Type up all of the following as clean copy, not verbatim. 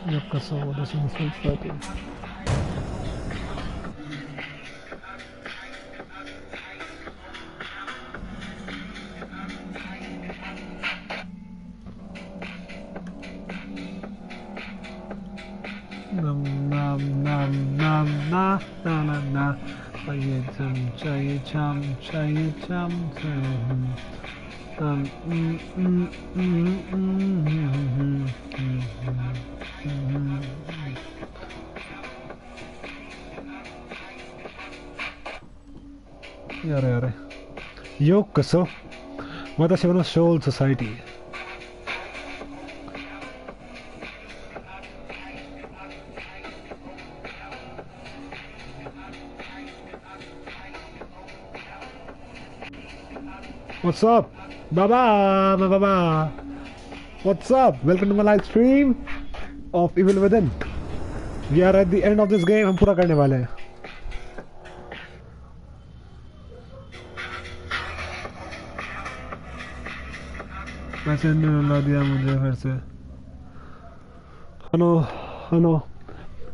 Yokka, so what is in this week's party? Nam nam nam nam na na na na. Chaye cham chaye cham chaye cham chaye. Yare yare. Yokoso. Watashi wa no Soul Society. What's up? Baba, Baba. What's up? Welcome to my live stream of Evil Within. We are at the end of this game. हम पूरा करने वाले हैं. वैसे ने ला दिया मुझे फिर से. Hano.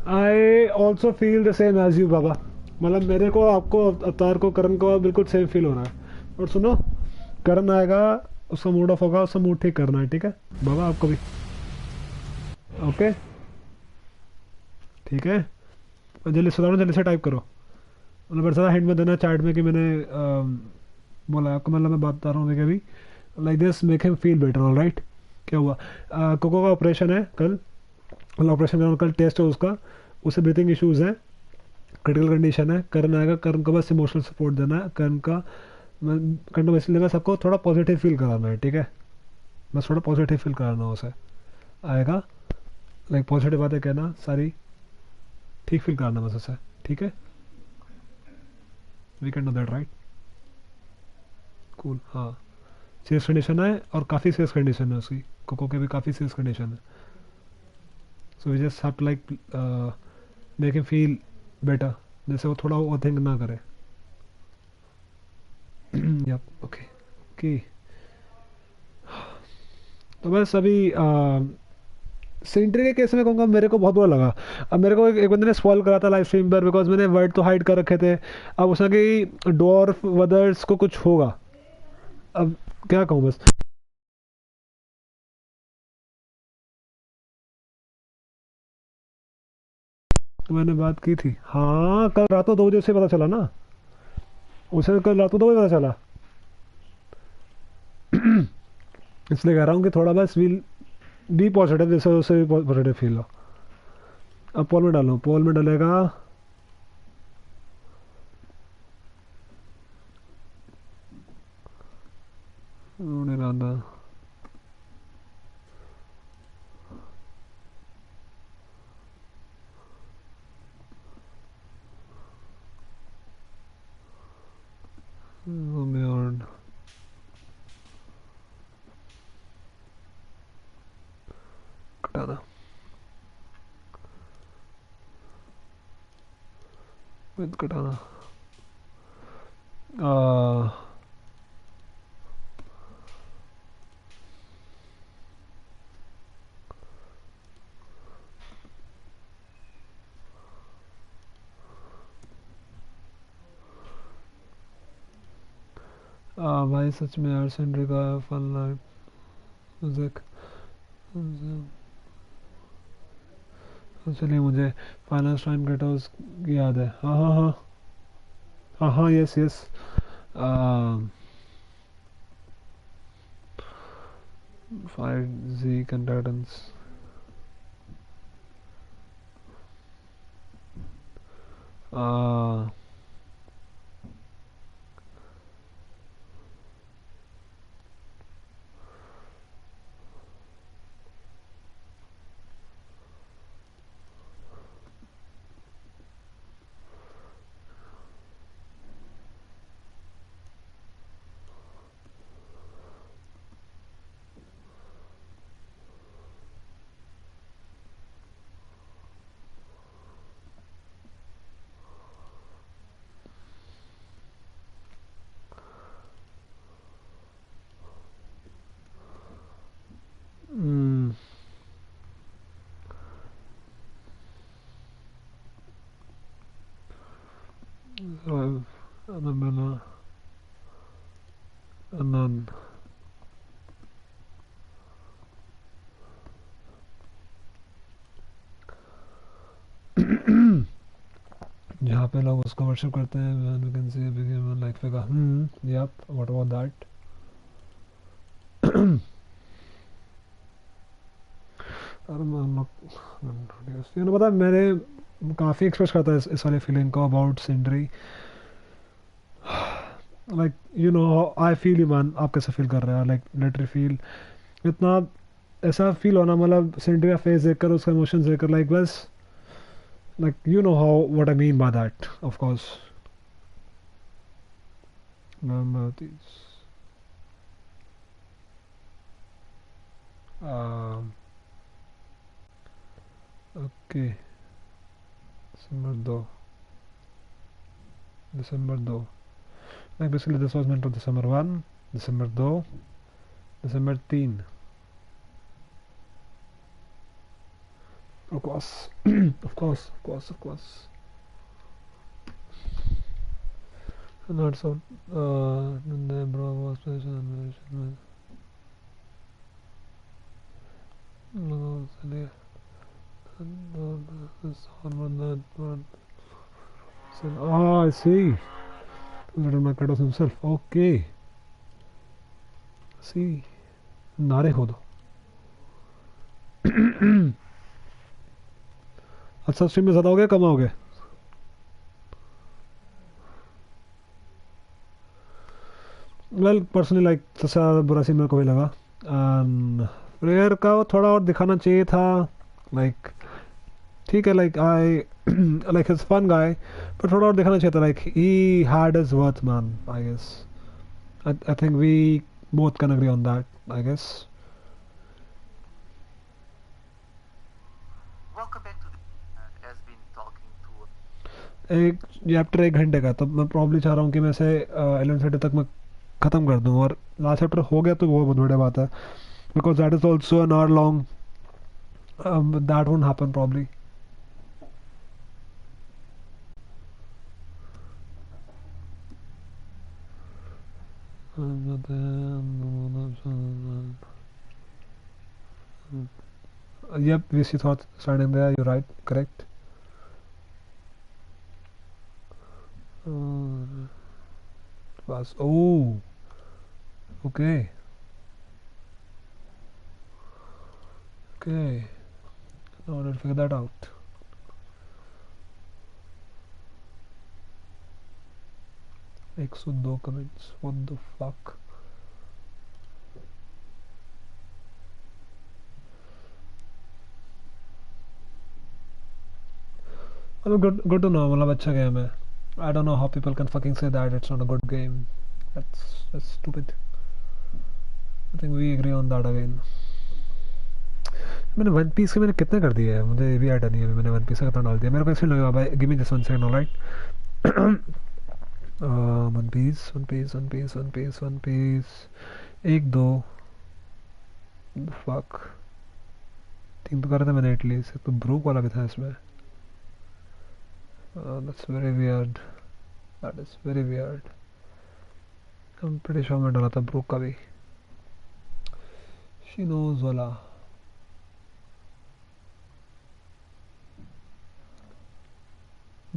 I also feel the same as you, Baba. मतलब मेरे को आपको अवतार को करण को बिल्कुल सेम फील हो रहा है. और सुनो, करण आएगा, उसका मूड ऑफ होगा, उसका मूड ठीक करना है, ठीक है बाबा? आपको भी ओके? ठीक है, जल्दी सुधारो, जल्दी से टाइप करो. मतलब बड़ा ज़्यादा हिंट मत देना चैट में कि मैंने बोला आपको. मतलब मैं बात बता रहा हूँ कभी like this make him feel better. All right. क्या हुआ? कोको का ऑपरेशन है कल, मतलब ऑपरेशन कराना कल, टेस्ट है उसका. उसे ब्रीथिंग इश्यूज़ हैं, क्रिटिकल कंडीशन है. करण आएगा, करण को बस इमोशनल सपोर्ट देना है. करण को इसलिए मैं सबको थोड़ा पॉजिटिव फील कराना है, ठीक है? बस थोड़ा पॉजिटिव फील कराना है उसे. आएगा लाइक पॉजिटिव बातें कहना, सारी ठीक फील कराना बस उसे, ठीक है? We can do that right. Cool. हाँ, सीरियस कंडीशन है और काफ़ी सीरियस कंडीशन है उसकी. कोको के भी काफ़ी सीरियस कंडीशन है. So we just have to like make him feel better, जैसे वो थोड़ा ओवर थिंक ना करे. या ओके ओके. तो बस अभी सेंट्री के केस में कहूँगा मेरे को बहुत बुरा लगा. अब मेरे को एक बंदे ने स्पॉइल करा था लाइव स्ट्रीम पर, बिकॉज मैंने वर्ड तो हाइड कर रखे थे. अब उसने कि डॉर्फ वदर्स को कुछ होगा. अब क्या कहूँ बस. तो मैंने बात की थी. हाँ, कल रात को 2 बजे से पता चला ना. उसे कल रात को 2 बजे पता चला. इसलिए कह रहा हूँ कि थोड़ा बस वील बी पॉजिटिव, जैसे उसे भी पॉजिटिव फील हो. अब पोल में डालो, पोल में डलेगा. रहा और कटाना विद कटाना. भाई सच में यार, सेंड्री का फन लाइफ म्यूजिक. चलिए, मुझे फाइनल टाइम ग्रेटर्स याद है. हाँ हाँ हाँ हाँ हाँ, yes yes. 5Z contestants. Annabella, Anan. जहाँ पे लोग उसको वर्शिप करते हैं, when we can see a big human like figure. Yep, what about that? अरे मैं पता है मेरे काफ़ी एक्सप्रेस करता है इस वाले फीलिंग को about sundry. Like you know I feel you man, आप कैसे फील कर रहे हो, लाइक लिटरली फील इतना ऐसा फील होना, मतलब सिंड्री का फेस देखकर उसका इमोशंस देखकर, लाइक बस like you know how what I mean by that of course. Okay December 2 like basically this was meant for December 1, December 2, December 3. Of course. of course. Not so the bro was I see. Little Mercados himself. Okay. See. नारे हो दो. अच्छा stream में ज़्यादा हो गया, कम हो गया? वेल पर्सनली लाइक सबसे ज़्यादा बुरा सीन मेरे को भी लगा. प्लेयर का वो थोड़ा और दिखाना चाहिए था. लाइक ठीक है, like I like his fun guy, पर थोड़ा और दिखाना चाहिए था. Like he had his worth man, I guess. I think we both can agree on that, I guess. Welcome back to the has been talking to एक chapter 1 घंटे का, तब मैं प्रॉब्ली चाह रहा हूँ कि मैं इसे 11:30 तक मैं ख़त्म कर दूँ, और लास्ट चैप्टर हो गया तो वो बहुत बड़ी बात है, because that is also an hour long. That won't happen probably. Yep, we see thoughts standing there. You're right, correct. Was oh, okay. Now let's figure that out. $102 comments. What the fuck? Well, good to know. मतलब अच्छा game है. I don't know how people can fucking say that it's not a good game. That's stupid. I think we agree on that again. मैंने one piece के मैंने कितने कर दिए हैं मुझे ये भी आइडिया नहीं है. मैंने वन पीस का कितना डाल दिया. मेरे को ऐसे लगा भाई. Give me just 1 second. Alright. One piece 1 2 fuck 3 तो कर रहे थे मैंने एटलीस्ट. तो ब्रूक वाला भी था इसमें. That's very weird. That is very weird. I'm pretty sure मैं डाला था ब्रूक का भी. She knows वाला.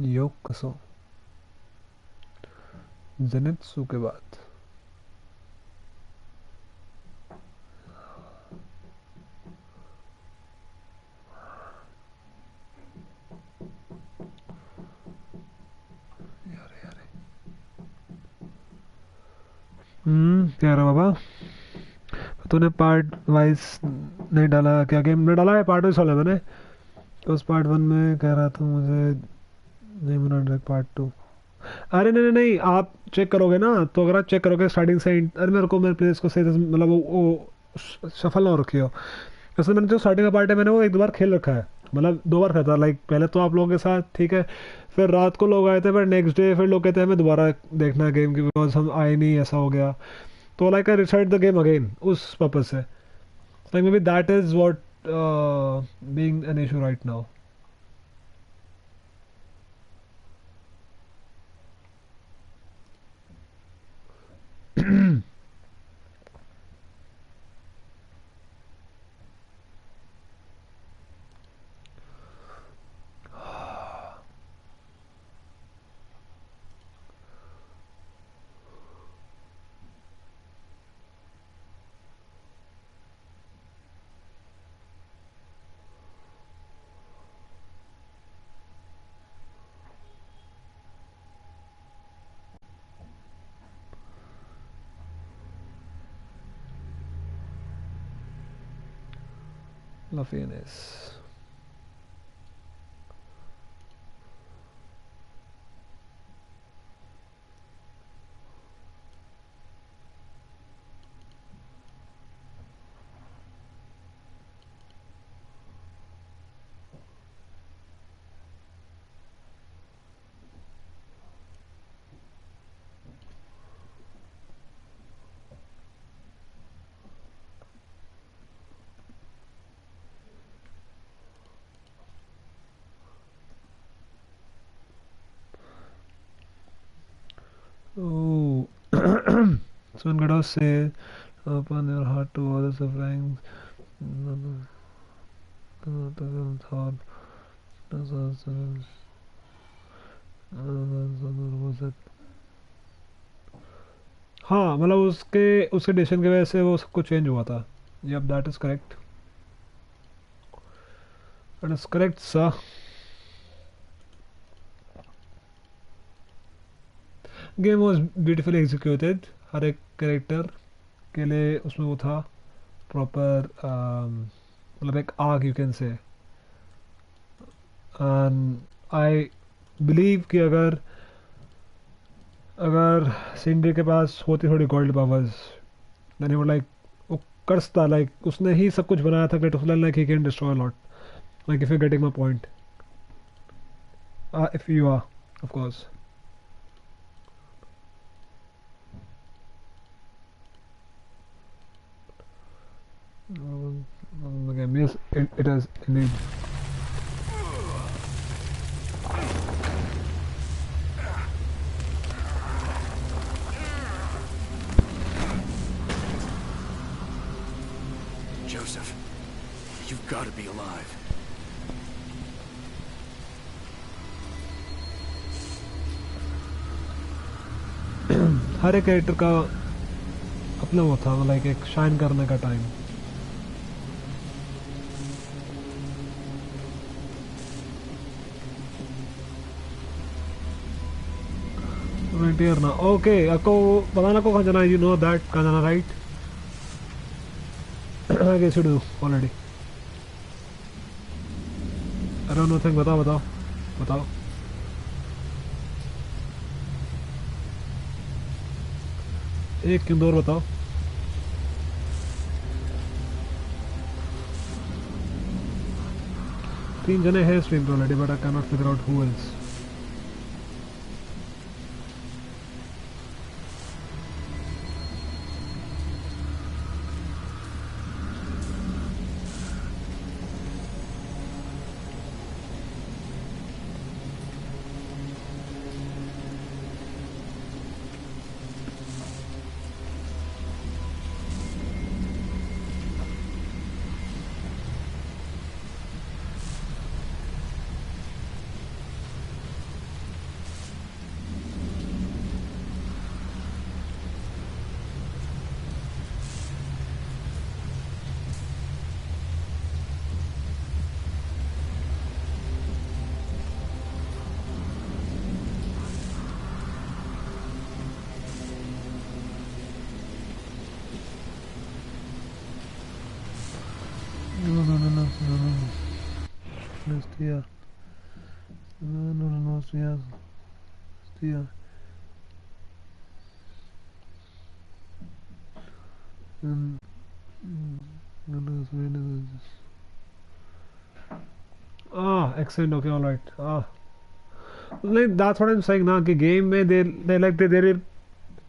योकसो जेनित्सु के बाद क्या रहा बाबा. तूने पार्ट वाइज नहीं डाला क्या? गेम में डाला है पार्ट वाइज वाला मैंने. उस पार्ट 1 में कह रहा था मुझे नहीं बना डायरेक्ट पार्ट 2. अरे नहीं आप चेक करोगे ना, तो अगर आप चेक करोगे स्टार्टिंग से अरे मेरे को मेरे प्लेस को सही मतलब वो सफल ना हो रखी हो. वैसे मैंने जो स्टार्टिंग का पार्ट है मैंने वो 1 2 बार खेल रखा है. मतलब 2 बार खेलता. लाइक पहले तो आप लोगों के साथ ठीक है, फिर रात को लोग आए थे, फिर नेक्स्ट डे फिर लोग कहते हैं हमें दोबारा देखना है गेम की, बिकॉज हम आए नहीं, ऐसा हो गया. तो like I restart the game again उस पर्पज से. Like may be that is what being an issue right now. Fluffiness. Oh, so I'm gonna say, open your heart to other sufferings. No, no, no, no, thought. Was it? हाँ मतलब उसके उसके decision की वजह से वो सब कुछ चेंज हुआ था. Yep, that is correct. That is correct, sir. Game was beautifully executed. हर एक कैरेक्टर के लिए उसमें वो था प्रॉपर मतलब एक arc you can say. And I believe कि अगर अगर सिंडी के पास होती थोड़ी gold powers then he would like वो करता लाइक उसने ही सब कुछ बनाया था great of like he can destroy lot like if you getting my point if you are of course. Again, yes, it is indeed. Joseph, you've got to be alive. हर एक character का अपना वो था लाइक एक shine करने का time. Frontier ना okay आपको बताना को कहाँ जाना है. यू नो दैट कहाँ जाना right. I guess you do already. I don't know thing. बताओ बताओ बताओ. एक क्यों दो बताओ. तीन जने हैं स्ट्रीम पे already but I can not figure out who else. Hostia. No, hostia. Hostia. Excellent. Okay, all right. Like that's what I'm saying now. कि game में they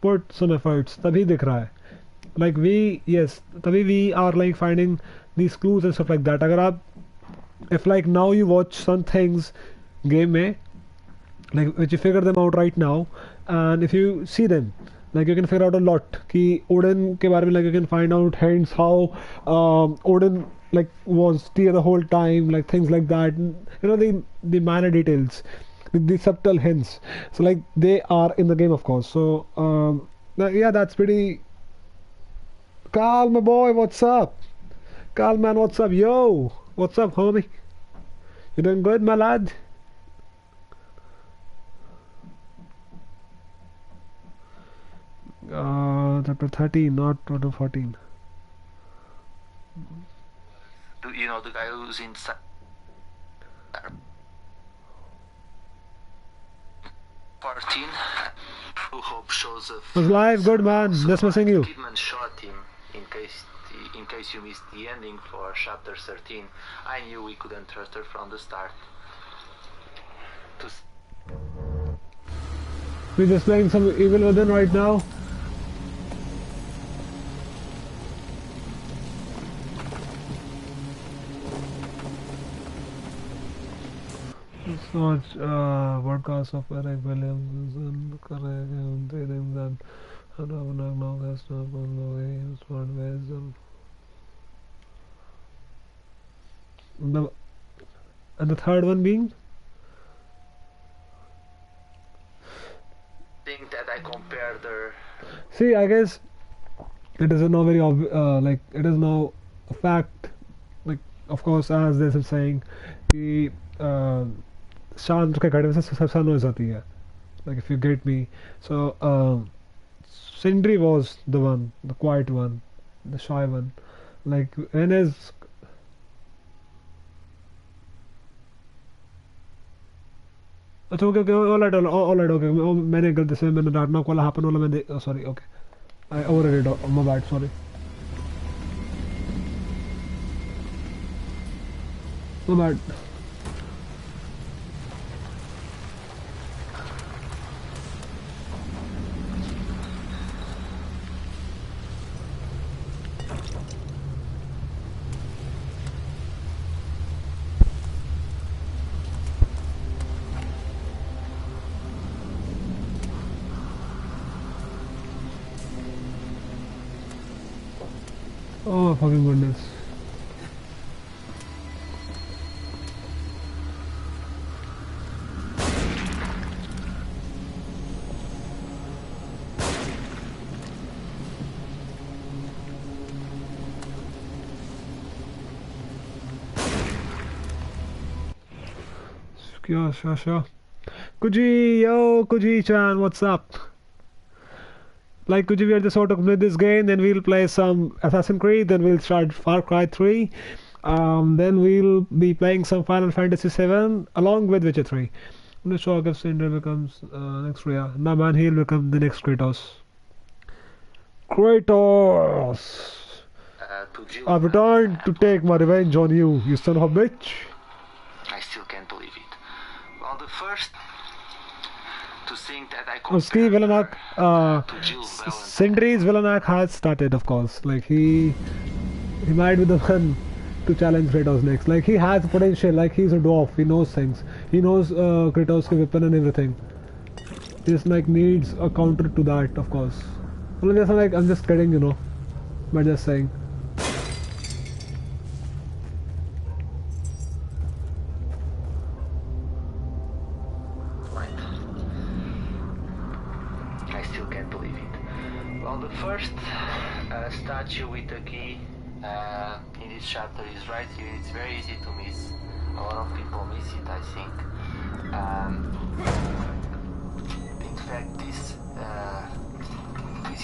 put some efforts. तभी दिख रहा है. Like तभी we are like finding these clues and stuff like that. अगर आप if like now you watch some things game में like which you figure them out right now and if you see them like you can figure out a lot कि Odin के बारे में like you can find out hints how Odin like was Tyr the whole time like things like that, you know, the minor details, the subtle hints, so like they are in the game of course. So yeah, that's pretty. Carl my boy, what's up? Carl man, what's up? Yo, what's up homie? You doing good my lad? Chapter 13, not chapter 14. To You know the guy who's inside. 14. Who hope shows a. Was live, good man. Just missing you. Kidman shot him in case you missed the ending for chapter 13. I knew we couldn't trust her from the start. We're just playing some Evil Within right now. It's not podcast of Eric Williams and correct things that I don't know that's not on the way smart ways and the third one being think that I compared her. see I guess it is now very like it is now a fact like of course as this is saying कि शांत के घड़े से सबसे noise आती है like if you get me so Sindri was the one the quiet one the shy one like when is अच्छा okay okay all right okay मैंने गलती से मैंने डांटना वाला happen वाला मैंने sorry okay I overread my bad sorry my bad oh fucking goodness sure. Kuji, yo, Kuji-chan, what's up? Like Kuji, we are just sort of complete this game, then we'll play some Assassin's Creed, then we'll start Far Cry 3, then we'll be playing some Final Fantasy 7 along with Witcher 3. I'm not sure if Cinder becomes next Rhea. No man, he'll become the next Kratos. I've returned to take my revenge on you, you son of a bitch. I still can't believe it. Well, the first to think that I Ski Villanak, to Jill's Valentine. Sindri's Villanak has started, of course. Like he might be the one to challenge Kratos next. Like he has potential. Like he's a dwarf. He knows things. He knows Kratos' weapon and everything. He just like needs a counter to that, of course. Well, just like I'm just kidding, you know, but just saying. Statue with the key in this chapter is right here. It's very easy to miss. A lot of people miss it, I think. In fact, this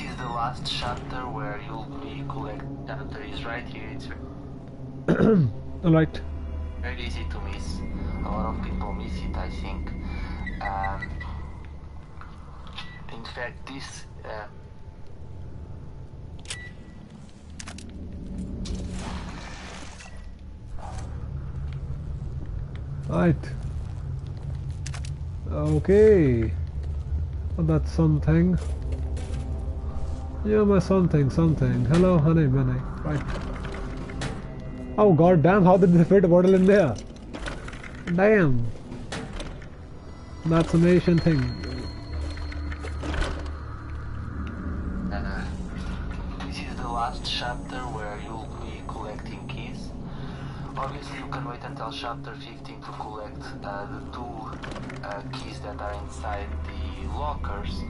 is the last chapter where you'll be collect. Chapter is right here. It's alright. Very easy to miss. A lot of people miss it, I think. In fact, this. Right. Okay. Well, that's something. Yeah, my something. Hello, honey bunny. Right. Oh god damn, how did they fit a bottle in there? Damn. That's an Asian thing. This is the last chapter where you'll be collecting keys. Obviously, you can wait until chapter 15 to collect the two keys that are inside the lockers.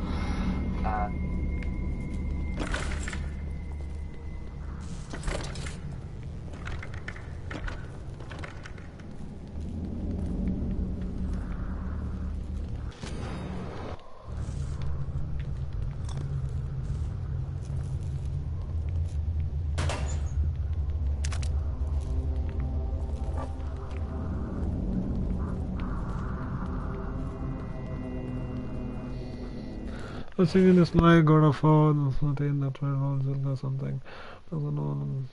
I was thinking it's like God of War, something that or something. Doesn't know.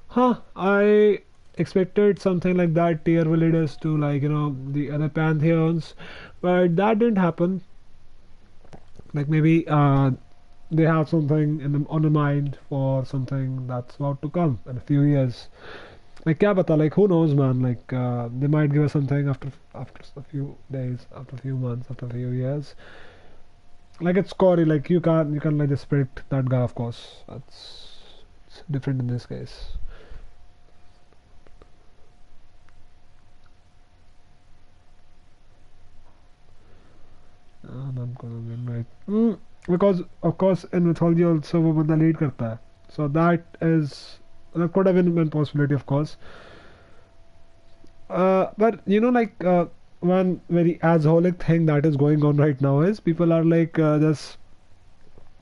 Huh, I expected something like that tier will lead us to, like, the other pantheons, but that didn't happen. Like maybe they have something on the mind for something that's about to come in a few years. Like kya pata, like who knows, man? Like they might give us something after a few days, after a few months, after a few years. Like it's Cory, like you can like just predict that guy, of course. It's different in this case. I'm gonna win, right? Because of course in mythology also वो बंदा lead करता है. So that could have been one possibility, of course. But like one very asholic thing that is going on right now is people are like just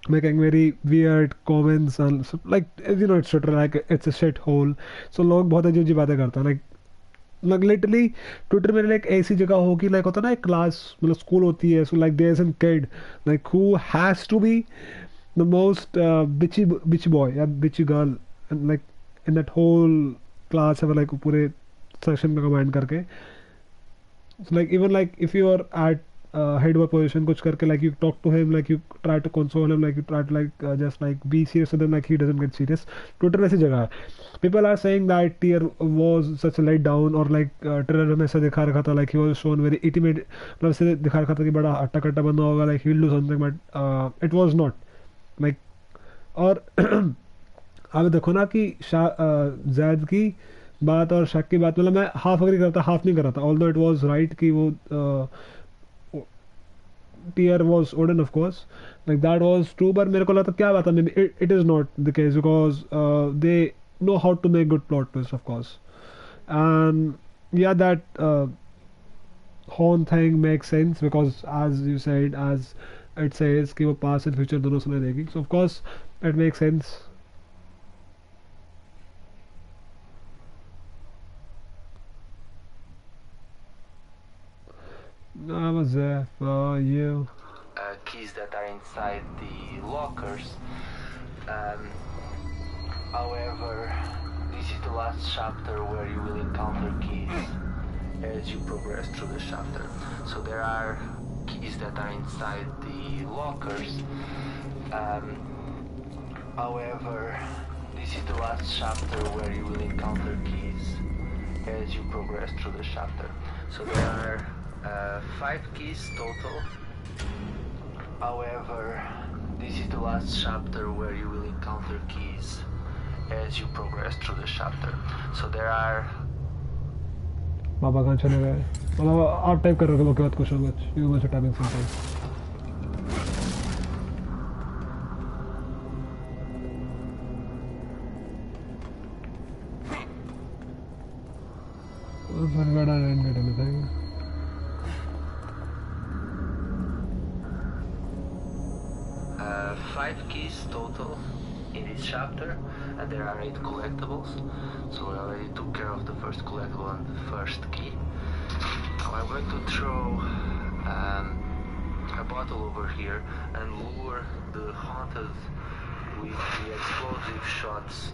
making very weird comments and so, like it's Twitter, like it's a shit hole. So लोग बहुत अजीब अजीब बातें करते हैं, like literally Twitter में like ऐसी जगह हो कि like होता है ना एक क्लास मतलब स्कूल होती है, so like there's a kid like who has to be the most bitchy boy या bitchy girl and like in that whole class है like पूरे सेक्शन में कमेंट करके, so like even like if you are at head of a position कुछ करके like you talk to him, like you try to console him, like you try to like just like be serious with him, like he doesn't get serious. Twitter वैसी जगह है. People are saying that tier was such a let down, और like trailer में ऐसा दिखा रखा था like he was shown very intimate, मतलब ऐसे दिखा रखा था कि बड़ा हट्टा कट्टा बंदा होगा, like he will do something, but it was not like. और आप देखो ना कि जैद की बात और शक की बात, मतलब मैं हाफ अग्री करता हाफ नहीं कर रहा था, ऑल्दो इट वाज राइट कि वो tier was Odin, of course, like that was true, but मेरे को लगता क्या बात है, maybe it is not the case because they know how to make good plot twists, of course, and yeah, that horn thing makes sense because as you said, as it says कि वो past and future दोनों सुनाई देगी, so of course it makes sense. I was there for you. Keys that are inside the lockers. However, this is the last chapter where you will encounter keys as you progress through the chapter. So there are keys that are inside the lockers. However, this is the last chapter where you will encounter keys as you progress through the chapter. So there are 5 keys total. However, this is the last chapter where you will encounter keys as you progress through the chapter. So there are. पापा कहाँ चले गए? मतलब आप type कर रहे हो क्या क्वेश्चन कुछ? You must be typing something. I didn't get anything. Five keys total in this chapter, and there are 8 collectibles. So we already took care of the first collectible and the first key. Now I'm going to throw a bottle over here and lure the haunted with the explosive shots.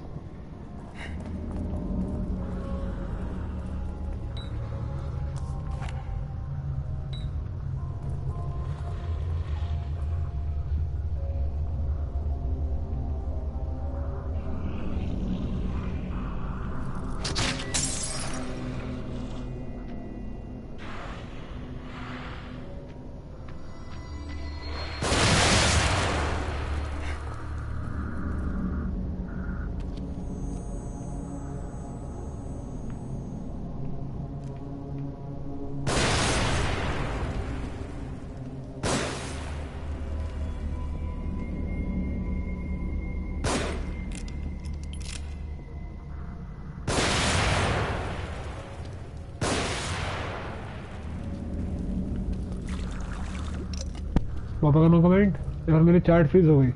पापा का no comment यार, मेरी chat freeze हो गई.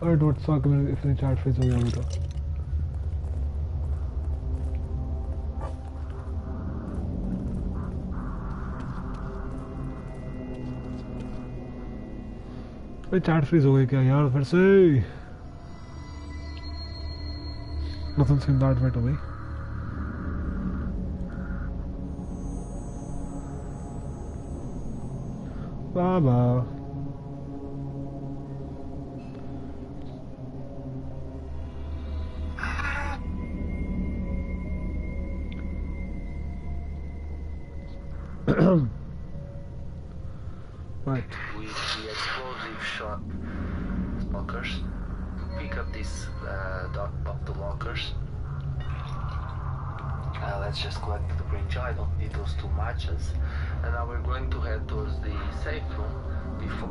अरे don't sock, मेरी chat freeze हो गई अभी तो. अबे चैट फ्रीज हो गई क्या यार फिर से? Nothing seemed that way to me. Baba. Right. With the explosive shot lockers, pick up this dot of the lockers. Let's just collect the brinjal. I don't need those 2 matches. And now we're going to head towards the safe room before.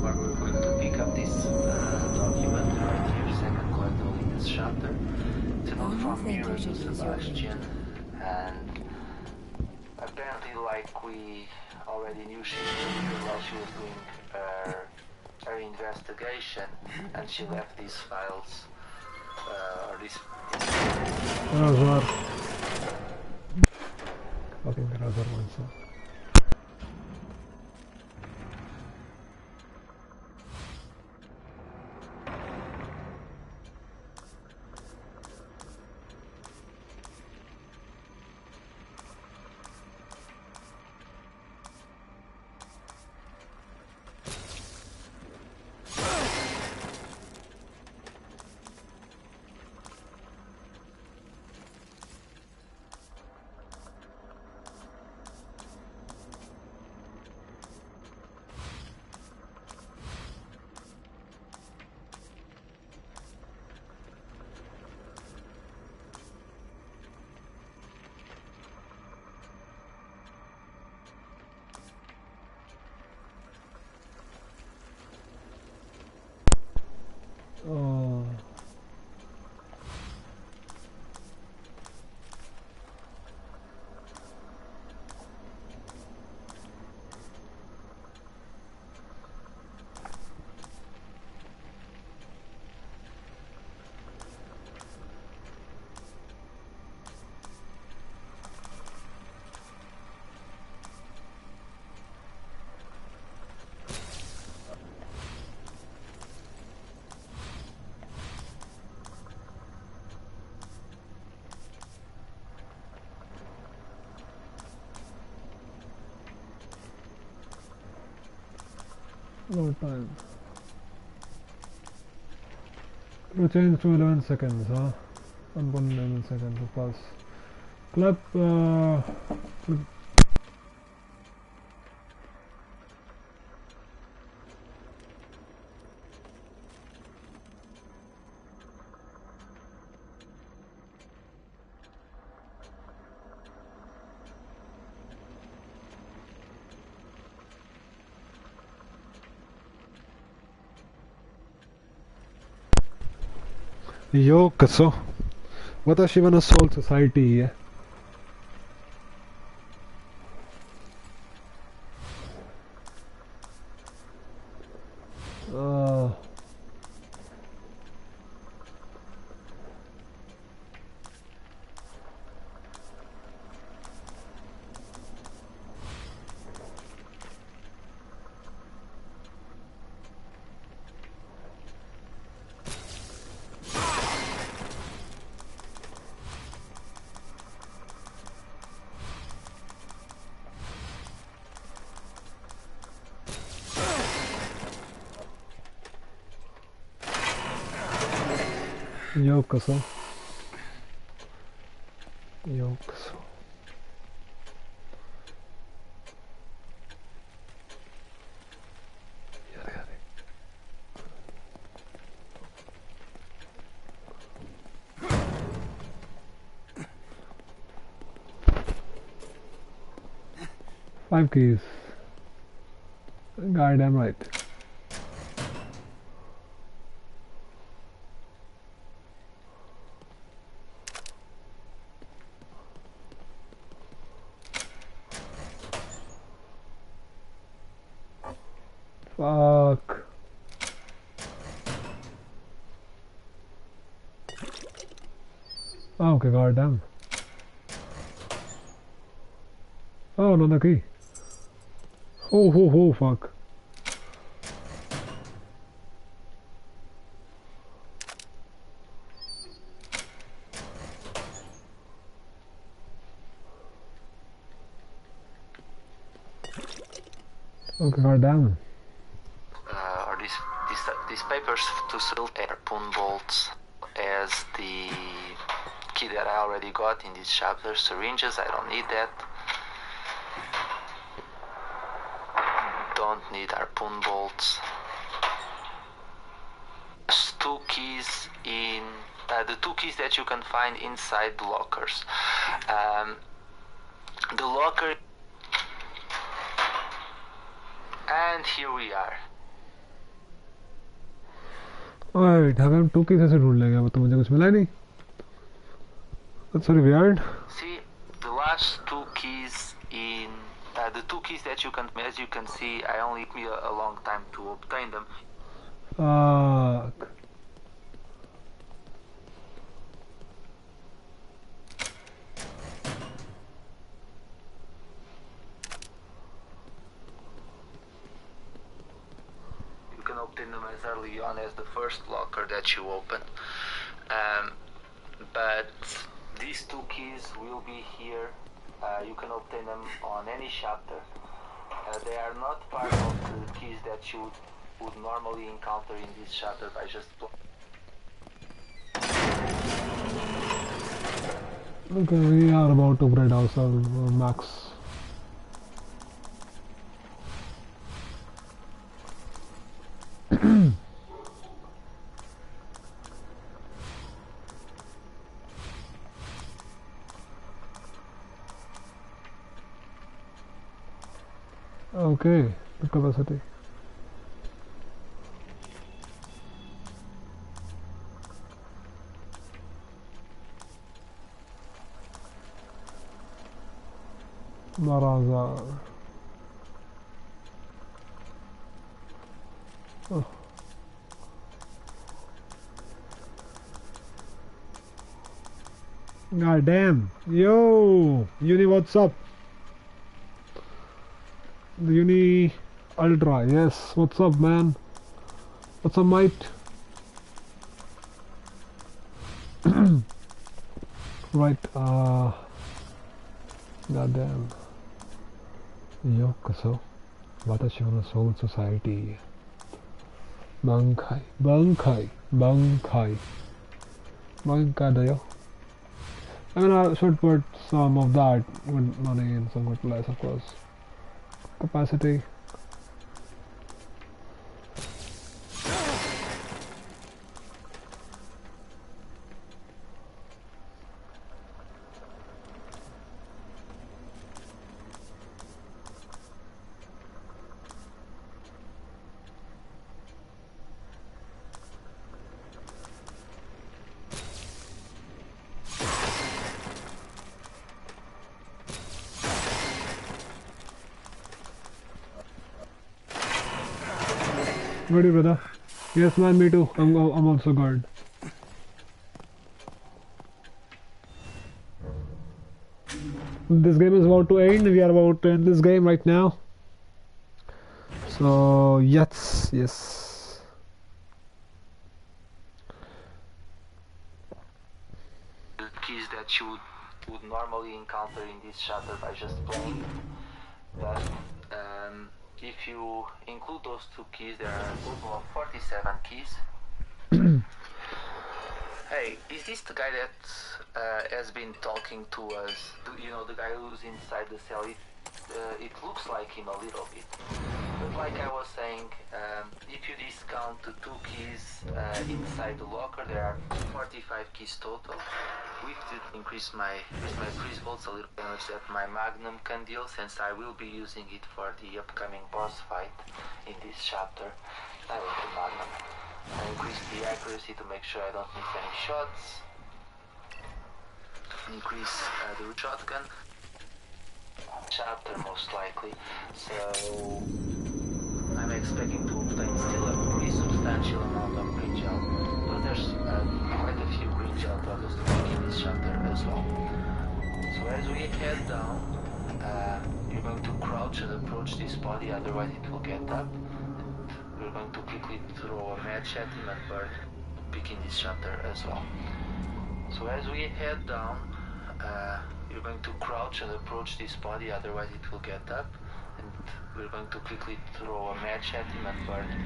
Where we're going to pick up this document right here, second collectible in this chapter. It's a note from Mirror to Sebastian, and apparently, like we already knew, she was here while she was doing her investigation, and she left these files, or this. Razor. Okay, the Razor one, so. Oh. No time. To change to 11 seconds, huh? 1.11 seconds to pass. Clap, Yo, कसो? Watashi wa soul society है. Yo, कसो? Yo, कसो? यारे यारे. Five keys. Goddamn right. Fuck. Oh, okay, goddamn. Oh, another key. Oh, fuck. Okay, goddamn. Or these papers to sell harpoon bolts as the key that I already got in this chapter. Syringes, I don't need that. Don't need harpoon bolts. There's two keys in the two keys that you can find inside the lockers. The locker, and here we are. Alright, अब हम 2 keys ऐसे ढूंढ लेंगे, वो तो मुझे कुछ मिला ही नहीं. That's very weird. See, the last two keys in the two keys that you can, as you can see, I only took me a long time to obtain them. Fuck. You can obtain them as early on as the first locker that you open, but these two keys will be here. You can obtain them on any chapter. They are not part of the keys that you would normally encounter in this chapter by just Okay, we are about to upgrade ourselves max. Okay, the capacity. Marazar. Oh. God damn. Yo, Uni, what's up? The Uni Ultra, yes. What's up, man? What's up, mate? Right, goddamn. Yokoso. Watashi wa Soul Society. Bankai. Bankai da yo. I mean, I should put some of that with money and some with less, of course. Capacity. Ready, brother? Yes, man, me too. I'm also good. This game is about to end. We are about to end this game right now. So, yes. The keys that you would normally encounter in this chapter by just playing. But if you include those two keys, there are a total of 47 keys. Hey, is this the guy that has been talking to us? You know, the guy who's inside the cell? It looks like him a little bit. But like I was saying, if you discount the two keys inside the locker, there are 45 keys total. With it increase my freeze bolts a little damage that my magnum can deal, since I will be using it for the upcoming boss fight in this chapter. I like the magnum. I increase the accuracy to make sure I don't miss any shots. Increase the shotgun chapter most likely. So I'm expecting to obtain still a pretty substantial amount of green gel, but there's quite a few green disturbing child troubles to make in this chapter as well. So as we head down, you're going to crouch and approach this body, otherwise it will get up. And we're going to quickly throw a match at him and burn, begin this chapter as well. So as we head down, you're going to crouch and approach this body, otherwise it will get up. And we're going to quickly throw a match at him and burn him.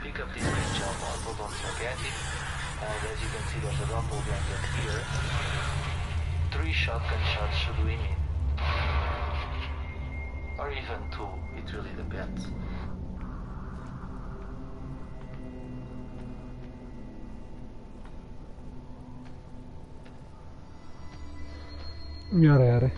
Pick up this green gel bottle, don't forget it. And as you can see, there's a doppelganger here. 3 shotgun shots should win it. Or even 2, it really depends. यार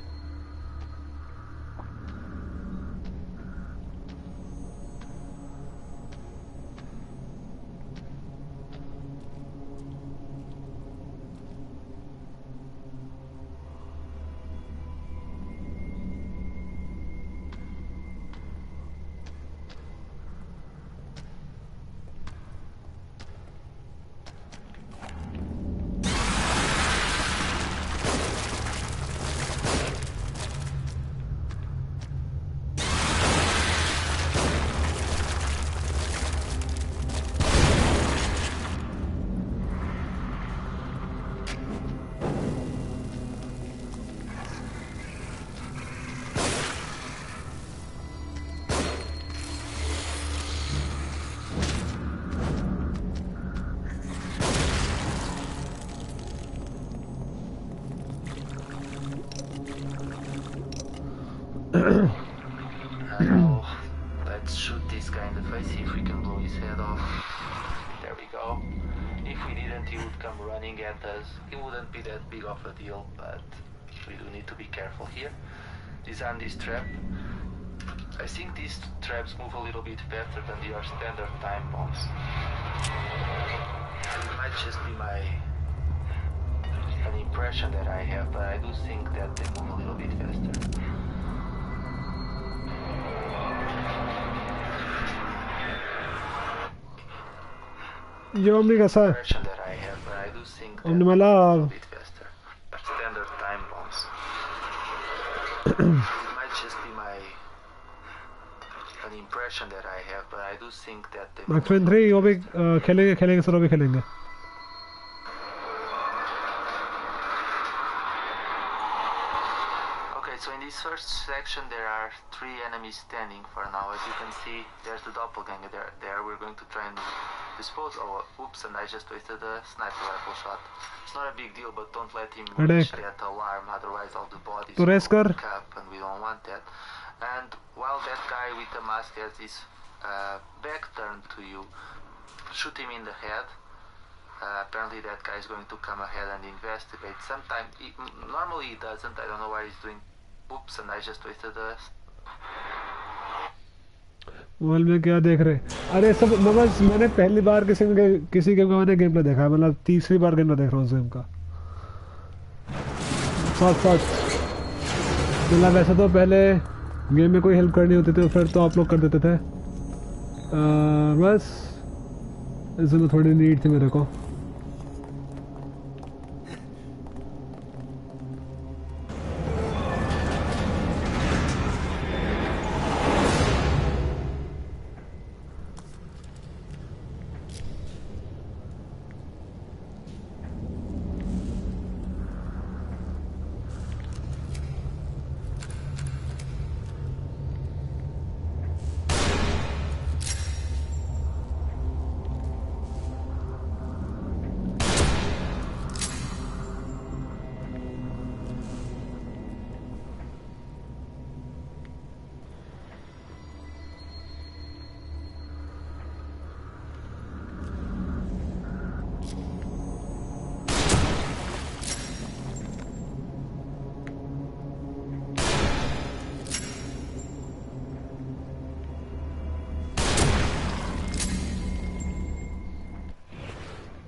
Now, let's shoot this guy in the face, see if we can blow his head off. There we go. If we didn't, he would come running at us. It wouldn't be that big of a deal, but we do need to be careful here. Disarm this trap. I think these traps move a little bit faster than your standard time bombs. It might just be an impression that I have, but I do think that they move a little bit faster. ये omni कैसा है Impression that I have, but I do think that omni मला a little bit faster. Standard time bombs. It might just be an impression that I have, but I do think that they Max Payne 3 वो भी खेलेंगे sir वो भी खेलेंगे Okay, so in this first section there are 3 enemies standing for now. As you can see, there's the doppelganger there. We're going to try and dispose. Oh, oops, and I just wasted a sniper rifle shot. It's not a big deal, but don't let him reach that alarm, otherwise all the bodies will wake up, and we don't want that. And while that guy with the mask has his back turned to you, shoot him in the head. Apparently that guy is going to come ahead and investigate. Normally he doesn't. I don't know why he's doing. Oops, and I just wasted a. Mobile में क्या देख रहे अरे सब मैंने पहली बार किसी game का मैंने गेम प्ले देखा है मतलब तीसरी बार गेम प्ले देख रहा हूँ उस गेम का साथ मतलब वैसे तो पहले गेम में कोई हेल्प करनी होती थी फिर तो आप लोग कर देते थे बस इसमें थोड़ी नीड थी मेरे को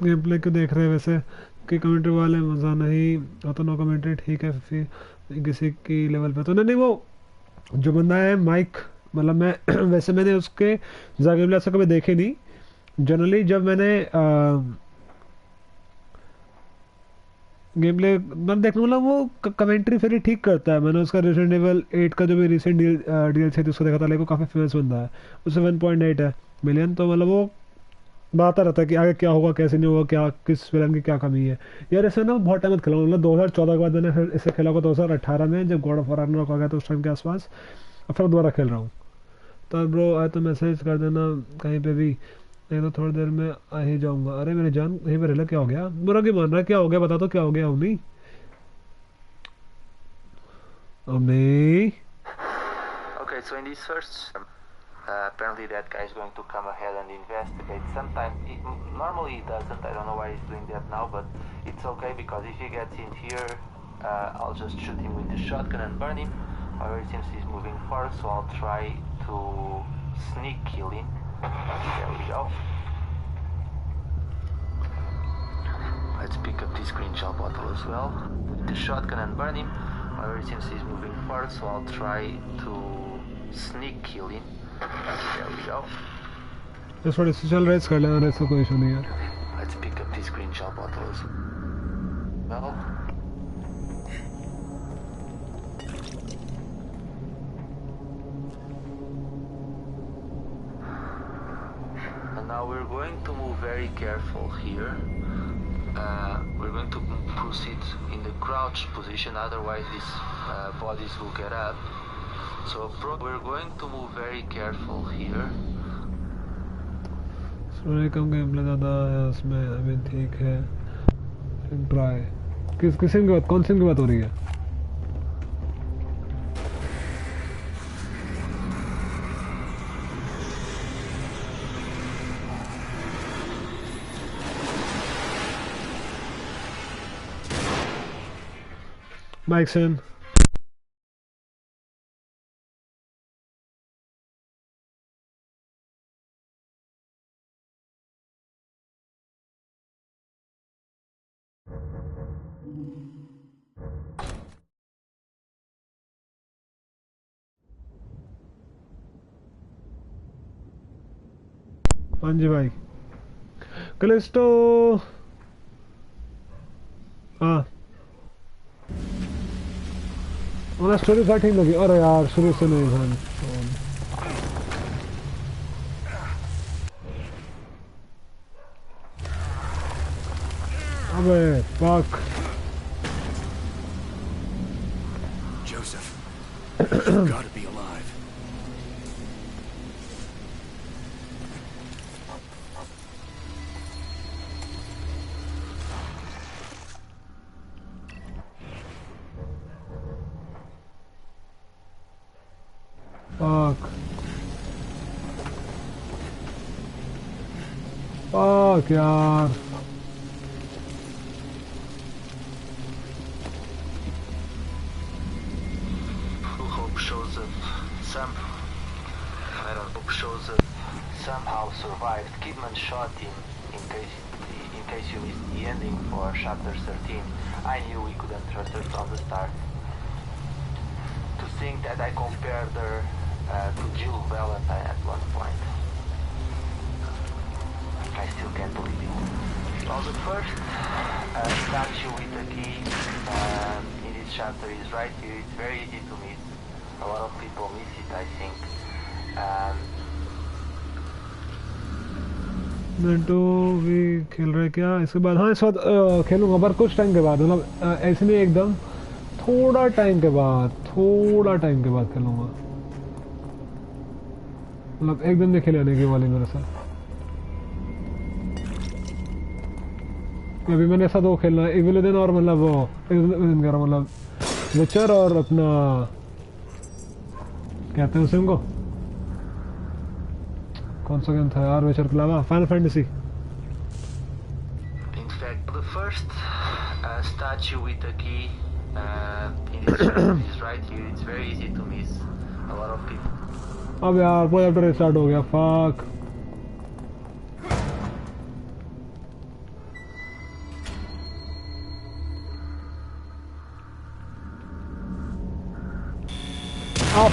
गेम प्ले क्यों देख रहे हैं वैसे कि कमेंट्री वाले मज़ा नहीं तो नो कमेंट्री ठीक है फिर किसी की लेवल पे तो नहीं वो जो बंदा है माइक मतलब मैं वैसे मैंने उसके गेम प्ले ऐसा कभी देखे नहीं जनरली जब मैंने गेम प्ले मतलब देख मतलब वो कमेंट्री फिर ही ठीक करता है। मैंने उसका रेजिडेंट एविल 8 का जो भी रिसेंट डीएलसी थी उसको देखा था, लाइक वो काफ़ी फेमस बंदा है। उससे 1.8 है मिलियन, तो मतलब वो बताता रहता है कि आगे क्या होगा कैसे नहीं होगा, क्या किस विलन की क्या कमी है। यार ऐसे ना बहुत टाइम मत खेला हूँ, मतलब 2014 के बाद मैंने फिर इसे खेला होगा 2018 में जब गॉड ऑफ वॉर रैग्नारोक आ गया था उस टाइम के आसपास, और फिर दोबारा खेल रहा हूँ। तो ब्रो आए तो मैसेज कर देना कहीं पे भी, नहीं तो थोड़ी देर में आ ही जाऊंगा। अरे मेरी जान यहीं पर रह, क्या हो गया? बुरा क्यों मान रहा है? क्या हो गया बता, तो क्या हो गया उम्मी? उम्मी Okay, so in this first, apparently that guy is going to come ahead and investigate. Sometimes, normally he doesn't. I don't know why he's doing that now, but it's okay because if he gets in here, I'll just shoot him with the shotgun and burn him. However, it seems he's moving forward, so I'll try to sneak kill him. There we go. Let's pick up this green gel bottle as well with the shotgun and burn him. However, it seems he's moving forward, so I'll try to sneak kill him. There we go. इस थोड़ी सी चल race कर लेना, race का कोई issue नहीं है। Let's pick up this green gel bottle as well. And now we're going to move very careful here. We're going to proceed in the crouch position, otherwise these bodies will get up. So we're going to move very careful here. थोड़ी कम game play ज़्यादा है उसमें, अभी ठीक है। Try किस की बात, कौन सी की बात हो रही है? Mike's in. हाँ जी भाई कलिस्टो। हाँ उन्हें स्टोरी का ठीक लगी। अरे यार शुरू से नहीं था। अबे fuck. Joseph, you've got to be alive. Fuck fuck यार। Hope shows up somehow survived. Kidman shot him in case you missed the ending for chapter 13. I knew we couldn't trust her from the start. To think that I compared her to Jill Valentine at one point. I still can't believe it. Well, the first statue with the key in this chapter is right here. It's very easy to miss. A lot of people miss it, I think. मिनटो भी खेल रहे क्या इसके बाद? हाँ इस वक्त खेलूंगा पर कुछ टाइम के बाद, मतलब ऐसे नहीं एकदम, थोड़ा टाइम के बाद खेलूंगा। मतलब एकदम नहीं खेले आने की वाली मेरे साथ। अभी मैंने ऐसा दो खेलना है, इविल विदिन और मतलब वो इविल कह रहा हूँ, मतलब विचर और अपना कहते हैं उसे उनको, कौन सा गेम था यार विचर के अलावा? Final fantasy. In fact, the first statue with the key in this chapter is right here. It's very easy to miss. A lot of people. अब यार वो चैप्टर स्टार्ट हो गया। फक।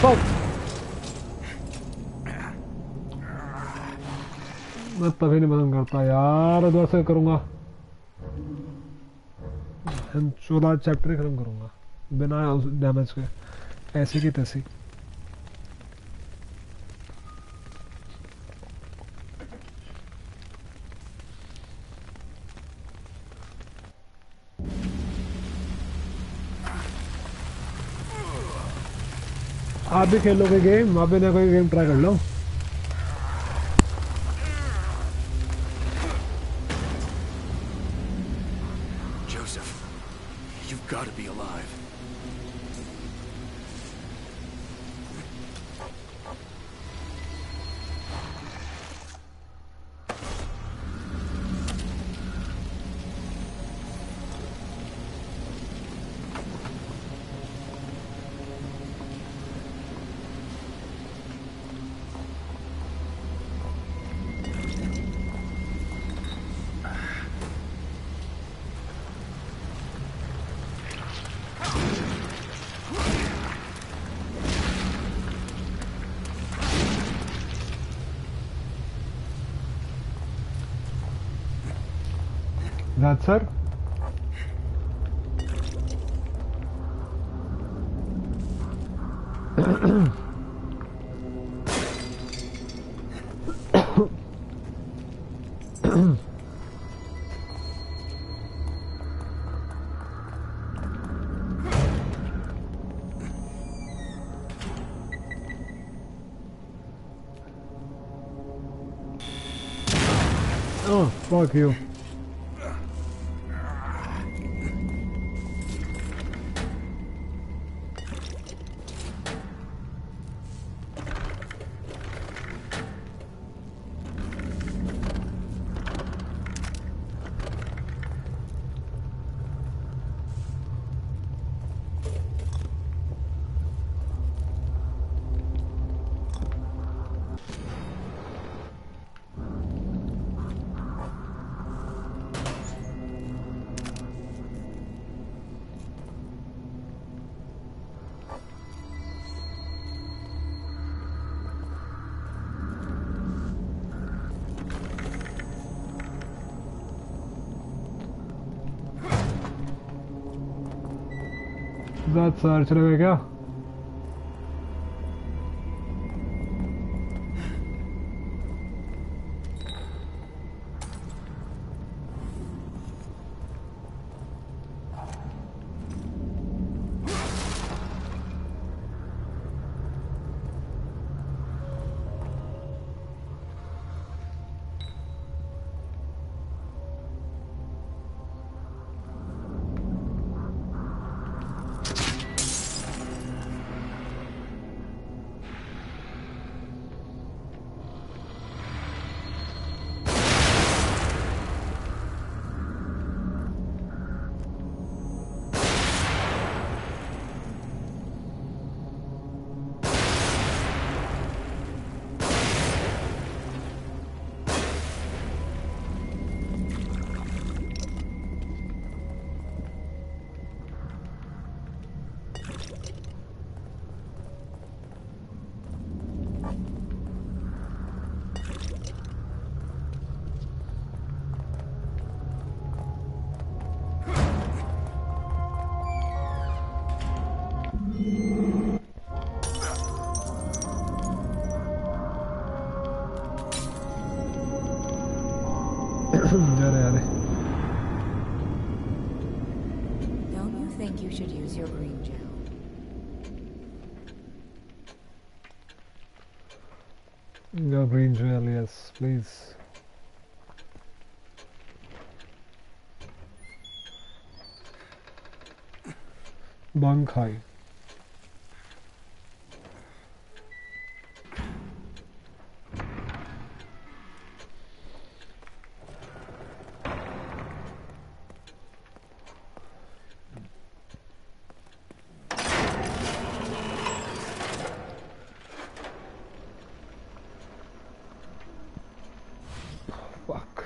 फक। मैं तभी नहीं बंद करता यार, उधर से करूंगा। एंड 14 चैप्टर ही खत्म करूँगा बिना डैमेज के, ऐसी की तैसी। आप भी खेलोगे गेम? आप भी ना कोई गेम ट्राई कर लो। Joseph, you've got to be alive. That sir? Oh, fuck you. That sir, चले गए क्या? Don't you think you should use your green gel? Your green gel, yes, please. Bankai. Fuck.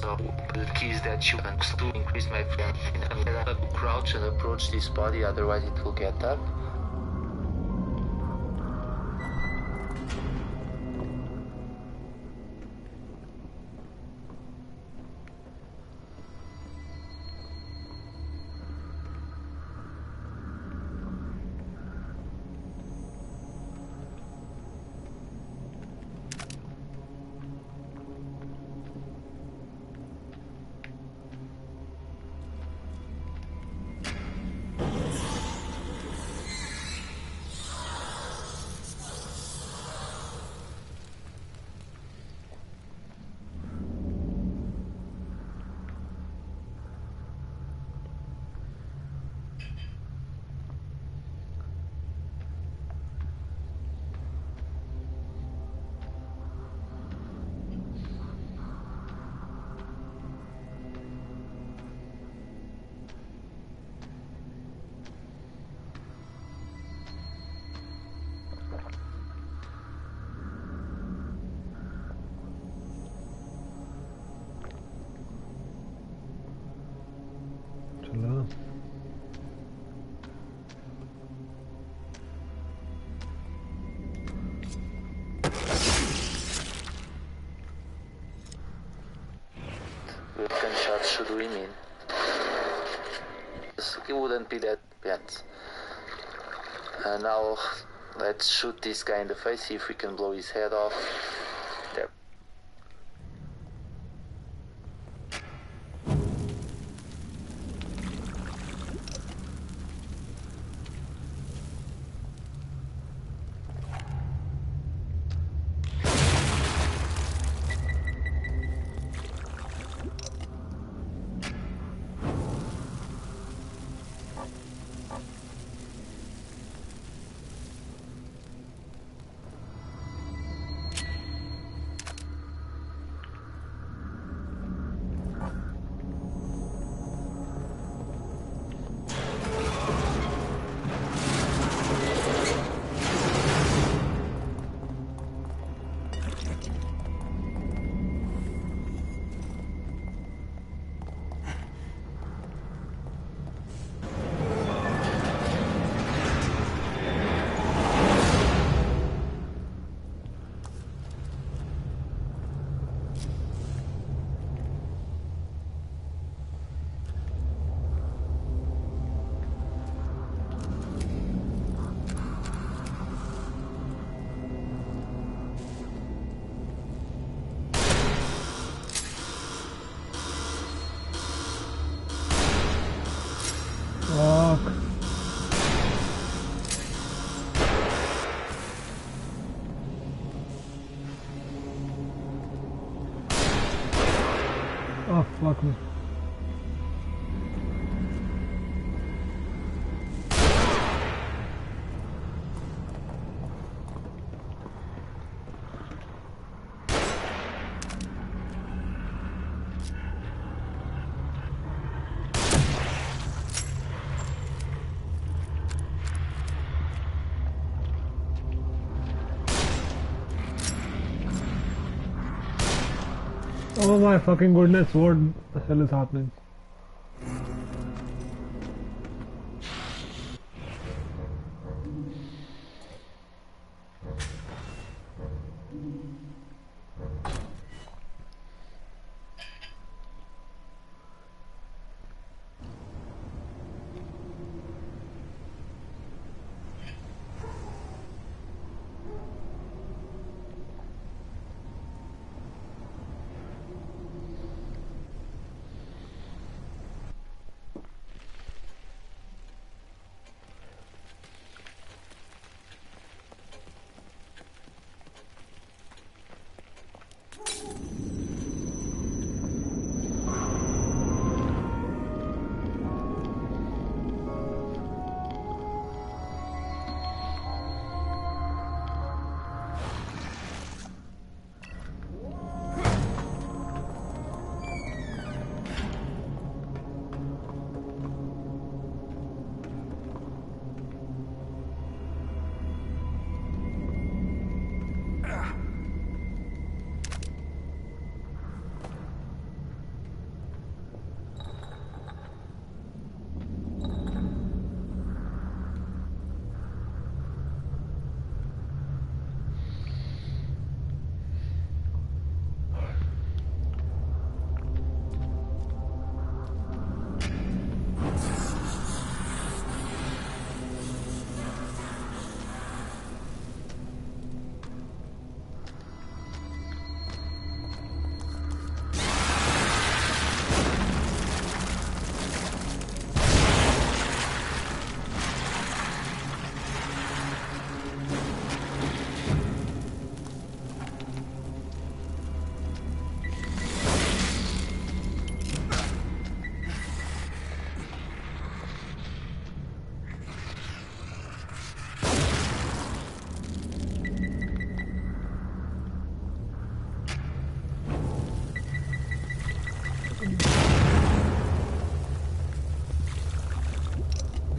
So the keys that you can to increase my friend. I have to crouch and approach this body, otherwise it will get up. With gunshots should we mean? He wouldn't be that bad. Now let's shoot this guy in the face, see if we can blow his head off. There. Fuck. Oh, fuck me. Oh my fucking goodness, what the hell is happening?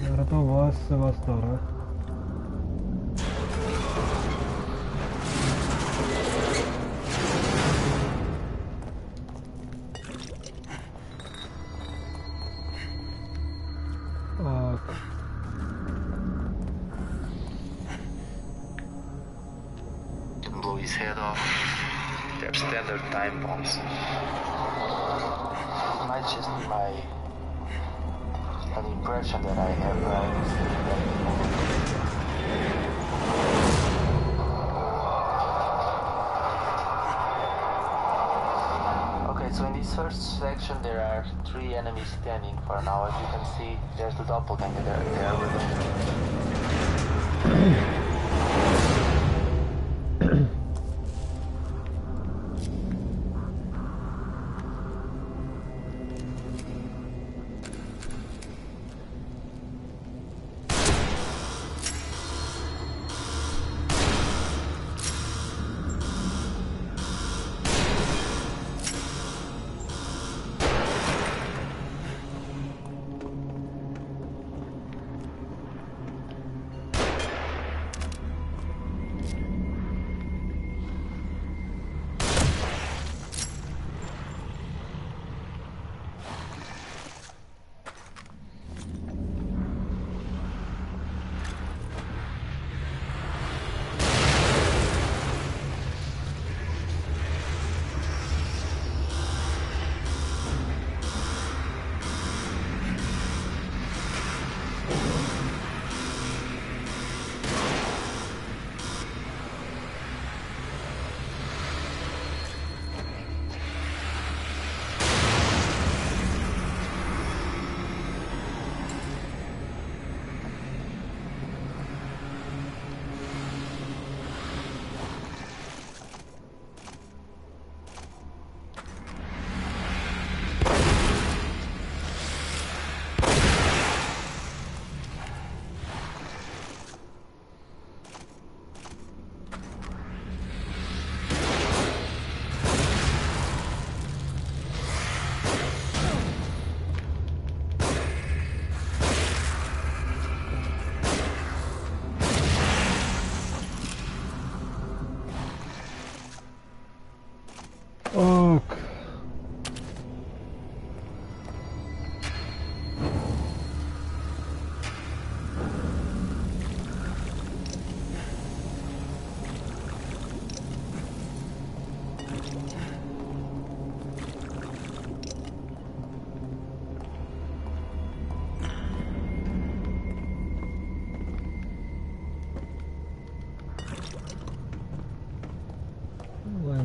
मेरा तो बस से बस हो रहा है Can blow his head off. They're standard time bombs. It might just be an impression that I have, Okay, so in this first section there are 3 enemies standing for now. As you can see, there's the doppelganger there with them.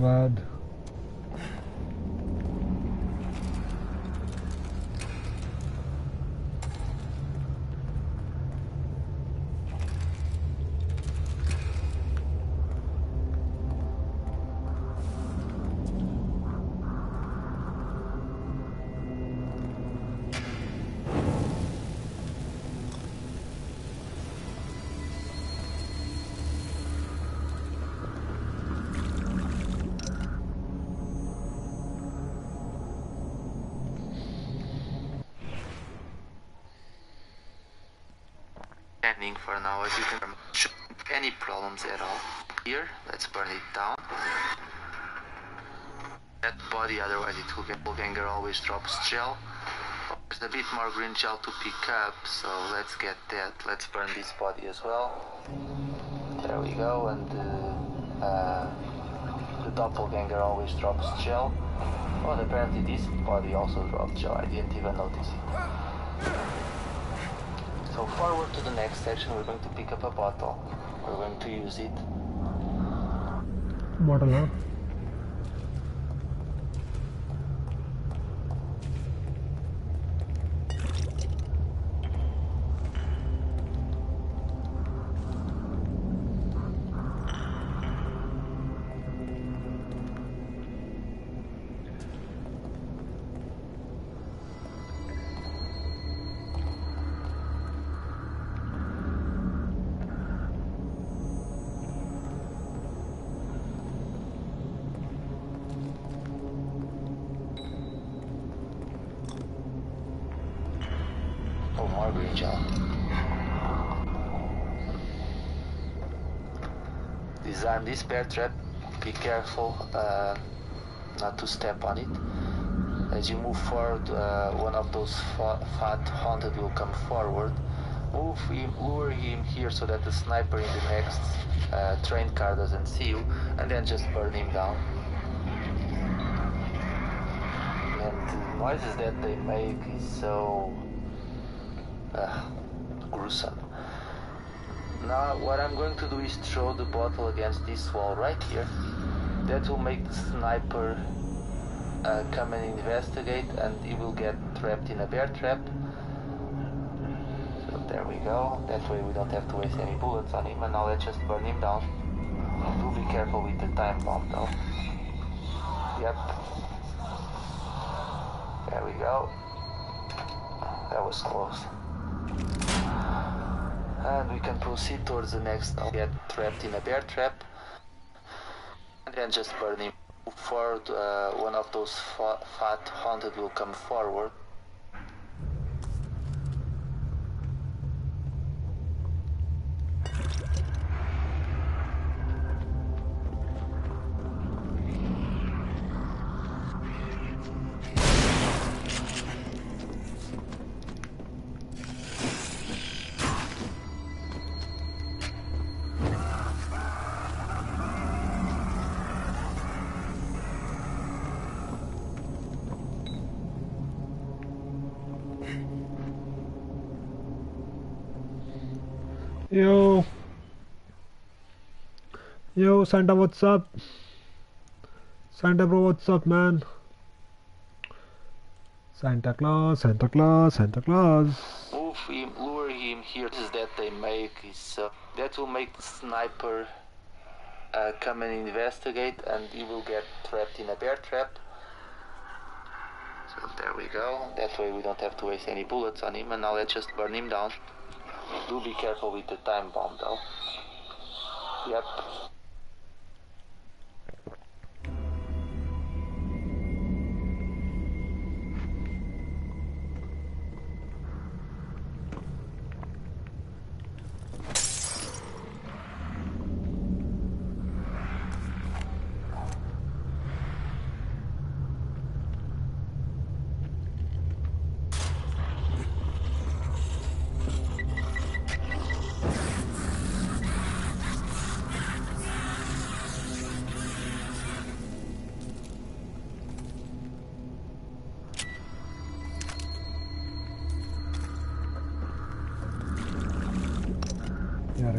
God. For now, as you can any problems at all. Here, let's burn it down. That body, otherwise it will get doppelganger always drops gel. There's a bit more green gel to pick up, so let's get that. Let's burn this body as well. There we go, and the doppelganger always drops gel. Oh, and apparently this body also dropped gel. I didn't even notice it. So forward to the next section, we're going to pick up a bottle. We're going to use it. Bottle, huh? Disarm this bear trap. Be careful not to step on it. As you move forward, one of those fat haunted will come forward. Lure him here so that the sniper in the next train car doesn't see you, and then just burn him down. And the noises that they make is so gruesome. Now what I'm going to do is throw the bottle against this wall right here. That will make the sniper come and investigate, and he will get trapped in a bear trap. So there we go. That way we don't have to waste any bullets on him, and now let's just burn him down. Do be careful with the time bomb though. Yep. There we go. That was close. And we can proceed towards the next. I'll get trapped in a bear trap. And then just burn him. Forward, one of those fat haunted will come forward. Yo, Santa, what's up? Santa bro, what's up, man? Santa Claus, Santa Claus, Santa Claus. Lure him here. Is that they make is that will make the sniper come and investigate, and he will get trapped in a bear trap. So there we go. That way we don't have to waste any bullets on him, and now let's just burn him down. Do be careful with the time bomb though. Yep. यार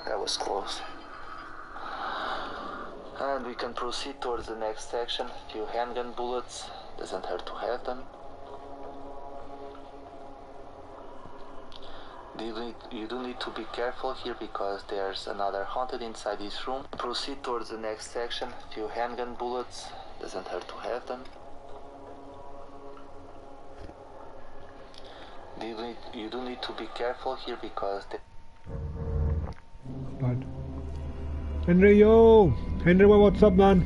That was close. And we can proceed towards the next section. A few handgun bullets. Doesn't hurt to have them. You do need to be careful here because there's another haunted inside this room. Proceed towards the next section. A few handgun bullets. Doesn't hurt to have them. You do need to be careful here because But Henry, yo! Henry, what's up, man?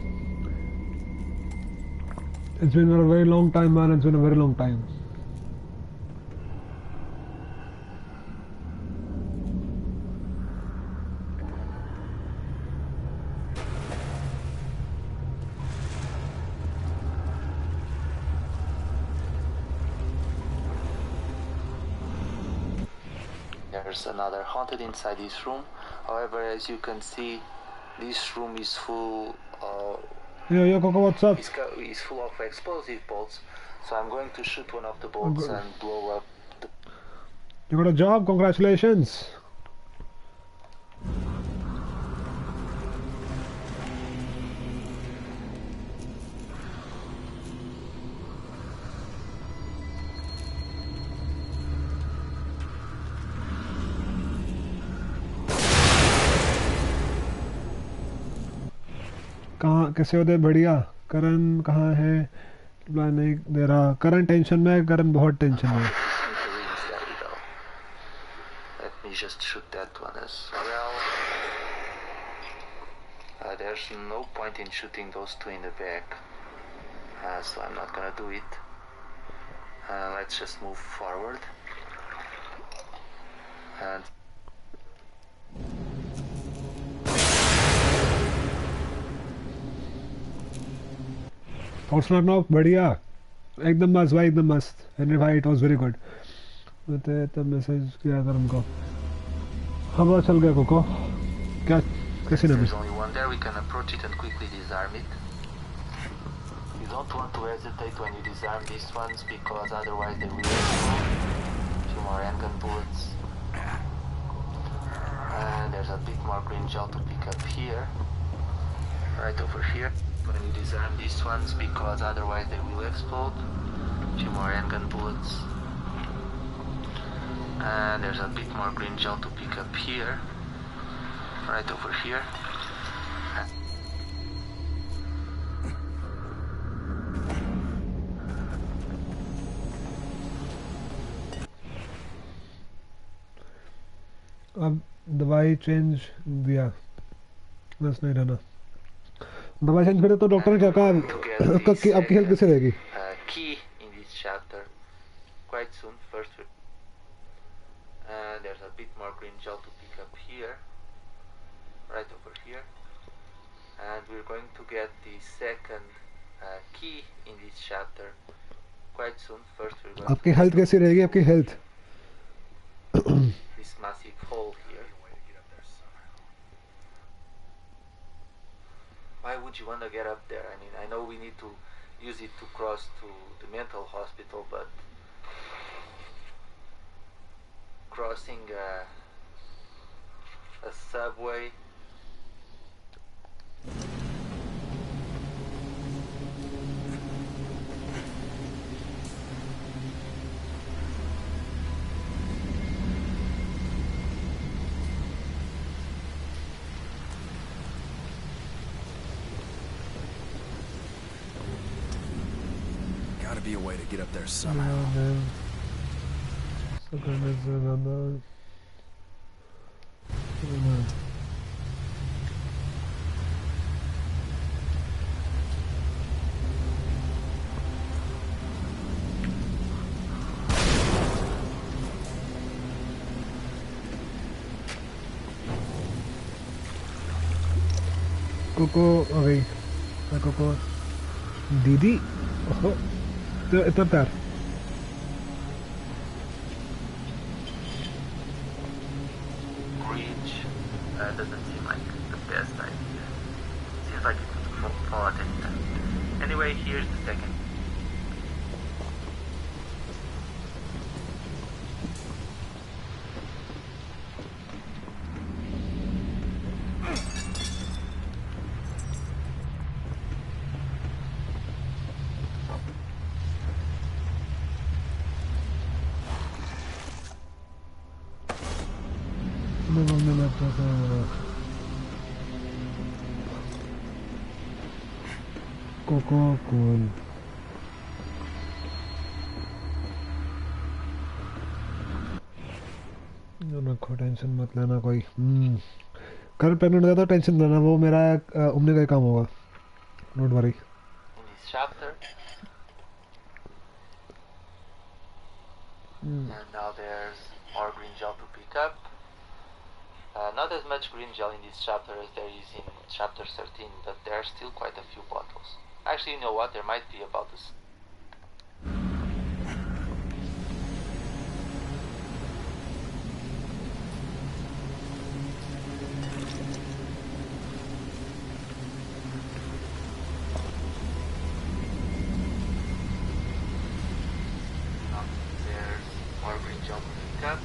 It's been a very long time, man. It's been a very long time. there's another haunted inside this room. However, as you can see, this room is full Yo, Coco, what's up? is full of explosive bolts. So I'm going to shoot one of the bolts and blow up the... You got a job, congratulations. कहाँ कैसे होते बढ़िया करण कहाँ है reply नहीं दे रहा करण tension में करण बहुत टेंशन में Let me just shoot that one as well. There's no point in shooting those two in the back, so I'm not gonna do it. Let's just move forward. And horse knock बढ़िया एकदम मस्त भाई एकदम मस्त Henry भाई it was very good मैं तब message किया था उनको हवा चल गया कोको क्या कैसे ना There's only one there. We can approach it and quickly disarm it. You don't want to hesitate when you disarm these ones because otherwise they will explode. Few more handgun bullets. And there's a bit more green gel to pick up here. Right over here. When you disarm these ones because otherwise they will explode. Few more handgun bullets. And there's a bit more green gel to pick up here. Right over here. अब दवाई change दिया बस नहीं रहना दवाई change करे तो doctor ने क्या कहा आपकी हेल्थ कैसे रहेगी Key in this chapter quite soon first and there's a bit more green gel to pick up here right over here and we're going to get the second key in this chapter quite soon first we're going आपकी to health कैसी रहेगी आपकी health this massive hole here. Why would you want to get up there? I mean, I know we need to use it to cross to the mental hospital, but crossing a subway. Gotta be a way to get up there somehow. Coco आ गई Coco दीदी ओहो तो इतना प्यार Bridge doesn't seem like the best idea. Seems like it could fall at any time. Anyway, here's the second. कोको cool रखो tension मत लेना कोई कल प्रेग्नेंट हो तो टेंशन लेना वो मेरा उम्मीद का काम होगा don't worry In this chapter. And now there's more green gel to pick up. Not as much green gel in this chapter as there is in chapter 13, but there are still quite a few bottles. Actually, you know what? There might be about this. There's more green gel to pick up.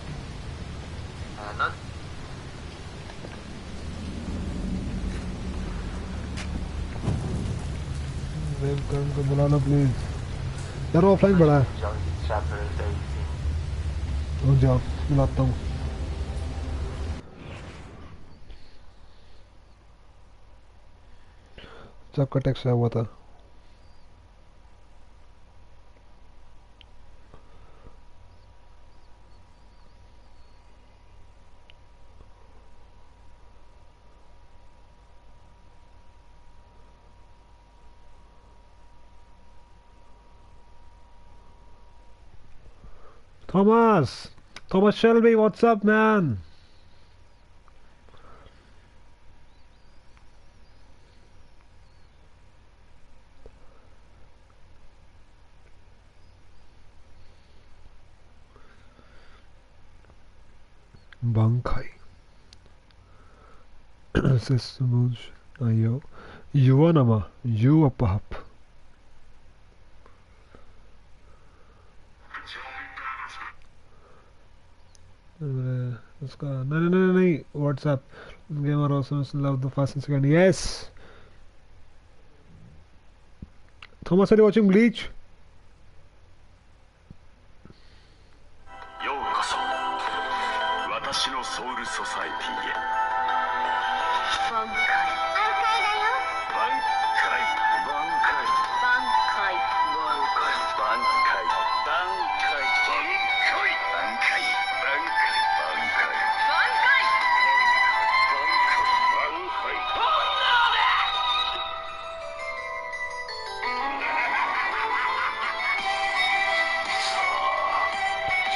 Not webcam को बुलाना please यार offline बड़ा है gel in this chapter as there is in रुक जाओ बुलाता हूँ सबका टेक्स्ट आया हुआ था Thomas Shelby, what's up, man? Bankai. Sesumuj. Ayo. Yuanama. Yuapahap. उसका नहीं WhatsApp gamer also love the first and second. Yes. Thomas, are you watching Bleach? ようこそ私のソウルソサエティへ。挽回だよ。挽回挽回挽回挽回挽回挽回挽回挽回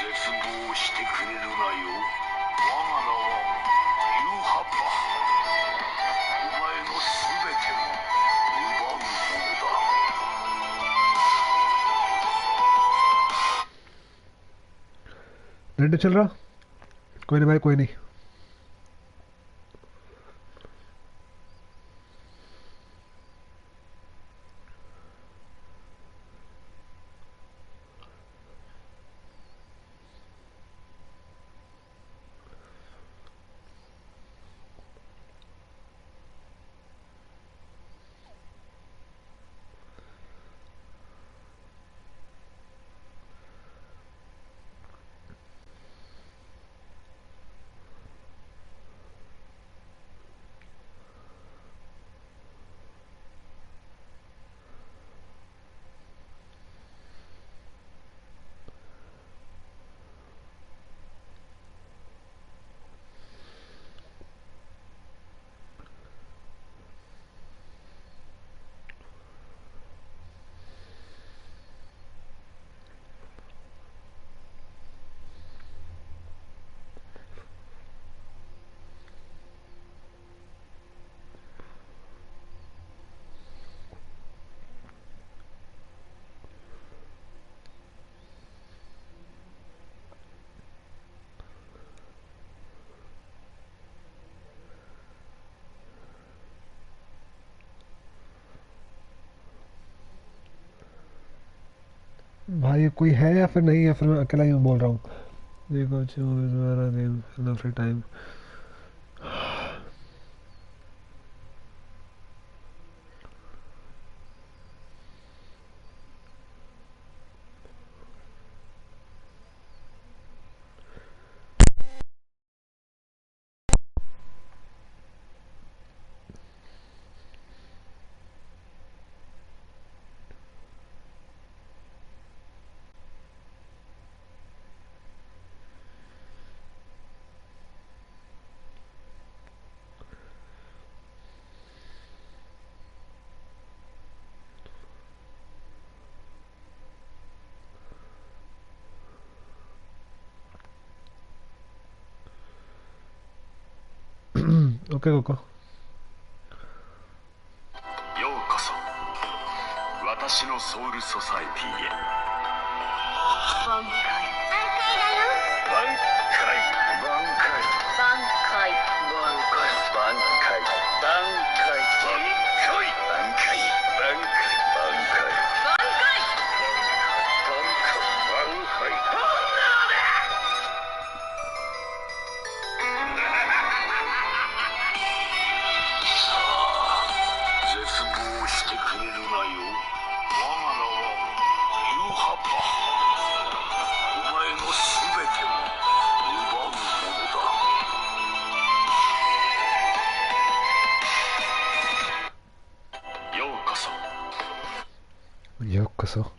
絶望してくれるなよ。我が名はユーハッパ。お前のすべてを奪うものだ。नेट चल रहा? कोई नहीं भाई, कोई नहीं. भाई कोई है या फिर नहीं, या फिर मैं अकेला ही बोल रहा हूँ? देखो game free time. Okay Coco. ようこそ私のソウルソサエティへ。挽回だよ。挽回挽回挽回挽回挽回挽回挽回挽回挽回挽回挽回挽回。絶望してくれるなよ。我が名はユーハッパ。お前のすべてを奪うものだ。ようこそ。ようこそ.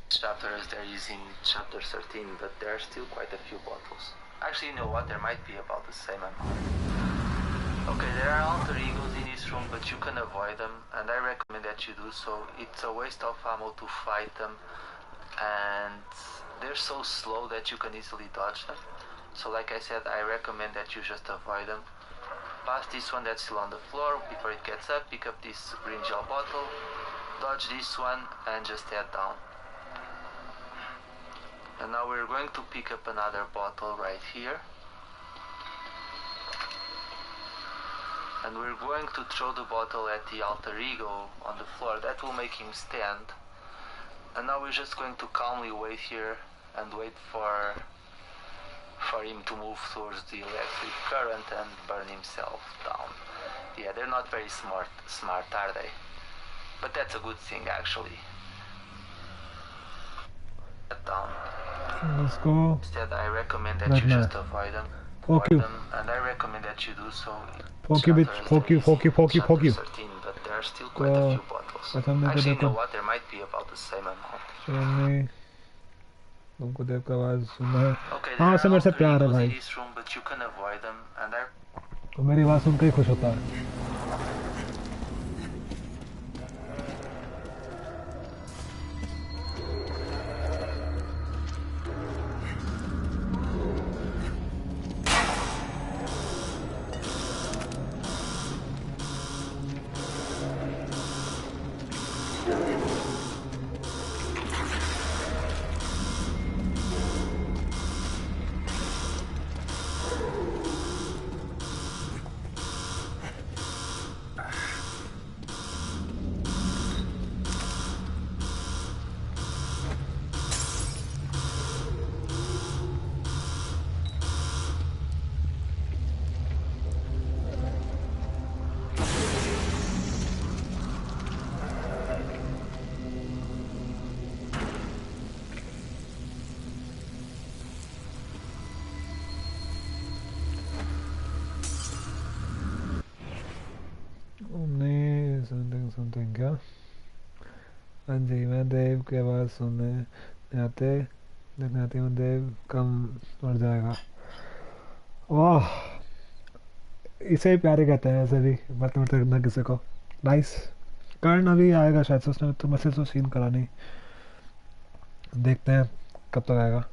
Chapters they're using chapter 13, but there are still quite a few bottles. Actually, you know what? There might be about the same amount. Okay, there are alter egos in this room, but you can avoid them, and I recommend that you do so. It's a waste of ammo to fight them, and they're so slow that you can easily dodge them. So like I said, I recommend that you just avoid them. Pass this one that's still on the floor before it gets up, pick up this green gel bottle, dodge this one, and just head down. And now we're going to pick up another bottle right here. And we're going to throw the bottle at the alter ego on the floor. That will make him stand. And now we're just going to calmly wait here and wait for him to move towards the electric current and burn himself down. Yeah, they're not very smart, are they? But that's a good thing, actually. Down. Let's go. Instead, I recommend that you just avoid them. Fuck you. And I recommend that you do so. Fuck you, bitch. Fuck you, fuck you, fuck you, fuck you. 13, but there are still quite a few bottles. Actually, you know what? There might be about the same amount. तुमको देव का आवाज सुनना है Okay, हाँ से मेरे से प्यार है भाई this room, but you can avoid them, and तो मेरी आवाज सुनकर ही खुश होता है something क्या हाँ जी मैं देव के आवाज़ सुनने आते हूँ देव कम मर जाएगा वाह इसे ही प्यारे कहते हैं ऐसे भी बात मत करना किसी को नाइस कर्ण अभी आएगा शायद से उसने तो मैसेज तो सीन करा नहीं देखते हैं कब तक आएगा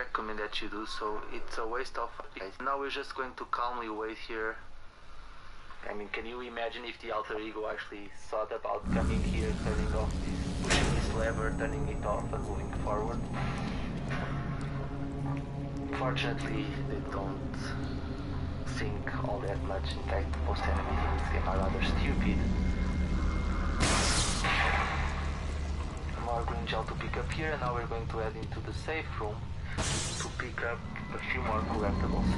recommend that you do so. It's a waste of place. Now we're just going to calmly wait here. I mean, can you imagine if the alter ego actually thought about coming here, turning off this, pushing this lever, turning it off and moving forward? Fortunately, they don't think all that much. In fact, most enemies in this game are rather stupid. More green gel to pick up here, and now we're going to head into the safe room to pick up a few more collectibles.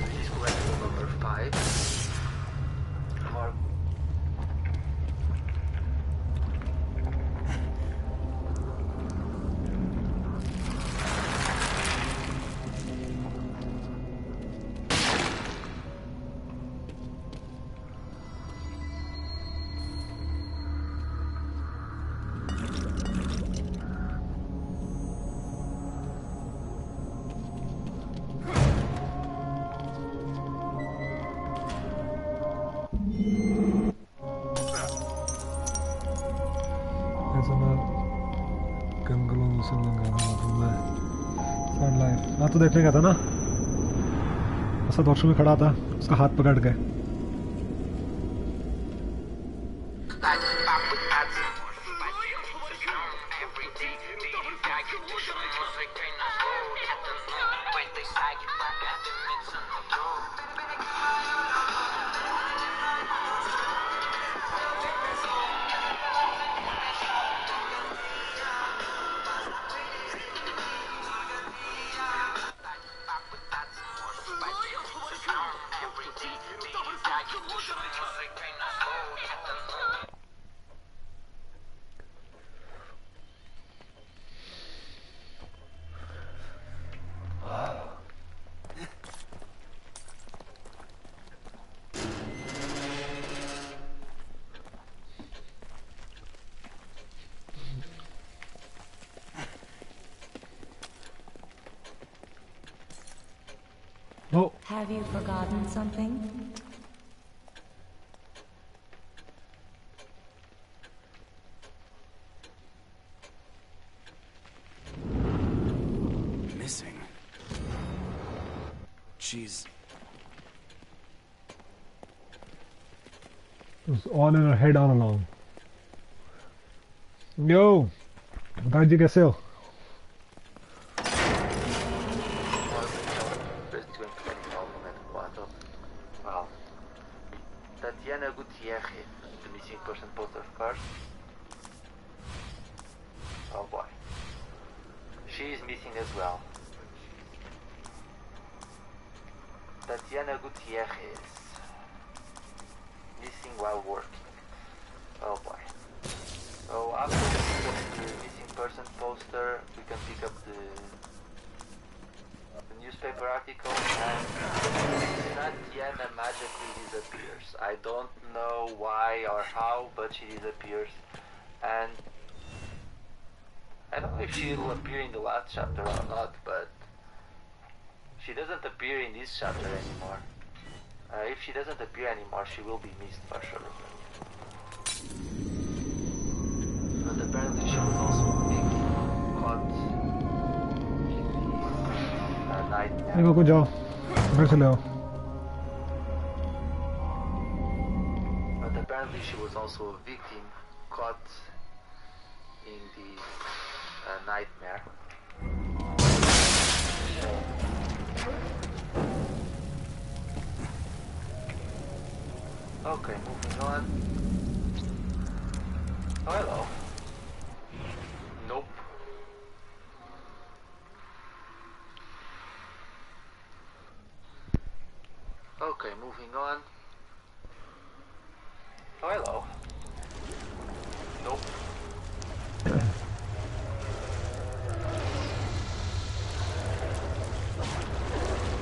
This is collectible number 5. More. तो देखने का था ना ऐसा washroom में खड़ा था उसका हाथ पकड़ गए Oh. Have you forgotten something? Missing. She's... It was all in her head all along. Yo, भाई जी कैसे हो? Wow. Tatiana Gutierrez, the missing person poster card. Oh boy. She is missing as well. Tatiana Gutierrez. Missing while working. Oh boy. So after we pick up the missing person poster, we can pick up the newspaper article, and Tatiana magically disappears. I don't know why or how, but she disappears. And I don't know if she will appear in the last chapter or not, but she doesn't appear in this chapter anymore. If she doesn't appear anymore, she will be missed for sure. But apparently she was also caught in the nightmare. देखो कुछ जाओ घर से ले आओ. But apparently she was also a victim caught in the nightmare. Okay, moving on. Oh, hello. Nope. Okay, moving on. Oh, hello. Nope.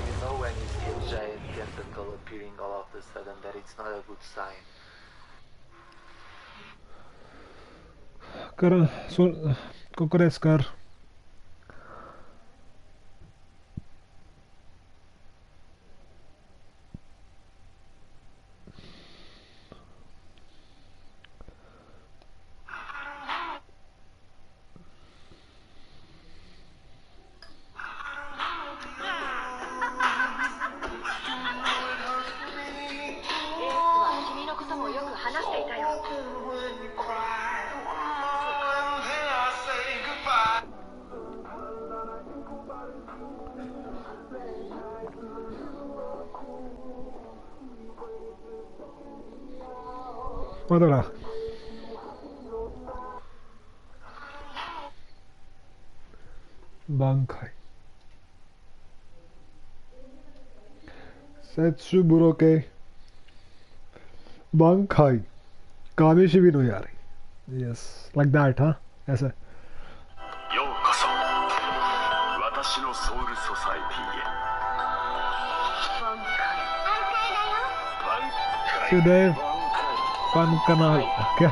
You know when you see a giant tentacle appearing all of a sudden that it's not a good sign. कर कोकोरेस कर. Madura. Bankai. Setsu Buroke. Bankai. Kamishi भी no यार. Yes, like that, huh? ऐसा. ようこそ私のソウルソサイティへ。सुदेव पान कनाल क्या?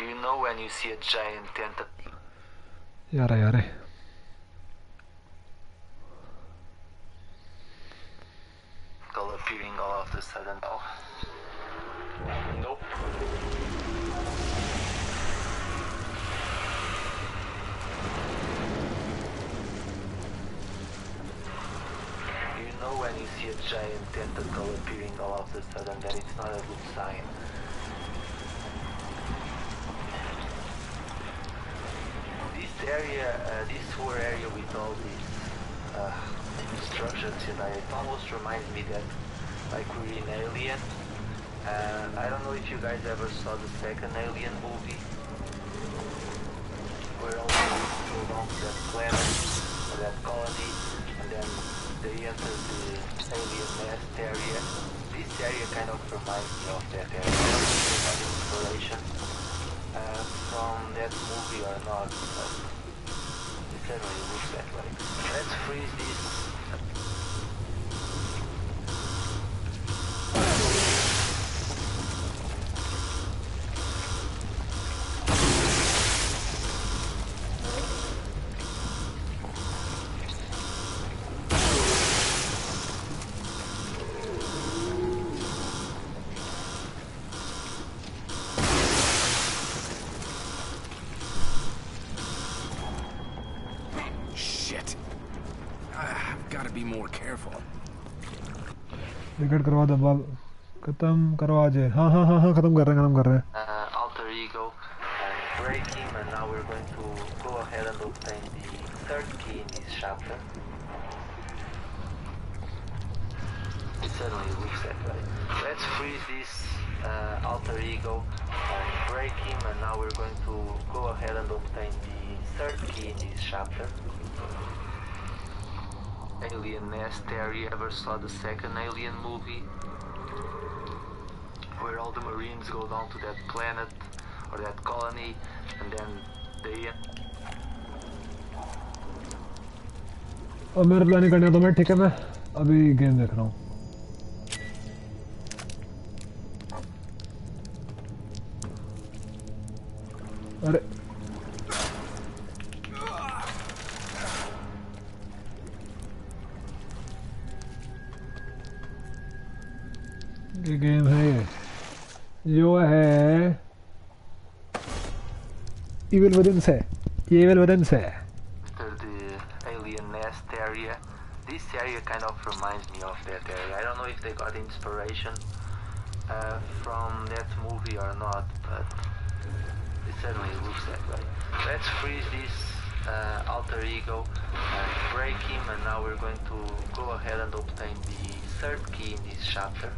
You know when you see a giant tentacle यार यार appearing all of a sudden? Oh. Nope. You know when you see a giant tentacle appearing all of a sudden that it's not a good sign. This area, this whole area with all these structures in it almost reminds me that like we're in Alien. I don't know if you guys ever saw the second Alien movie, where all go down to that planet, or that colony, and then they enter the alien nest area. This area kind of reminds me of that area. I don't know if they got inspiration from that movie or not, but it certainly looks that way. Let's freeze this. Careful. Wicket करवा दो ball खत्म करो आज हाँ हाँ हाँ हाँ खत्म कर रहे हैं Alter ego and break him, and now we're going to go ahead and obtain the third key in this chapter. It certainly looks that way. Let's freeze this alter ego and break him, and now we're going to go ahead and obtain the third key in this chapter. Alien Nest area. Ever saw the second Alien movie? Where all the Marines go down to that planet or that colony and then they... और मेरे planning करने दो मैं ठीक है मैं अभी game देख रहा हूँ अरे ये गेम है जो है Evil Within से Evil Within से After the Alien Nest area, this area kind of reminds me of that area. I don't know if they got inspiration from that movie or not, but it certainly looks that way. Let's freeze this alter ego and break him, and now we're going to go ahead and obtain the third key in this chapter.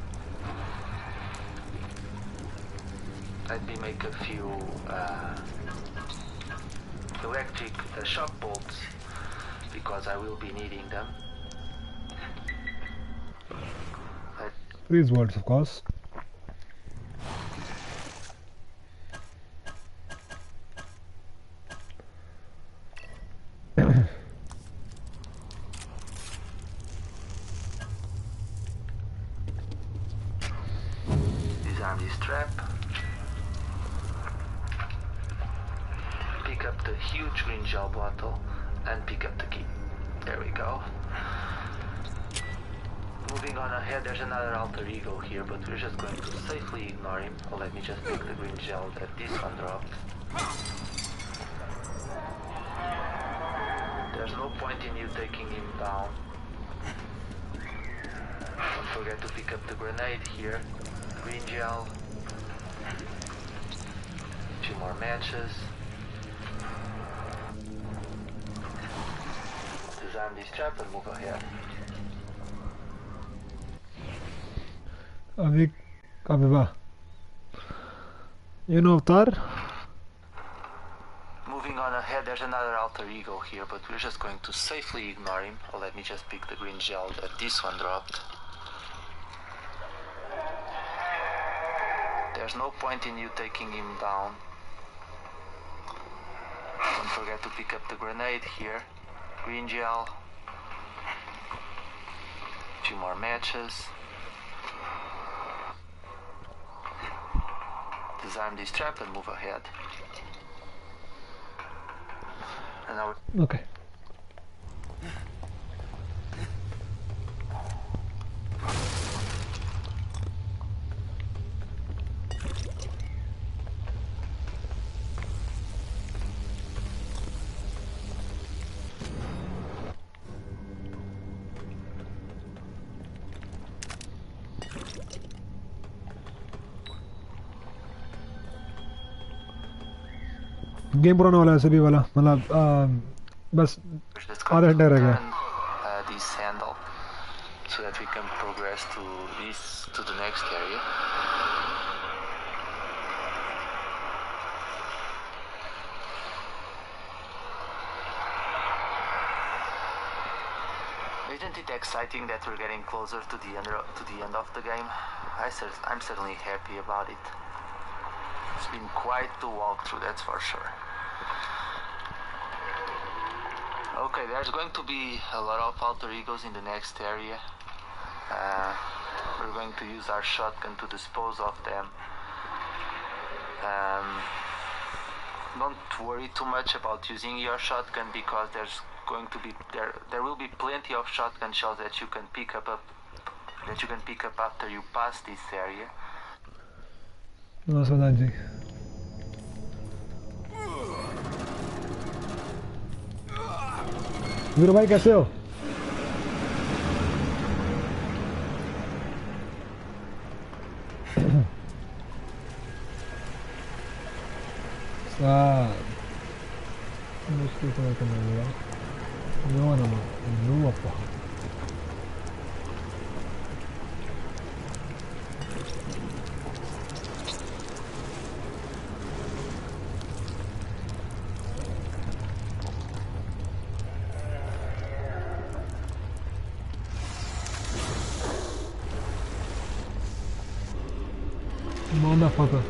Let me make a few electric shock bolts because I will be needing them. These words, of course. Disarm this trap. Pick up the huge green gel bottle and pick up the key. There we go. Moving on ahead, there's another alter ego here, but we're just going to safely ignore him. Oh, let me just pick the green gel that this one dropped. There's no point in you taking him down. Don't forget to pick up the grenade here. Green gel. 2 more matches. Disarm this trap and move ahead. अभी अभी वाह you know अवतार Moving on ahead, there's another alter ego here, but we're just going to safely ignore him. Oh, let me just pick the green gel that this one dropped. There's no point in you taking him down. Don't forget to pick up the grenade here. Green gel. 2 more matches. Disarm this trap and move ahead. And now okay game पुराना वाला है सभी वाला मतलब बस आधा घंटा रह गया this handle so that we can progress to the next area. Isn't it exciting that we're getting closer to the end of the game? I'm certainly happy about it. It's been quite the walkthrough, that's for sure. Okay, there's going to be a lot of alter egos in the next area. We're going to use our shotgun to dispose of them. Don't worry too much about using your shotgun because there's going to be there will be plenty of shotgun shells that you can pick up after you pass this area. नमस्कार जी वीर भाई कैसे हो Sad. Muskil ko ito na nila. Ano naman? Ano pa? Motherfucker.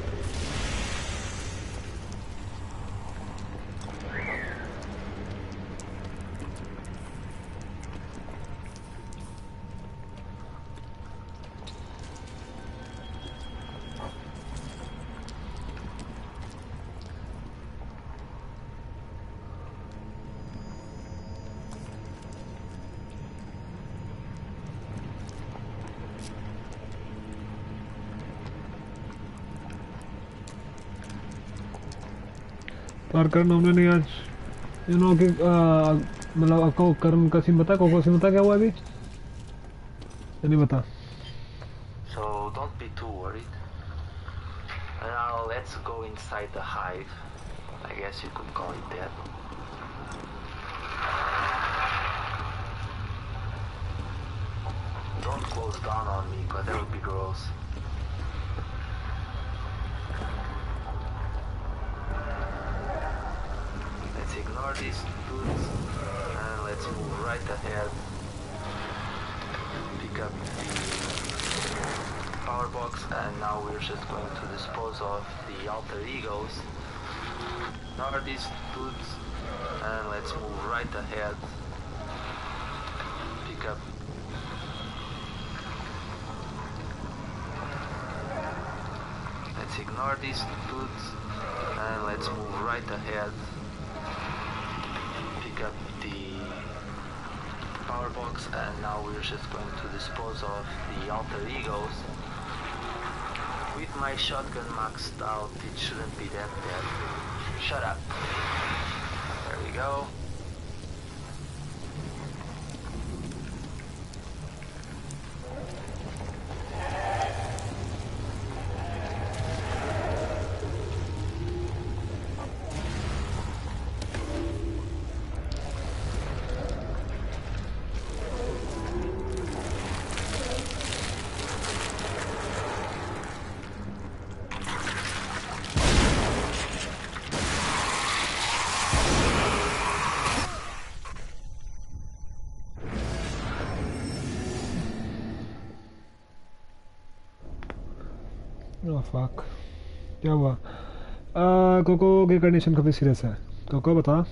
पार करना हमने नहीं आज you know कि मतलब आपको कर्म का सीन बता कोको सीन बता क्या हुआ अभी नहीं बता So don't be too worried. And now let's go inside the hive. I guess you could call it that. Don't close down on me, cause that would be gross. Let's ignore these dudes and let's move right ahead. Pick up the power box, and now we're just going to dispose of the alter egos. Ignore these dudes and let's move right ahead. Pick up Let's ignore these dudes and let's move right ahead. Pick up the power box, and now we're just going to dispose of the alter egos. With my shotgun maxed out, it shouldn't be that bad. Shut up. There we go. Oh fuck क्या हुआ cocoa की condition काफी serious है cocoa बता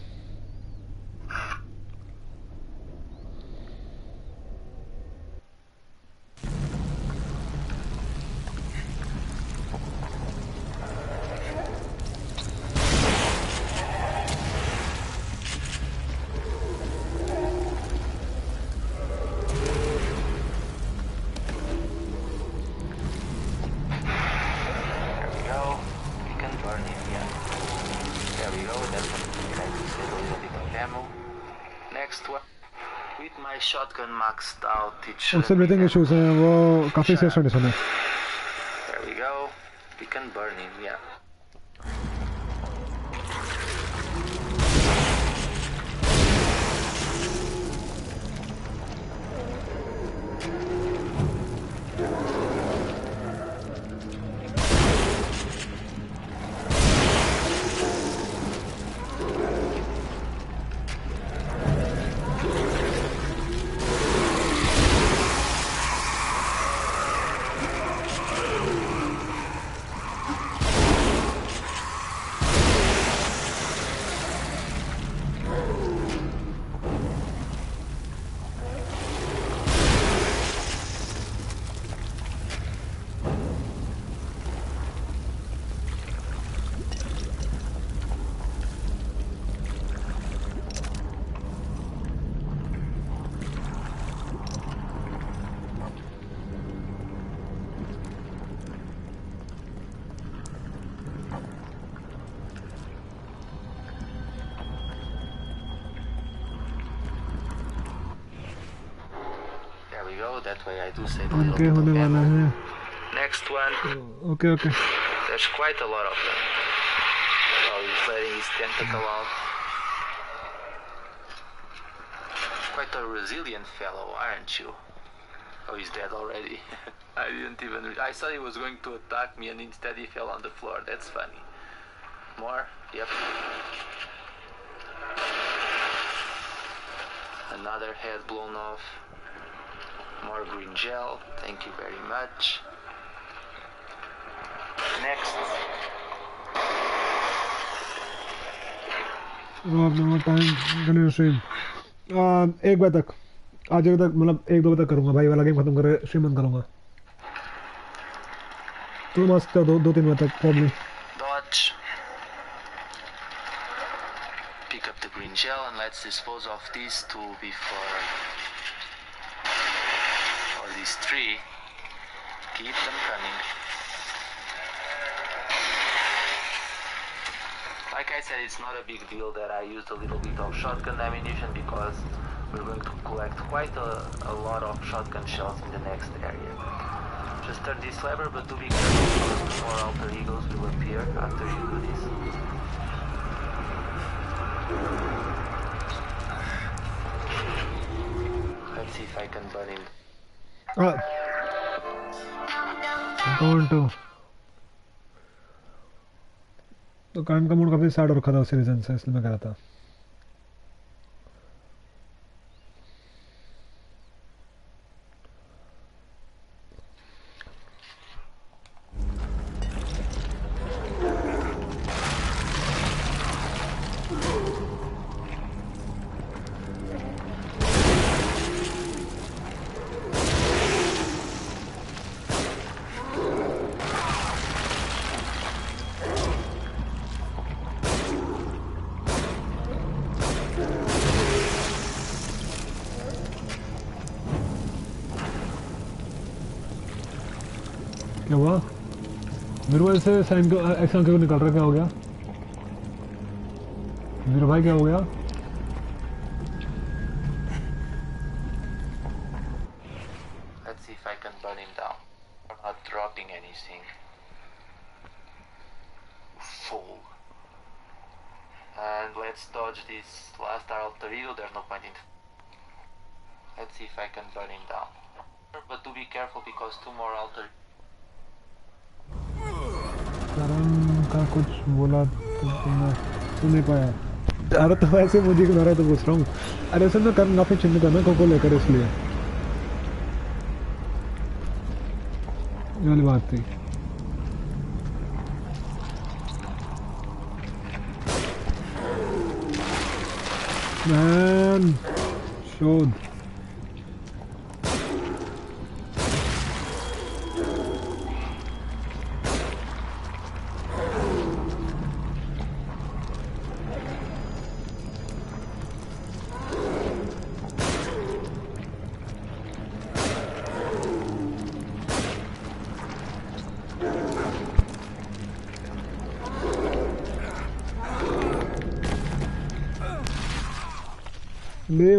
Maxed out, it should उससे breathing issues हैं वो काफी सीरियस कंडीशन है There we go. We can burn him, yeah. That way I do save a उनके little होने bit of वाला ammo. है next one. Okay, okay. There's quite a lot of them. Oh, he's letting his tentacle out. Quite a resilient fellow, aren't you? Oh, he's dead already. I didn't even... I thought he was going to attack me and instead he fell on the floor. That's funny. More? Yep. Another head blown off. More green gel. Thank you very much. Next. No time. Continue stream. एक बजे तक आज तक मतलब 1-2 बजे तक करूँगा भाई वाला गेम खत्म कर स्ट्रीम बंद करूँगा तो मस्त 2-3 बजे तक probably Dodge. Pick up the green gel and let's dispose of these two before... or these three. Keep them coming. Like I said, it's not a big deal that I used a little bit of shotgun ammunition because we're going to collect quite a lot of shotgun shells in the next area. Just turn this lever, but do be careful because more alter egos will appear after you do this. Let's see if I can burn him. I'm going to तो काम का mood काफी sad हो रखा था उस reason से इसलिए मैं कह रहा था क्या हुआ मेरे वजह से साइन को एक्शन क्यों निकल रहा क्या हो गया मेरे भाई क्या हो गया Let's see if I can burn him down. I'm not dropping anything. Full. And let's dodge this last alter ego. There's no point in... Let's see if I can burn him down. But do be careful because two more alter... करण का कुछ बोला तो तुमने सुन नहीं पाया अरे तो ऐसे मुझे क्यों रहा तो पूछ रहा हूँ अरे सर मैं करण काफी चिंतित है को लेकर इसलिए ये वाली बात थी मैन शोध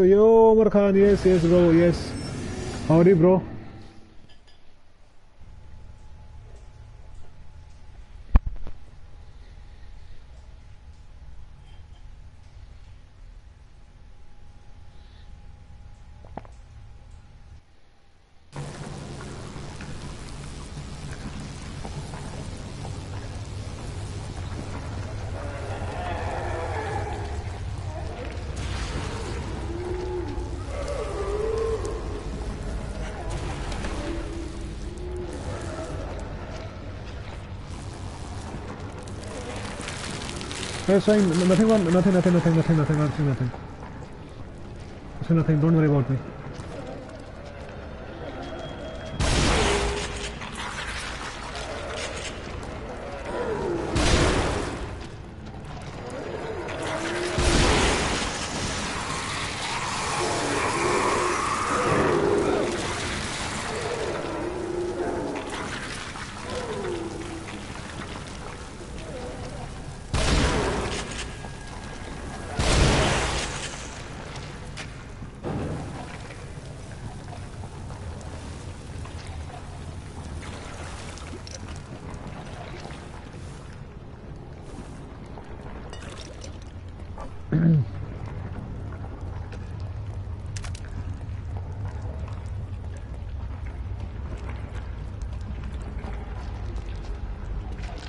Yo, Omar Khan, yes, bro, yes. Howdy, bro. That's fine. Nothing. Nothing. Don't worry about me.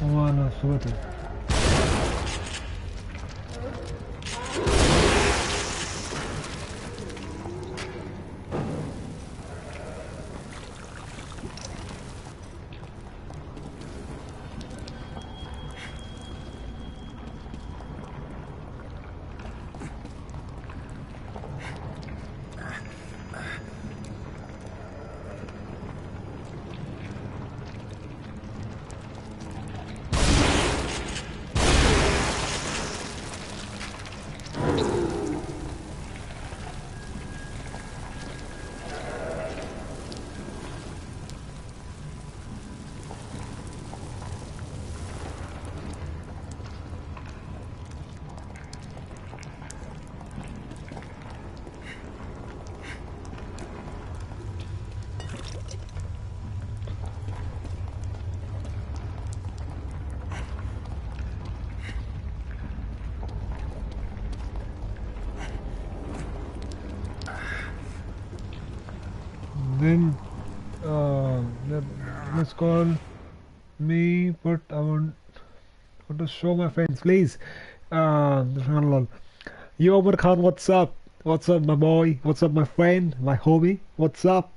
وانا صوتي then let's call me, but I want to show my friends, please. Yo, Omar Khan, what's up? What's up, my boy? What's up, my friend, my homie? What's up?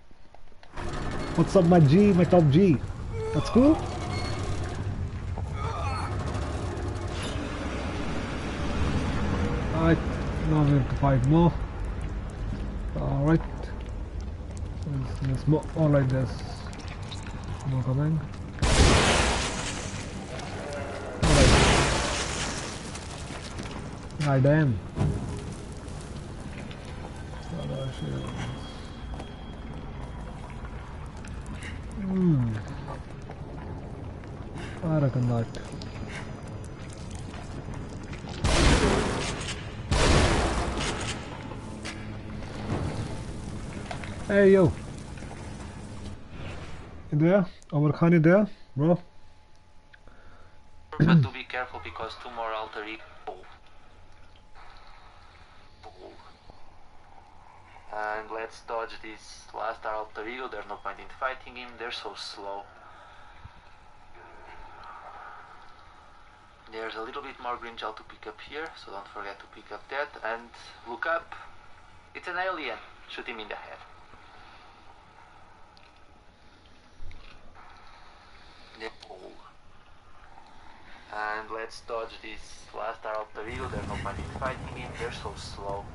What's up, my G, my top G? That's cool. Alright, now we have to fight more. Alright. There's more. Alright, there's more coming. God damn. I reckon not. Hey yo. You there? Omar Khan, you there, bro? But to be careful because two more Ulterior. And let's dodge this last Ulterior. There's no point in fighting him, they're so slow. There's a little bit more green gel to pick up here, so don't forget to pick up that. And look up, it's an alien. Shoot him in the head. And let's dodge this last Ulterior. There's no point in fighting him, they're so slow.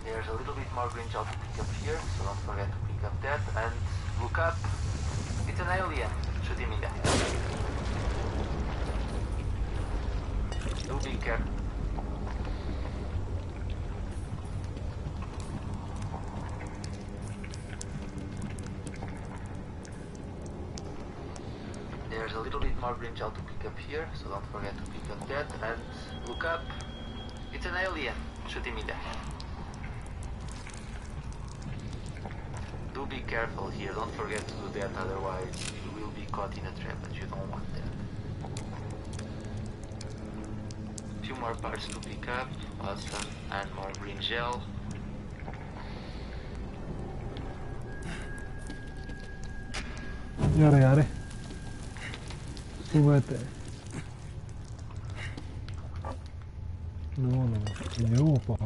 There's a little bit more green gel to pick up here, so don't forget to pick up that. And look up, it's an alien. Shoot him in the head. Do be careful. There's a little bit more green gel to pick up here, so don't forget to pick up that. And look up, it's an alien. Shoot him in the head. Do be careful here, don't forget to do that, otherwise you will be caught in a trap and you don't want that. Few more parts to pick up, awesome, and more green gel. Yare yare. Sumete. No, pop.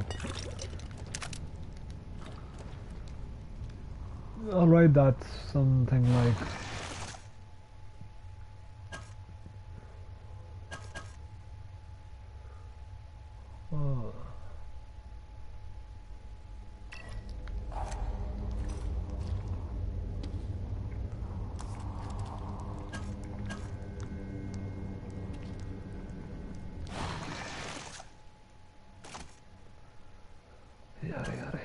Alright, that's something like yare.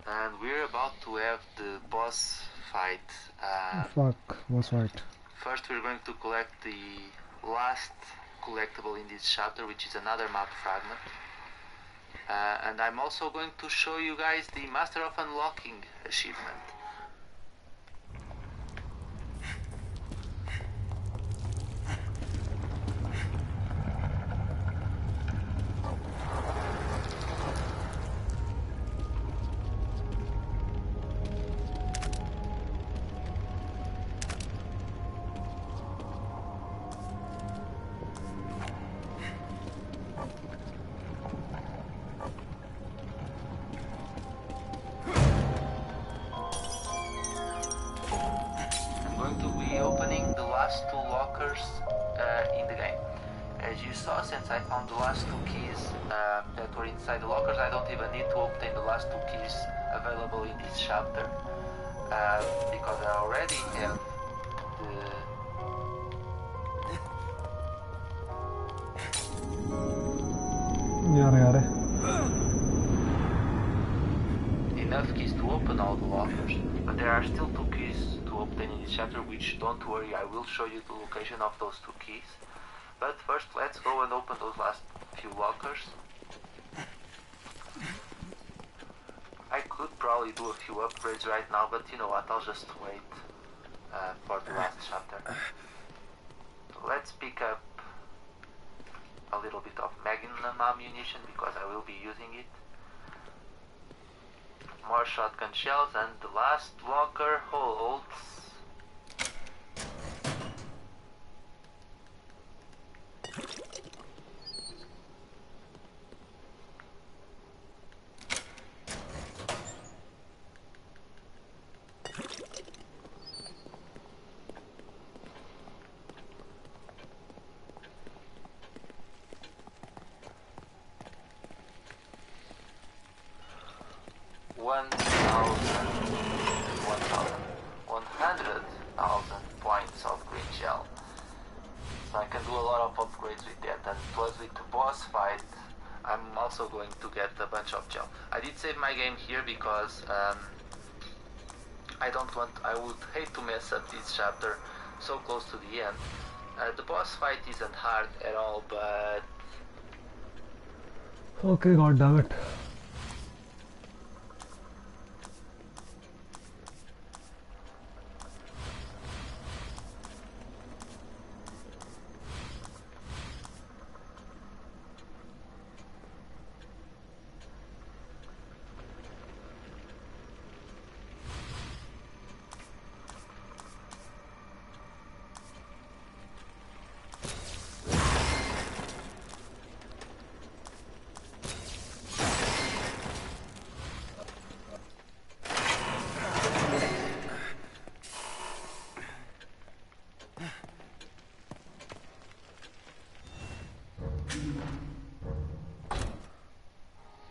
And we're about to have the boss fight. Fuck, boss fight. First we're going to collect the last collectible in this chapter, which is another map fragment. And I'm also going to show you guys the Master of Unlocking achievement. In the game. As you saw, since I found the last two keys that were inside the lockers, I don't even need to obtain the last two keys available in this chapter because I already have enough keys to open all the lockers, but there are still two keys to obtain in this chapter, which, don't worry, I will show you the location of those two keys. But first, let's go and open those last few lockers. I could probably do a few upgrades right now, but you know what, I'll just wait for the last chapter. So let's pick up a little bit of magnum ammunition because I will be using it. More shotgun shells, and the last locker holds points of green gel. So I can do a lot of upgrades with that, and plus with the boss fight I'm also going to get a bunch of gel. I did save my game here because I would hate to mess up this chapter so close to the end. The boss fight isn't hard at all, but... Okay, god damn it.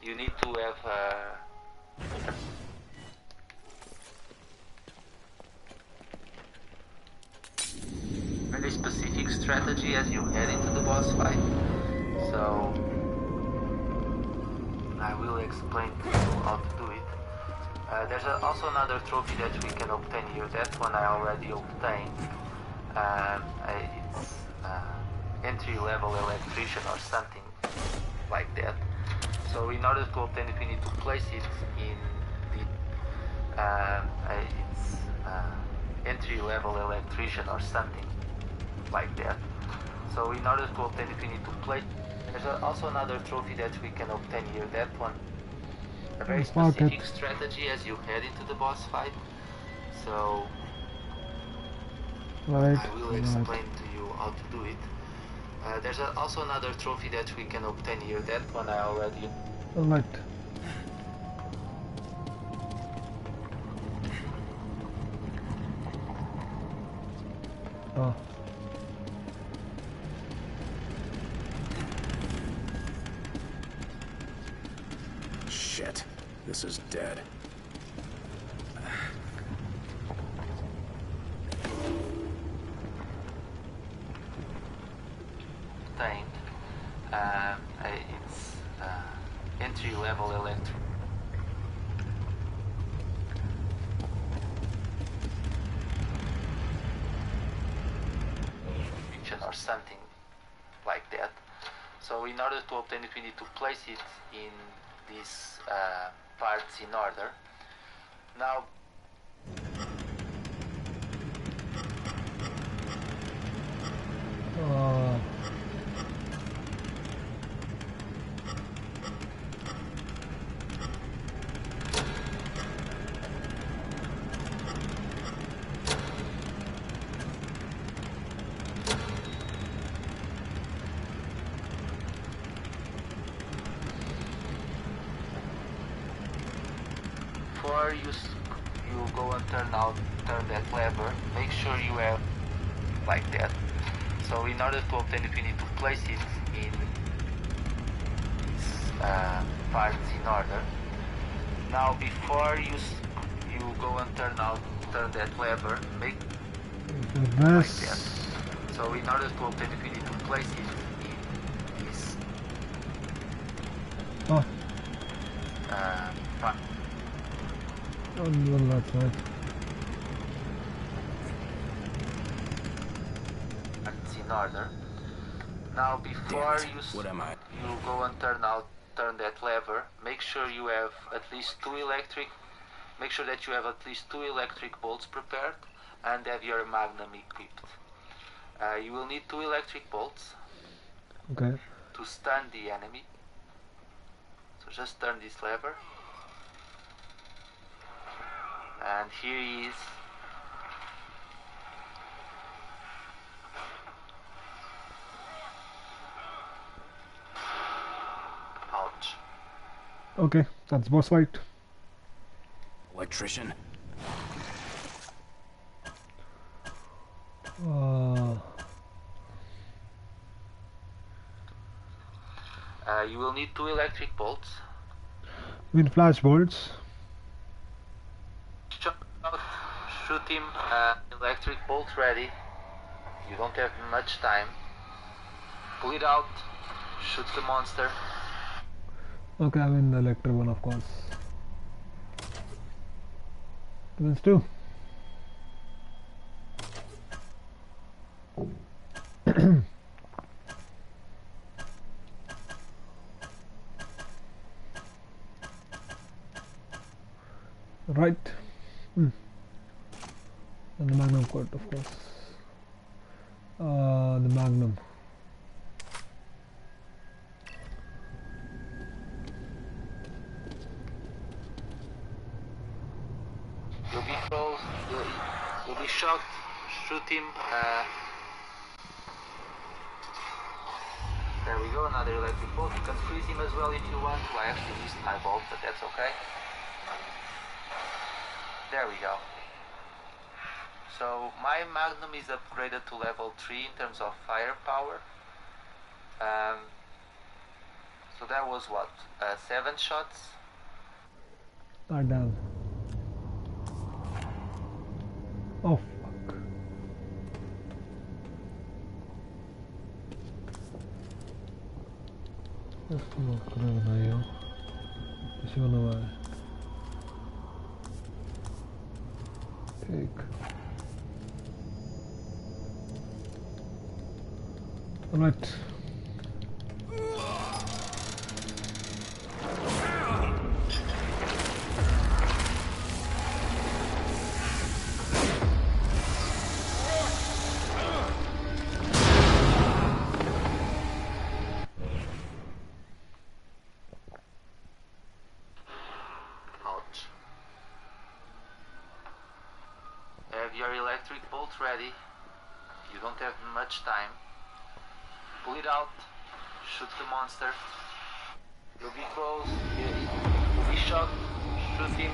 You need to have very specific strategy as you head into the boss fight. So I will explain to you how to do it. There's also another trophy that we can obtain here. That one I already obtained. It's entry-level electrician or something like that. So in order to obtain it, we need to place it in the entry-level electrician or something like that. So in order to obtain it, we need to place. There's also another trophy that we can obtain here. That one, a very specific strategy as you head into the boss fight. So I will explain to you how to do it. There's also another trophy that we can obtain here. That one I already... Alright. Oh. Shit. This is dead. It's entry-level electric or something like that. So in order to obtain it, we need to place it in these parts in order. Now, before you go and turn that lever, make sure you have like that. So in order to obtain it, we need to place it in parts in order. Now before you go and turn that lever, make like that. So in order to obtain it, we need to place it in this part. On that side. It's in order. Now before you go and turn that lever, make sure you have at least make sure that you have at least 2 electric bolts prepared and have your magnum equipped. You will need 2 electric bolts to stun the enemy. So just turn this lever. And here he is. Ouch. Okay, that's boss fight. Electrician. You will need 2 electric bolts. Flash bolts. Shoot him. Electric bolt ready. You don't have much time. Pull it out. Shoot the monster. Okay, the electric one, of course. Let's do. Right. And the magnum cord, of course. The magnum. You'll be close. You'll be shocked. Shoot him. There we go. Another electric bolt. You can freeze him as well if you want. I actually missed my bolt, but that's okay. There we go. So my magnum is upgraded to level 3 in terms of firepower. So that was what? 7 shots? Start down. Oh fuck. Esto no creo que yo. Eso no va. Take. Alright. Your electric bolt ready. You don't have much time. Pull it out. Shoot the monster. You'll be close. You'll be shocked. Shoot him.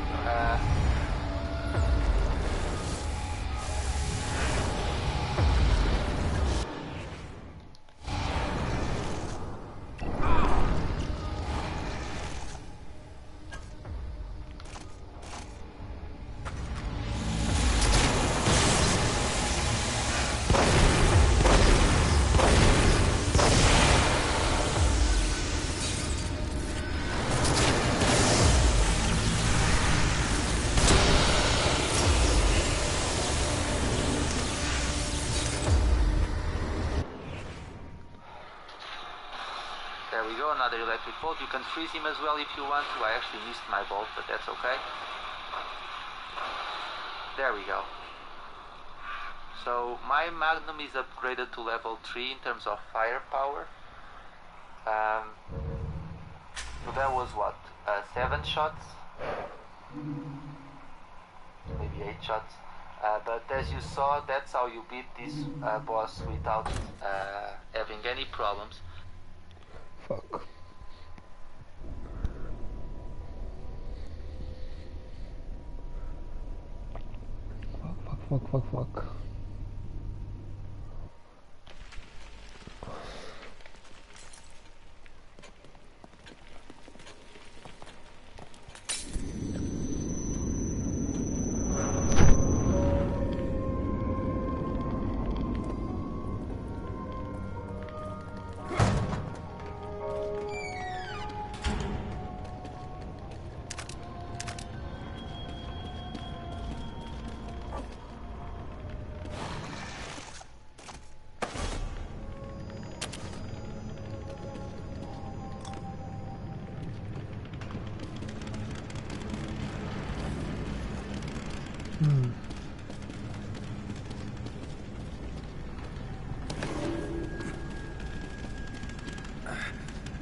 go, another electric bolt. You can freeze him as well if you want to. I actually missed my bolt, but that's okay. There we go. So my Magnum is upgraded to level 3 in terms of firepower. So that was what? 7 shots? Maybe 8 shots. But as you saw, that's how you beat this boss without having any problems. Fuck. Fuck.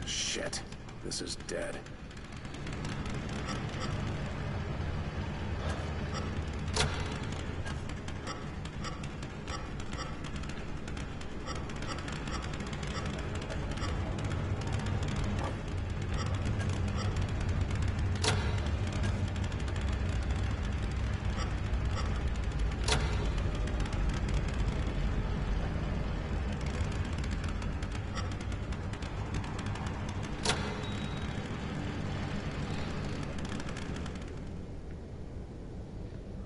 Shit. This is dead.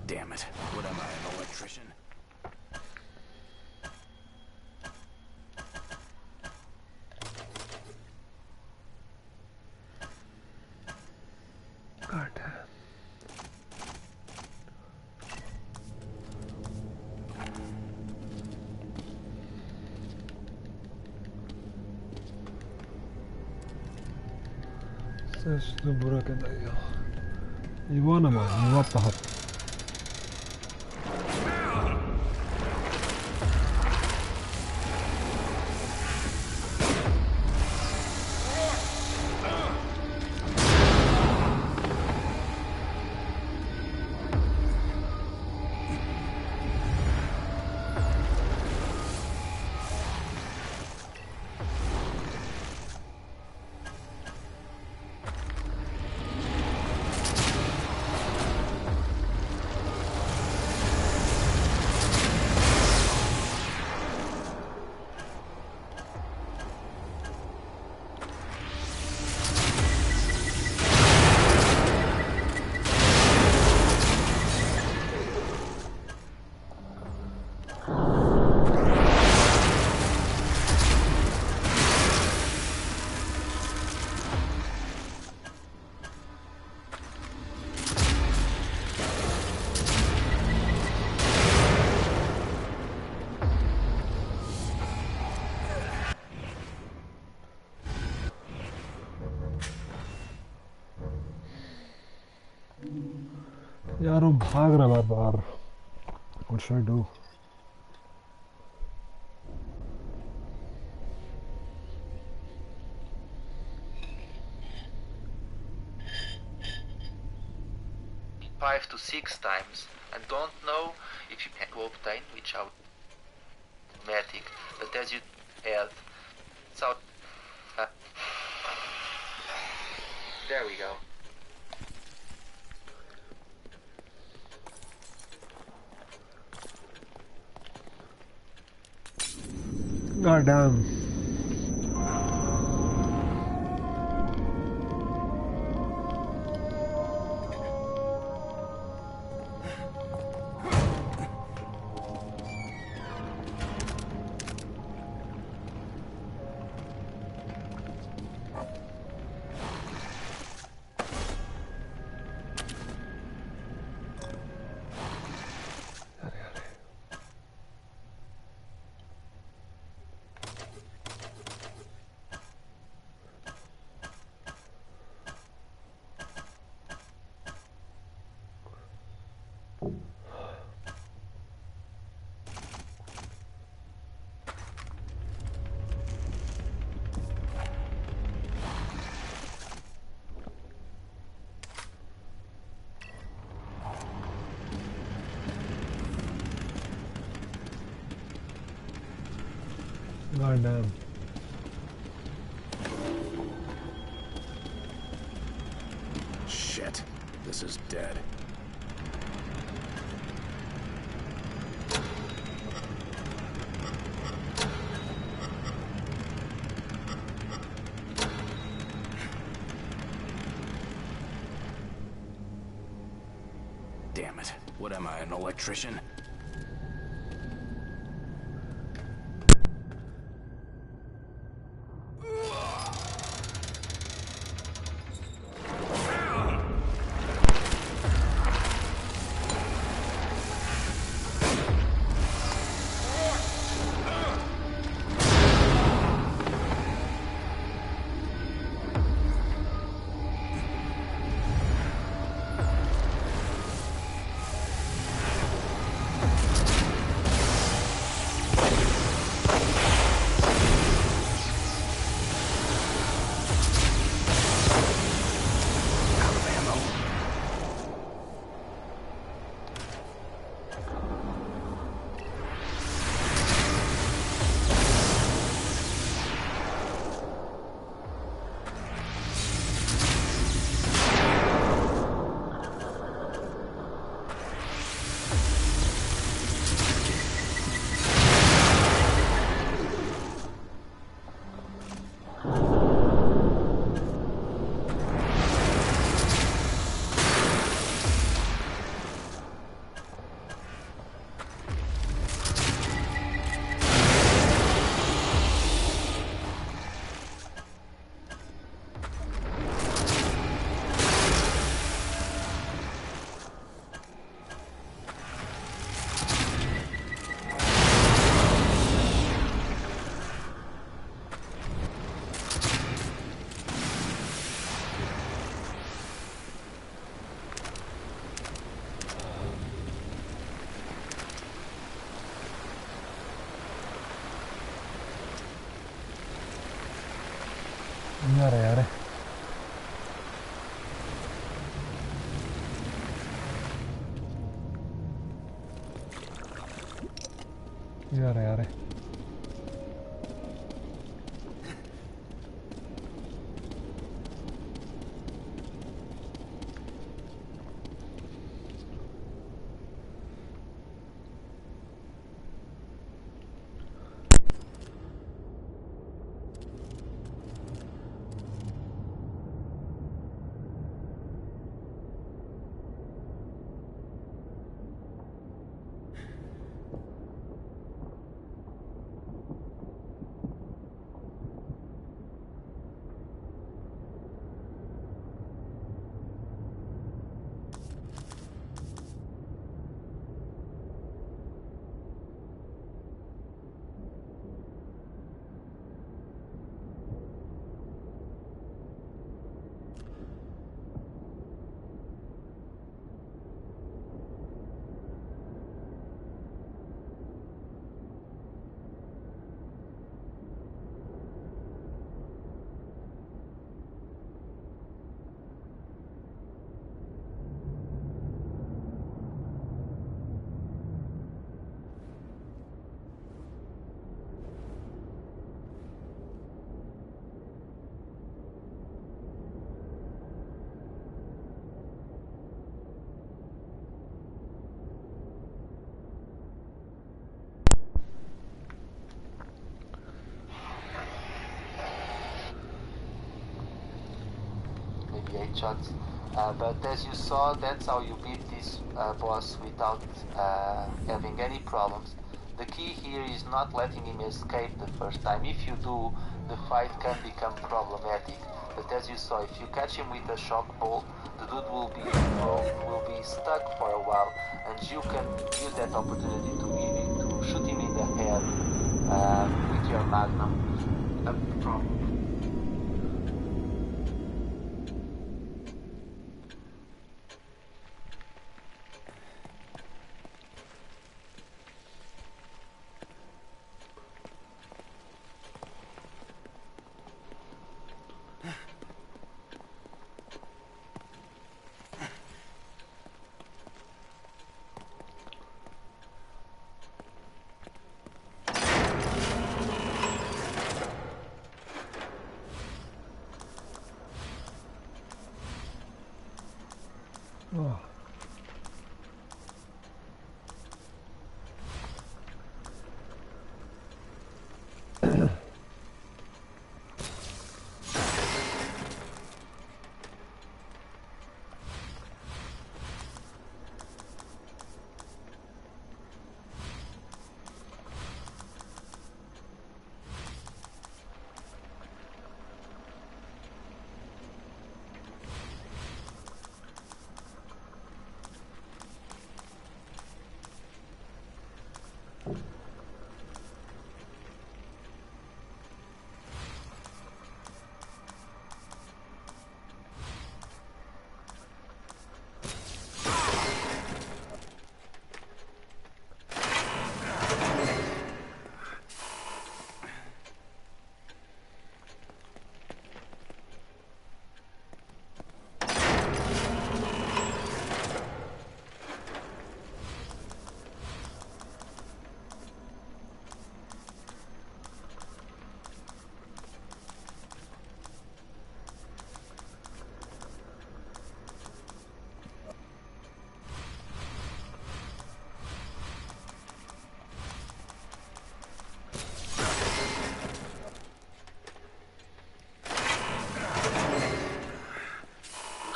Damn it. What am I, an electrician? God damn. Coś burak dają. I wana ma, i łapa hap. यार वो भाग रहा बार बार. What should I do? Five to 6 times. I don't know if you can obtain which automatic, but as you have, so there we go. God damn. God damn. Shit. This is dead. Damn it. What am I, an electrician? यार यार shots. But as you saw, that's how you beat this boss without having any problems. The key here is not letting him escape the first time. If you do, the fight can become problematic. But as you saw, if you catch him with a shock bolt, the dude will be stuck for a while, and you can use that opportunity to shoot him in the head with your magnum. Oh.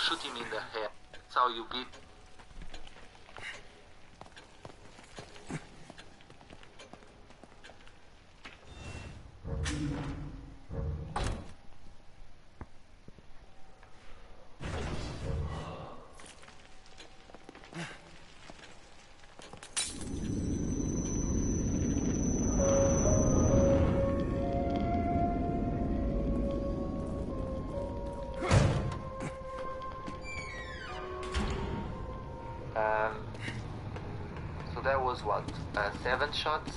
Shoot him in the head. That's how you beat. So that was what? 7 shots?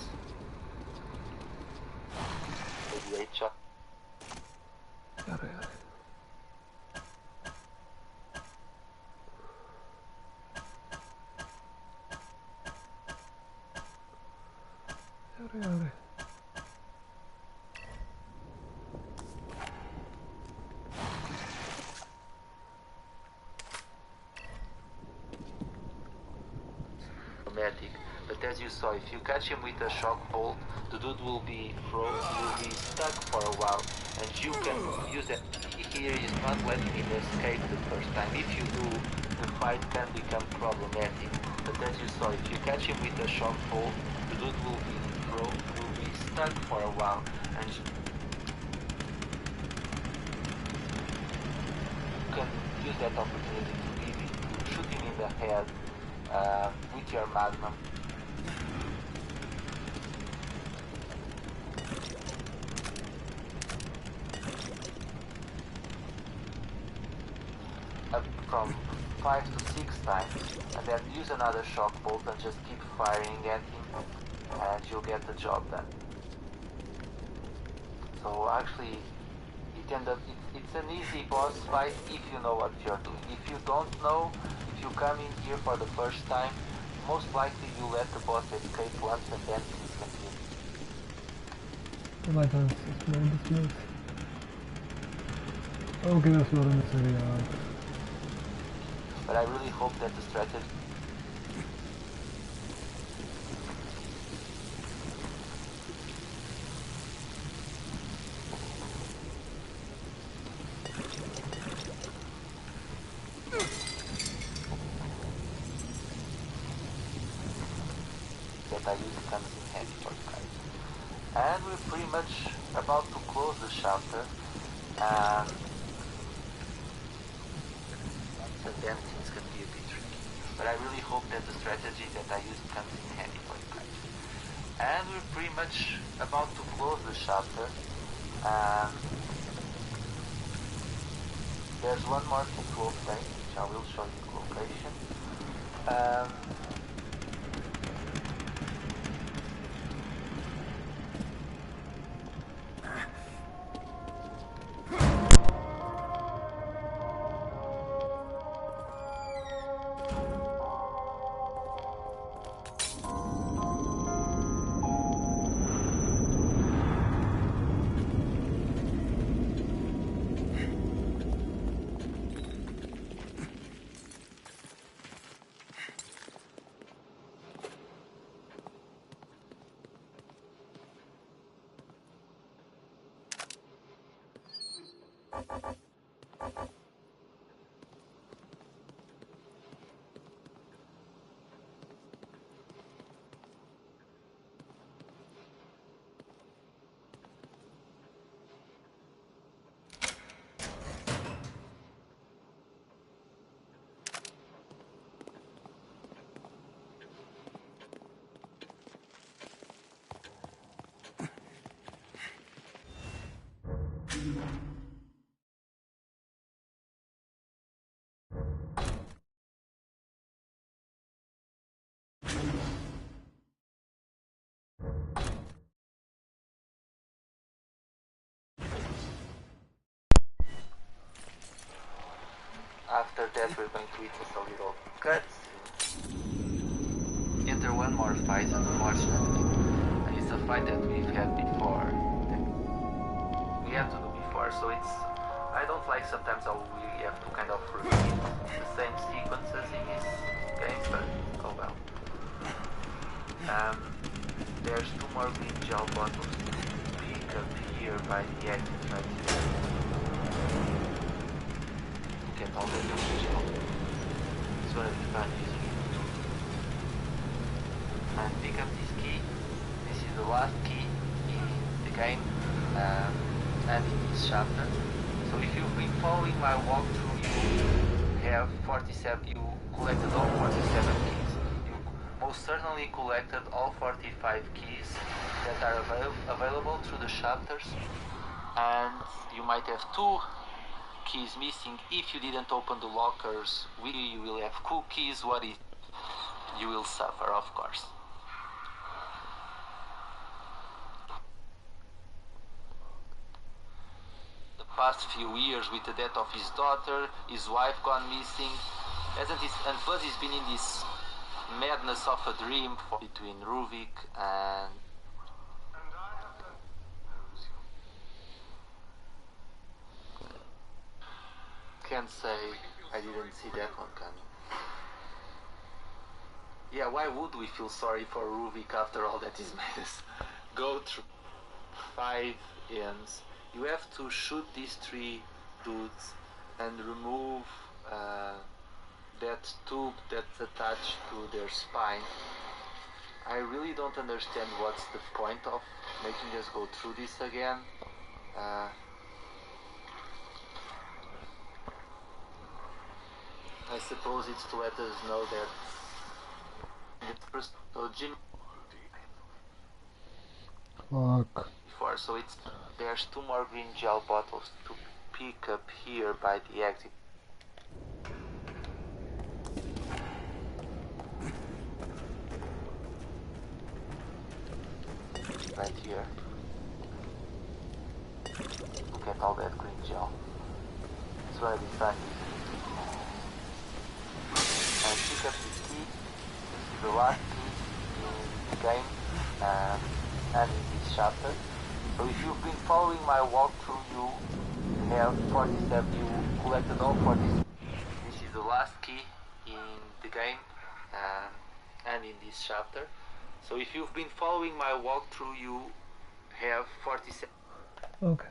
Maybe 8 shots. अरे यार अरे अरे But as you saw, if you catch him with a shock bolt, the dude will be stuck for a while, and you can use it. Here is not letting him escape the first time. If you do, the fight can become problematic. But as you saw, if you catch him with a shock bolt, the dude will be stuck for a while, and you can use that opportunity to leave it, to shoot him in the head with your magnum. Up from 5 to 6 times, and then use another shock bolt and just keep firing at him, and you'll get the job done. So actually, it's an easy boss fight if you know what you're doing. If you don't know, if you come in here for the first time, most likely you let the boss escape once and then things continue. Oh my god, it's not this place. Okay, that's not necessary. But I really hope that the strategy that I use comes in handy for you guys. And we're pretty much about to close the chapter, and then things can be a bit tricky. But I really hope that the strategy that I use comes in handy for you guys. And we're pretty much about to close the chapter, and there's one more thing to obtain, which I will show you the location. After that, we're going to witness a little cutscene. Enter one more fight, unfortunately. And it's a fight that we've had before. We had to do before, so it's... I don't like sometimes how we have to kind of repeat the same sequences in these games, but oh well. There's 2 more green gel bottles to pick up here by the exit right here. Get all the green gel. It's gonna be fun using it. And pick up this key. This is the last key in the game and in this chapter. So if you've been following my walkthrough, you have 47, you collected all 47 keys. You most certainly collected all 45 keys that are available through the chapters. And you might have 2 keys missing if you didn't open the lockers. You will have cool keys, what if you will suffer, of course. Past few years with the death of his daughter, his wife gone missing, and plus he's been in this madness of a dream between Ruvik and... Can't say I didn't see that one coming. Yeah, why would we feel sorry for Ruvik after all that is made us go through 5 ends? You have to shoot these 3 dudes and remove that tube that's attached to their spine. I really don't understand what's the point of making us go through this again. I suppose it's to let us know that so Jim Fuck. so there's 2 more green gel bottles to pick up here by the exit. Right here. Look at all that green gel. It's gonna be fun. And pick up this key. This is the last key in the game and in this chapter. So if you've been following my walkthrough, you have 47, you collected all 47. This is the last key in the game and in this chapter. So if you've been following my walkthrough, you have 47. Okay.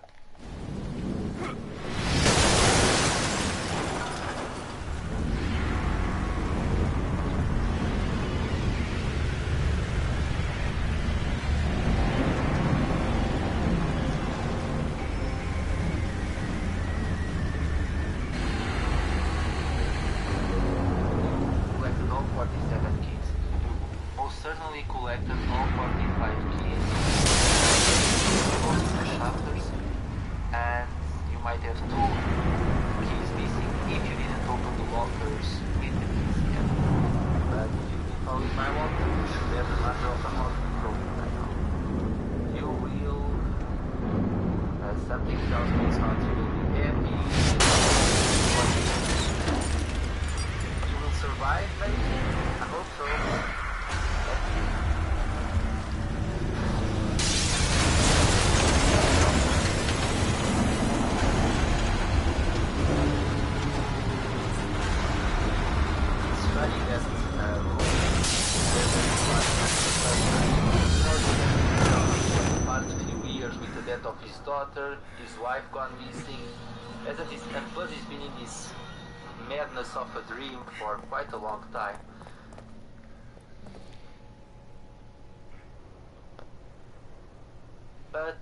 His wife gone missing, and plus he's been in this madness of a dream for quite a long time. But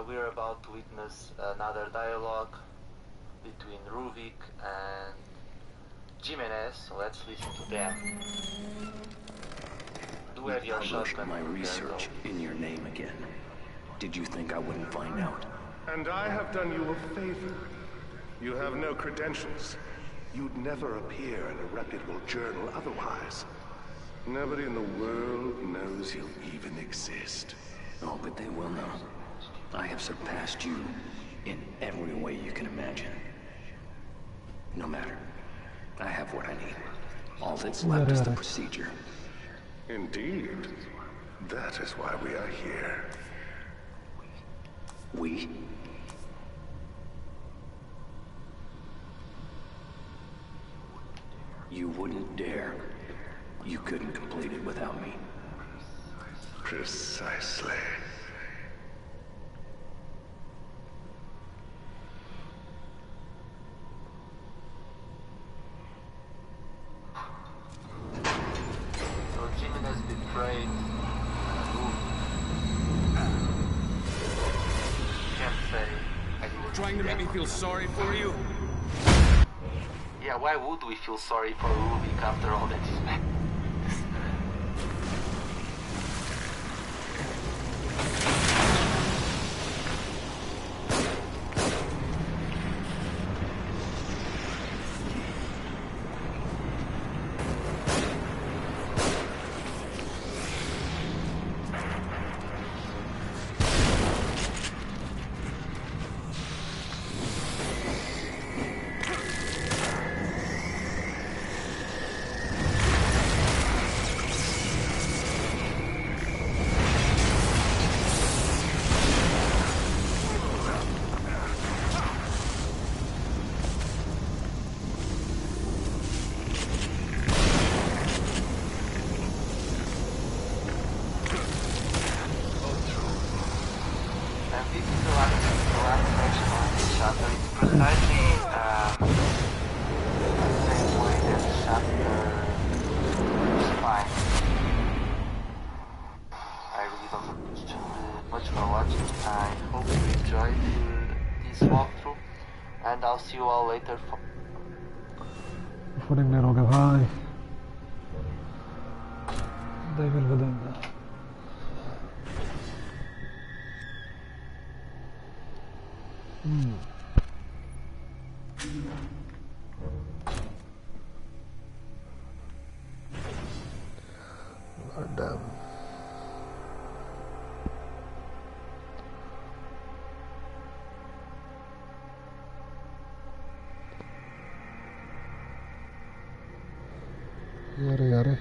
we're about to witness another dialogue between Ruvik and Jimenez, so let's listen to them. Do have your shotgun. My research in your name again. Did you think I wouldn't find out? And I have done you a favor. You have no credentials. You'd never appear in a reputable journal otherwise. Nobody in the world knows you even exist. Oh, but they will know. I have surpassed you in every way you can imagine. No matter. I have what I need. All that's left is the procedure. Indeed. That is why we are here. We? You wouldn't dare. You couldn't complete it without me. Precisely. So Jimmy has betrayed Can't say I didn't. Trying to make me feel sorry for you? Yeah, why would we feel sorry for Ruvik after all that he's been? See you all later. Footing there, okay, bye. They will within that. God damn. Yare.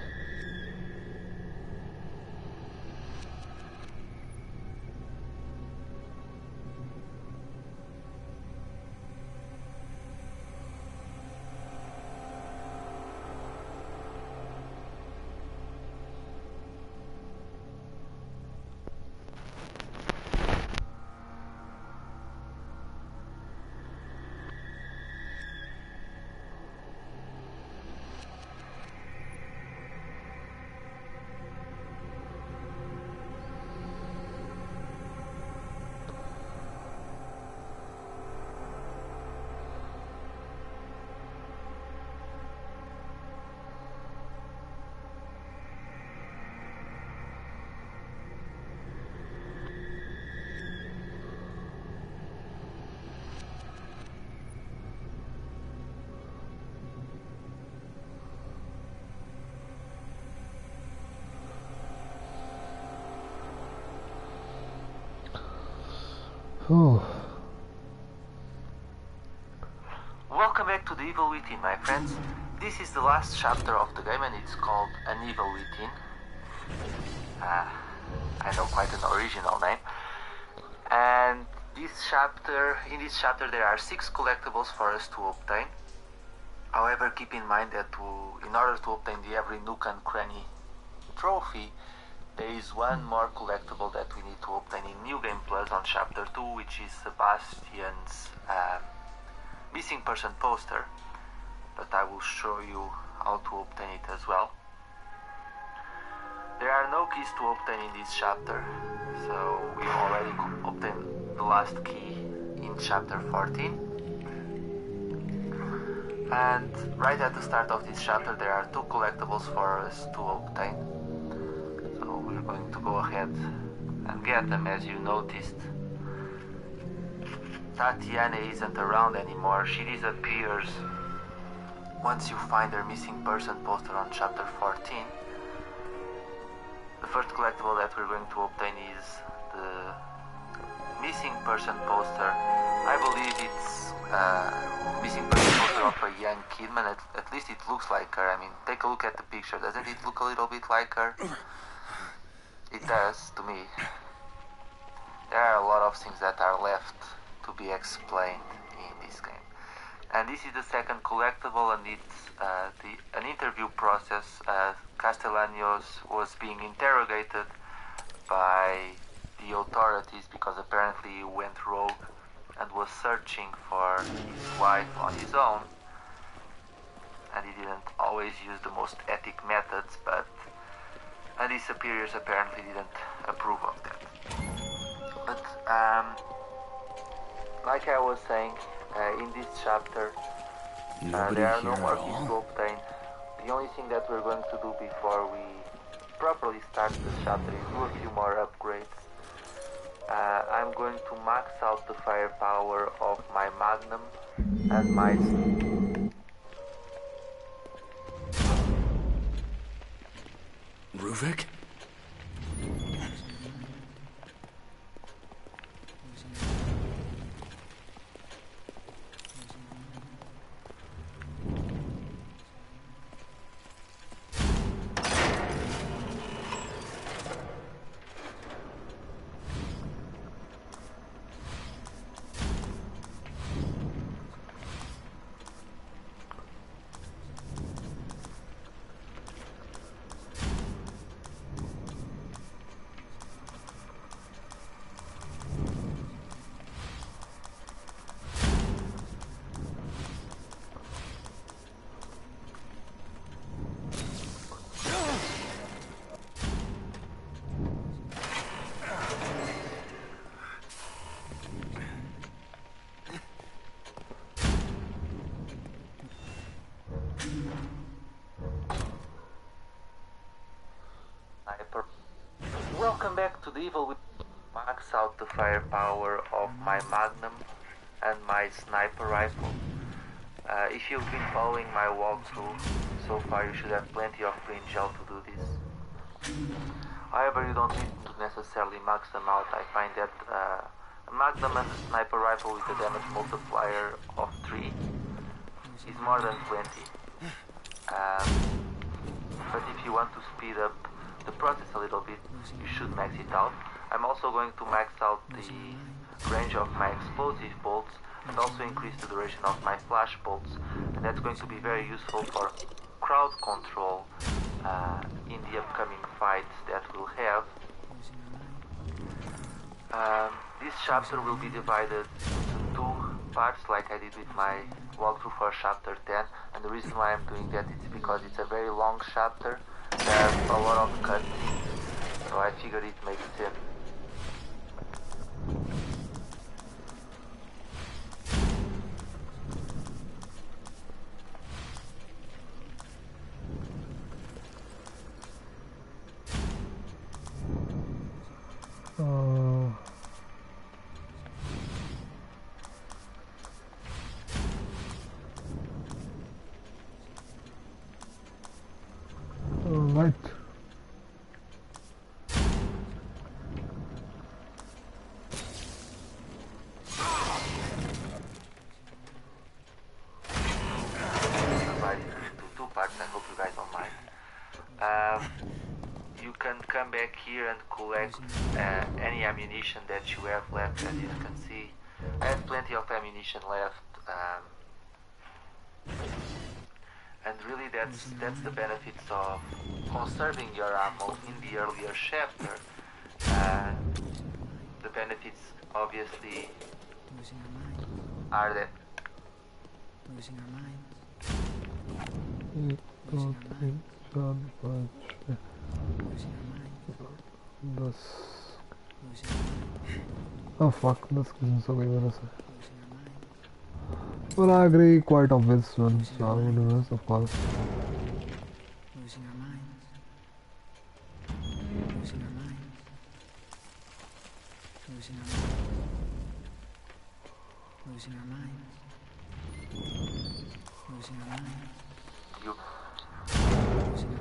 Welcome back to the Evil Within, my friends. This is the last chapter of the game and it's called An Evil Within. I know, quite an original name. And in this chapter there are 6 collectibles for us to obtain. However, keep in mind that in order to obtain the every nook and cranny trophy, there is one more collectible that we need to obtain in New Game Plus on Chapter 2, which is Sebastian's missing person poster. But I will show you how to obtain it as well. There are no keys to obtain in this chapter, so we already obtained the last key in Chapter 14. And right at the start of this chapter there are 2 collectibles for us to obtain. So we're going to go ahead and get them. As you noticed, Tatiana isn't around anymore. She disappears once you find her missing person poster on Chapter 14. The first collectible that we're going to obtain is the missing person poster. I believe it's missing person poster of a young kid, man. At least it looks like her. I mean, take a look at the picture. Doesn't it look a little bit like her? It does, to me. There are a lot of things that are left to be explained in this game. And this is the second collectible, and it's an interview process. Castellanos was being interrogated by the authorities because apparently he went rogue and was searching for his wife on his own, and he didn't always use the most ethic methods, and his superiors apparently didn't approve of that. But like I was saying, in this chapter there are no more keys to obtain. The only thing that we're going to do before we properly start this chapter is do a few more upgrades. I'm going to max out the firepower of my magnum and my... Ruvik? Welcome back to the Evil with max out the firepower of my magnum and my sniper rifle. If you've been following my walkthrough so far, you should have plenty of green gel to do this. However, you don't need to necessarily max them out. I find that a magnum and a sniper rifle with a damage multiplier of 3 is more than plenty. But if you want to speed up the process a little bit, you should max it out. I'm also going to max out the range of my explosive bolts and also increase the duration of my flash bolts, and that's going to be very useful for crowd control in the upcoming fights that we'll have. This chapter will be divided into 2 parts like I did with my walkthrough for chapter 10, and the reason why I'm doing that is because it's a very long chapter. There's a lot of cutscenes, so I figured it makes sense. Right. Two parts, I hope you guys don't mind. You can come back here and collect any ammunition that you have left. As you can see, I have plenty of ammunition left. And really that's the benefits of conserving your ammo in the earlier chapter. The benefits obviously are that Losing our minds. Oh fuck, this isn't so good. Well, I agree, quite obvious one, so I will do this, of course. Losing our minds. Losing our minds. Losing our minds. Losing our minds. Losing our minds. you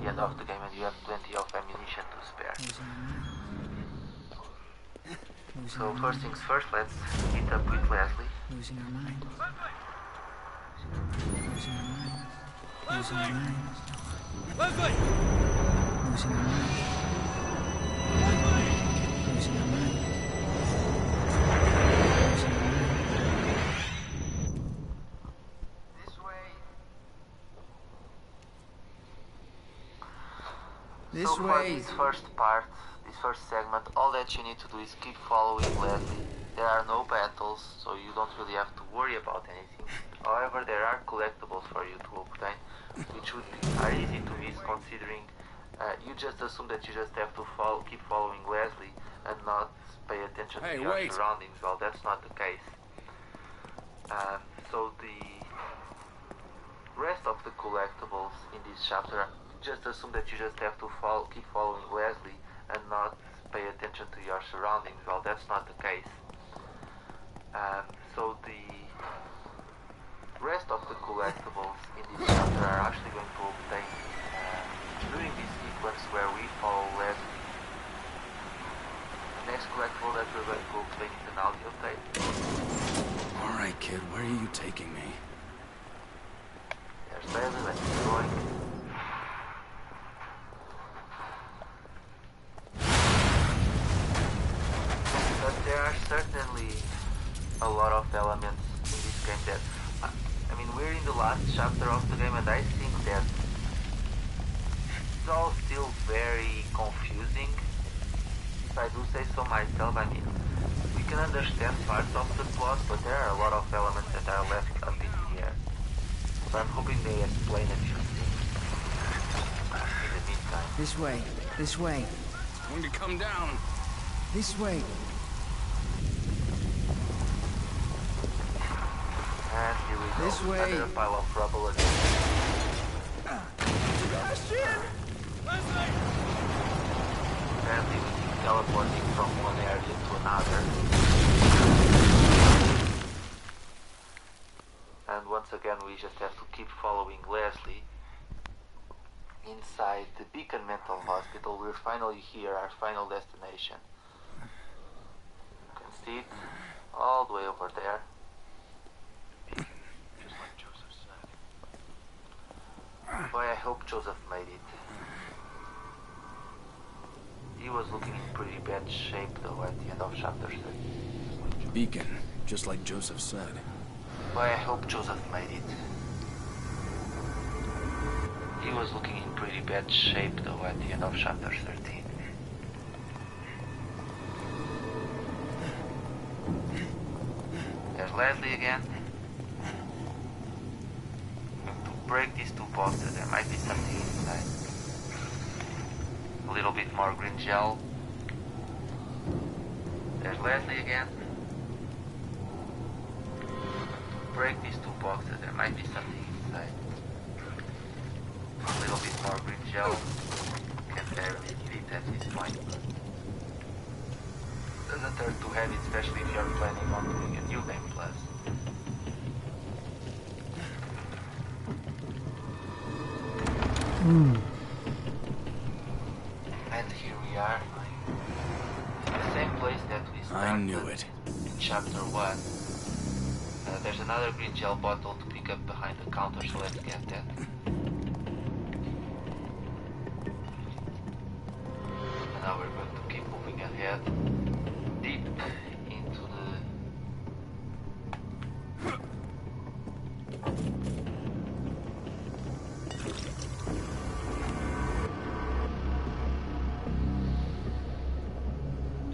the end of the game and you have plenty of ammunition to spare. Losing our minds. So first things first, let's meet up with Leslie. Losing our mind. Losing our mind. Losing our mind. Leslie! Losing our mind. Losing our mind. Losing our mind. This way. This So for way. this first part, this first segment, all that you need to do is keep following Leslie. There are no battles, so you don't really have to worry about anything. However, there are collectibles for you to obtain, which are easy to miss considering you just assume that you just have to keep following Leslie and not pay attention to your surroundings. Well, that's not the case. So the rest of the collectibles in this chapter, just assume that you just have to keep following Leslie and not pay attention to your surroundings. Well, that's not the case. So the rest of the collectibles in this chapter are actually going to obtain during this sequence where we follow Leslie. The next collectible that we're going to obtain is an audio tape. Alright, kid, where are you taking me? There's Leslie, let's keep going. But there are certainly a lot of elements in this game that, I mean, we're in the last chapter of the game, and I think that it's all still very confusing, if I do say so myself. I mean, we can understand parts of the plot, but there are a lot of elements that are left up in the air. So I'm hoping they explain a few things in the meantime. This way. This way. It's going to come down. This way. And here we go. This way. Under a pile of rubble again. Sebastian! Leslie! Apparently we keep teleporting from one area to another. And once again we just have to keep following Leslie. Inside the Beacon Mental Hospital, we're finally here, our final destination. You can see it all the way over there. Just like Joseph said. Boy, I hope Joseph made it. He was looking in pretty bad shape though at the end of chapter 3. Beacon, just like Joseph said. Boy, I hope Joseph made it. He was looking in pretty bad shape though at the end of chapter 13. There's Leslie again. To break these two boxes, there might be something inside. A little bit more green gel. There's Leslie again. To break these two boxes, there might be something inside. A little bit more green gel. Can barely fit at this point. Doesn't hurt too heavy, especially if you're planning on doing a new game plus. And here we are. The same place that we started. I knew it. In chapter 1. There's another green gel bottle to pick up behind the counter, so let's get that. And now we're going to keep moving ahead, deep into the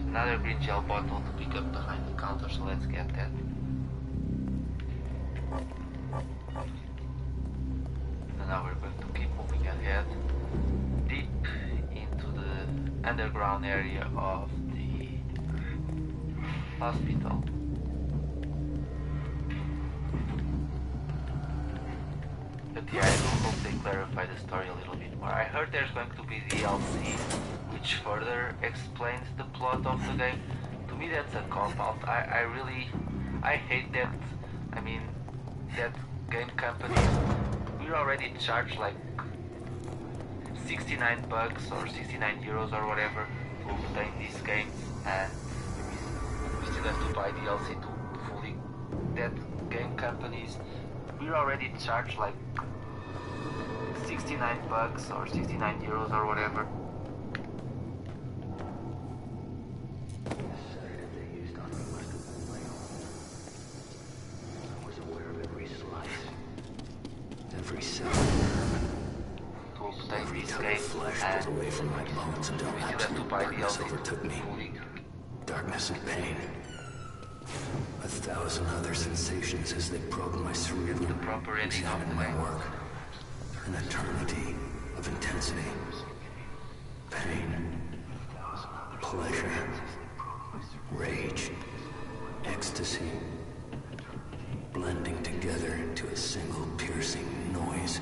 another green gel bottle to pick up behind the counter, so let's get that. And now we're going to keep moving ahead, deep into the underground area of the hospital. But yeah, I do hope they clarify the story a little bit more. I heard there's going to be DLC, which further explains the plot of the game. To me that's a cop-out. I hate that. I mean, that game companies, we're already charged like 69 bucks or 69 euros or whatever to obtain these games, and still have to buy DLC to fully. That game companies, we're already charged like 69 bucks or 69 euros or whatever. Away from my bones until absolute darkness overtook me. Darkness and pain. 1,000 other sensations as they probed my cerebellum, examined my work. An eternity of intensity. Pain. Pleasure. Rage. Ecstasy. Blending together into a single piercing noise.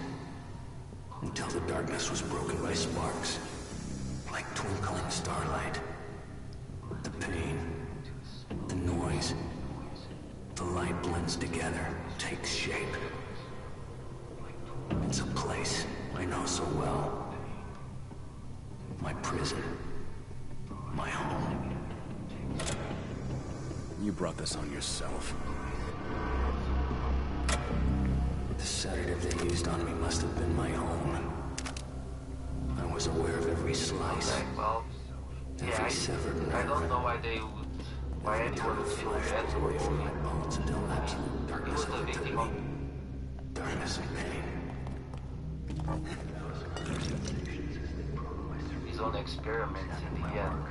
Until the darkness was broken by sparks, like twinkling starlight. The pain, the noise, the light blends together, takes shape. It's a place I know so well. My prison. My home. You brought this on yourself. The sedative they used on me must have been my own. I was aware of every slice, Okay, well, yeah, every severed nerve. I don't know why anyone would feel bad for away from my Ruvik. bones until absolute He darkness was the overtook victim me. of Darkness and pain. his own experiments in the end.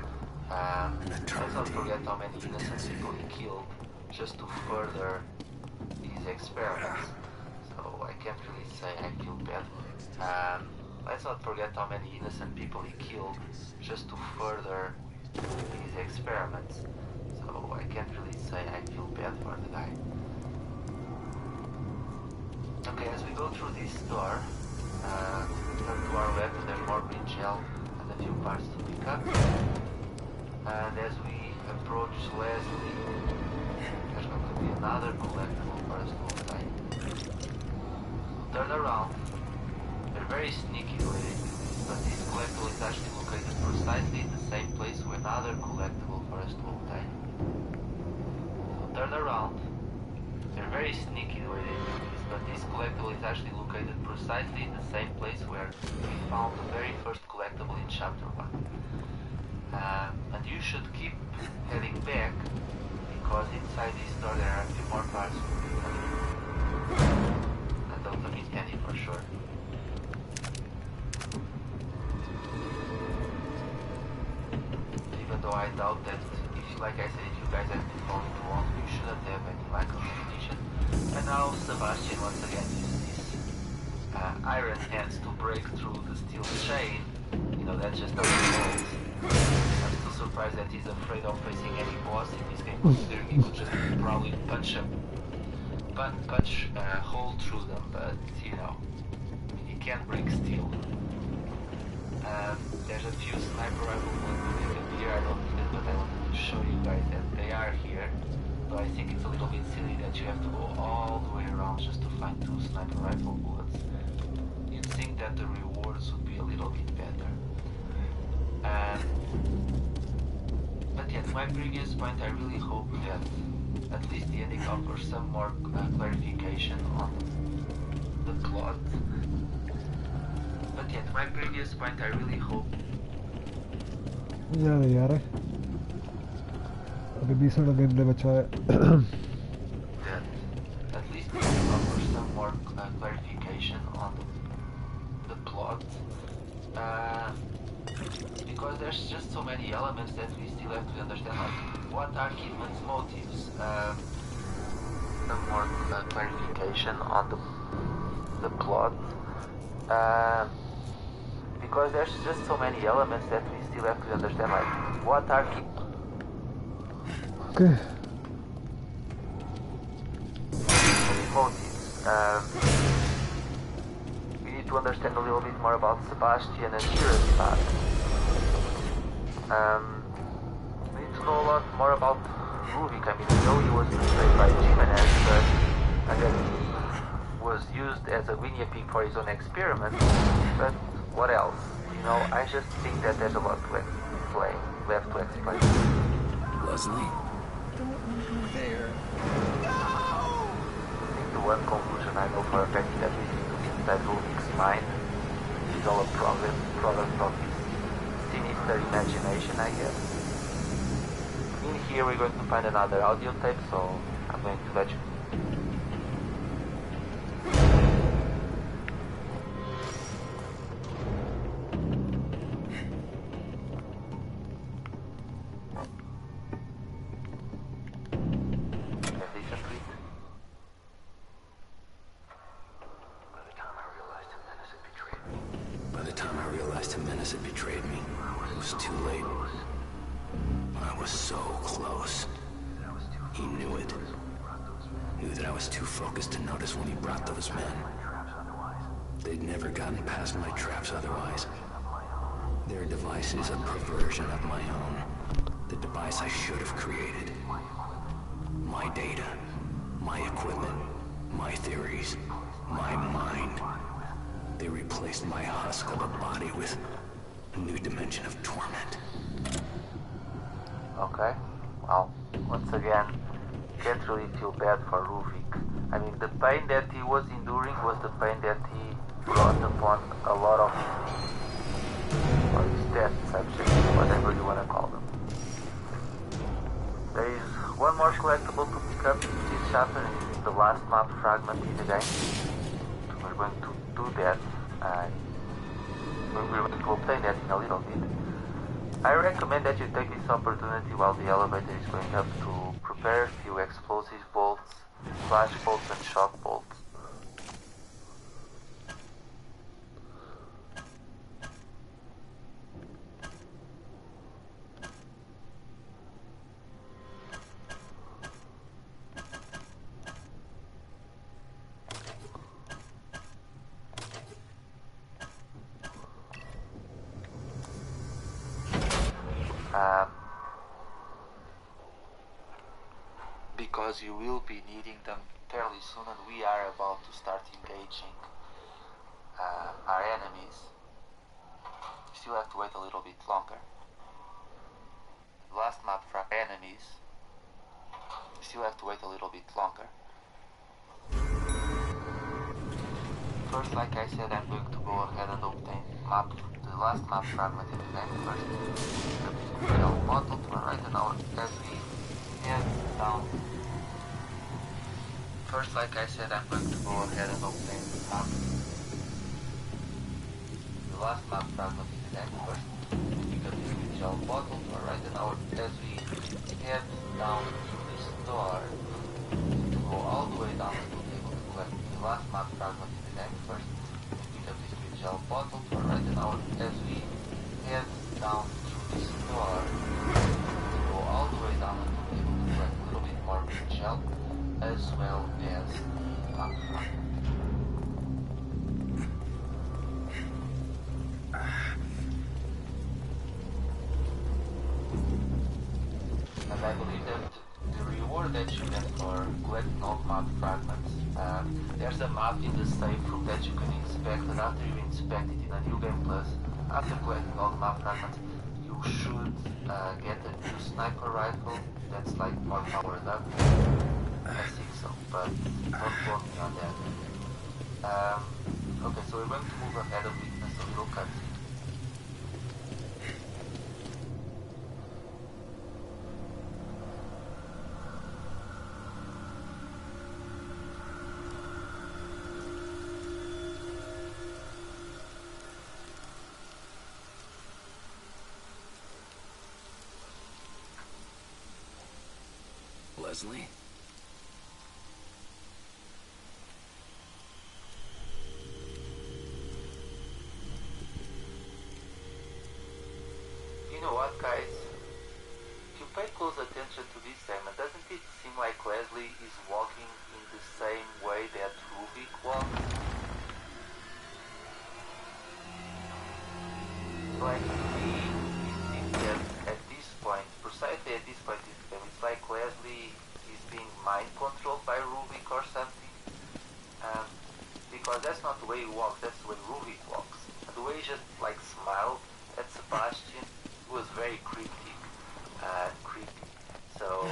Let's not forget how many innocent people he killed just to further these experiments. So I can't really say I feel bad. Let's not forget how many innocent people he killed just to further these experiments. So I can't really say I feel bad for the guy. Okay, as we go through this door, turn to our left, there's more green gel and a few parts to pick up. And as we approach Leslie, there's going to be another collectible for us to obtain. Turn around. They're very sneaky the way they do this, but this collectible is actually located precisely in the same place where another collectible for us to obtain. So turn around. They're very sneaky the way they do this, but this collectible is actually located precisely in the same place where we found the very first collectible in chapter 1. And you should keep heading back, because inside this store there are a few more parts. And don't look at any for sure. Even though I doubt that, like I said, if you guys have been following along, you shouldn't have any lack of ammunition. And now Sebastian once again uses his iron hands to break through the steel chain. You know, that's just how it rolls. I'm still surprised that he's afraid of facing any boss in this game, considering he could just probably punch a hole through them, but you know, he can't break steel. There's a few sniper rifle bullets that appear. I don't need it, but I wanted to show you guys that they are here. But I think it's a little bit silly that you have to go all the way around just to find 2 sniper rifle bullets. You'd think that the rewards would be a little bit better. But yeah, to my previous point, I really hope that at least the ending offers some more clarification on the plot. But yeah, to my previous point, I really hope यार अभी 20 minute game play बचा है that at least the ending offers some more clarification on the plot. Because there's just so many elements that we still have to understand, like what are Kidman's motives, some more clarification on the plot, because there's just so many elements that we still have to understand, like what are okay. motives. We need to understand a little bit more about Sebastian and Kira's past. We need to know a lot more about Ruvik. I mean, we know he was betrayed by Jimenez, and that he was used as a guinea pig for his own experiment. But what else? You know, I just think that there's a lot left to explain. Leslie? Don't want to go there. The one conclusion I know for a fact is that we see inside Ruvik's mind is all a product of his sinister imagination, I guess. In here we're going to find another audio tape, so I'm going to let you. By the time I realized Jimenez had betrayed me, it was too late. I was so close. He knew it. Knew that I was too focused to notice when he brought those men. They'd never gotten past my traps otherwise. Their device is a perversion of my own. The device I should have created. My data, my equipment, my theories, my mind. They replaced my husk of a body with a new dimension of torment. Okay, well, once again, can't really feel bad for Ruvik. I mean, the pain that he was enduring was the pain that he brought upon a lot of his death subjects, whatever you want to call them. There is one more collectible to pick up in this chapter, and it is the last map fragment in the game. We're going to do that. We're going to obtain that in a little bit. I recommend that you take this opportunity while the elevator is going up to prepare a few explosive bolts, flash bolts and shock bolts. Because you will be needing them fairly soon, and we are about to start engaging our enemies. We still have to wait a little bit longer. The last map for our enemies. We still have to wait a little bit longer. First, like I said, I'm going to go ahead and obtain the last map fragment in the game first. The bottle to our right, and now as we head down. First, like I said, I'm going to go ahead and obtain the last map fragment in the game first. Because this is gel bottle to our right, and now as we head down to this door, to go all the way down to the table to collect the last map fragment in the game first. Pick up this gel bottle to our right, and now as we head down through this door, to go all the way down to the table to collect a little bit more gel, as well as map fragment. And I believe that the reward that you get for collecting all map fragments, there's a map in the safe room that you can inspect, and after you inspect it in a new game plus, after collecting all the map fragments, you should get a new sniper rifle that's like more powered up. I think so, but don't quote me on that. Okay, so we're going to move ahead and witness a little cutscene. Leslie? You know what, guys? If you pay close attention to this segment, doesn't it seem like Leslie is walking in the same way that Ruvik walks? Like, to me, it seems that at this point, precisely at this point in the game, it's like Leslie is being mind controlled by Ruvik or something. Because that's not the way he walks, that's the way Ruvik walks. And the way he just like smiled at Sebastian was very cryptic and creepy. So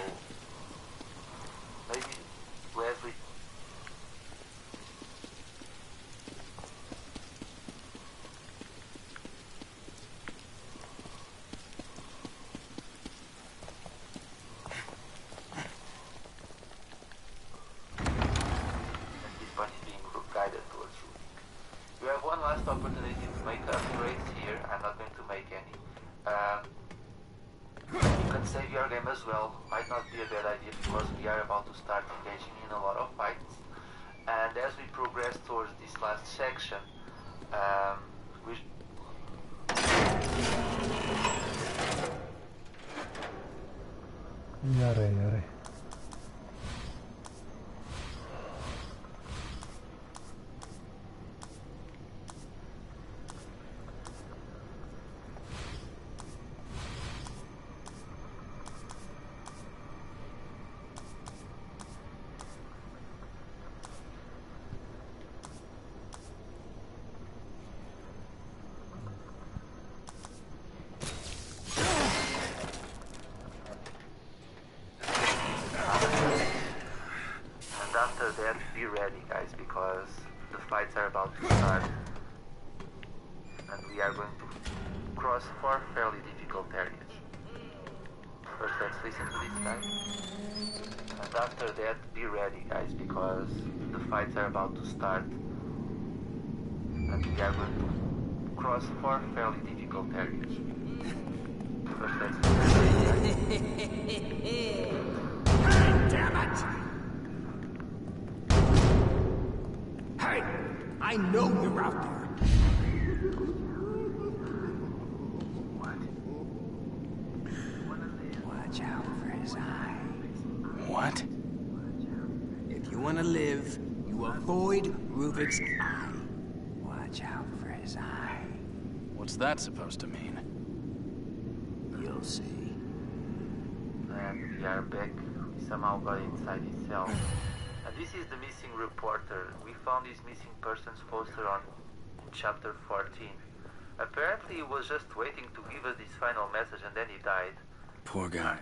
opportunity to make upgrades here. I'm not going to make any. You can save your game as well. Might not be a bad idea because we are about to start engaging in a lot of fights. And as we progress towards this last section, we Yare. after that, be ready, guys, because the fights are about to start. And we are going to cross 4 fairly difficult areas. First, let's listen to this guy. And after that, be ready, guys, because the fights are about to start. And we are going to cross 4 fairly difficult areas. First, let's listen to this guy. Damn it! Hey! I know you're out there! Watch out for his eye. What? If you want to live, you avoid Ruvik's eye. Watch out for his eye. What's that supposed to mean? You'll see. And we are back. We somehow got inside his cell. And this is the missing reporter. We found his missing persons poster on chapter 14. Apparently he was just waiting to give us this final message and then he died. Poor guy.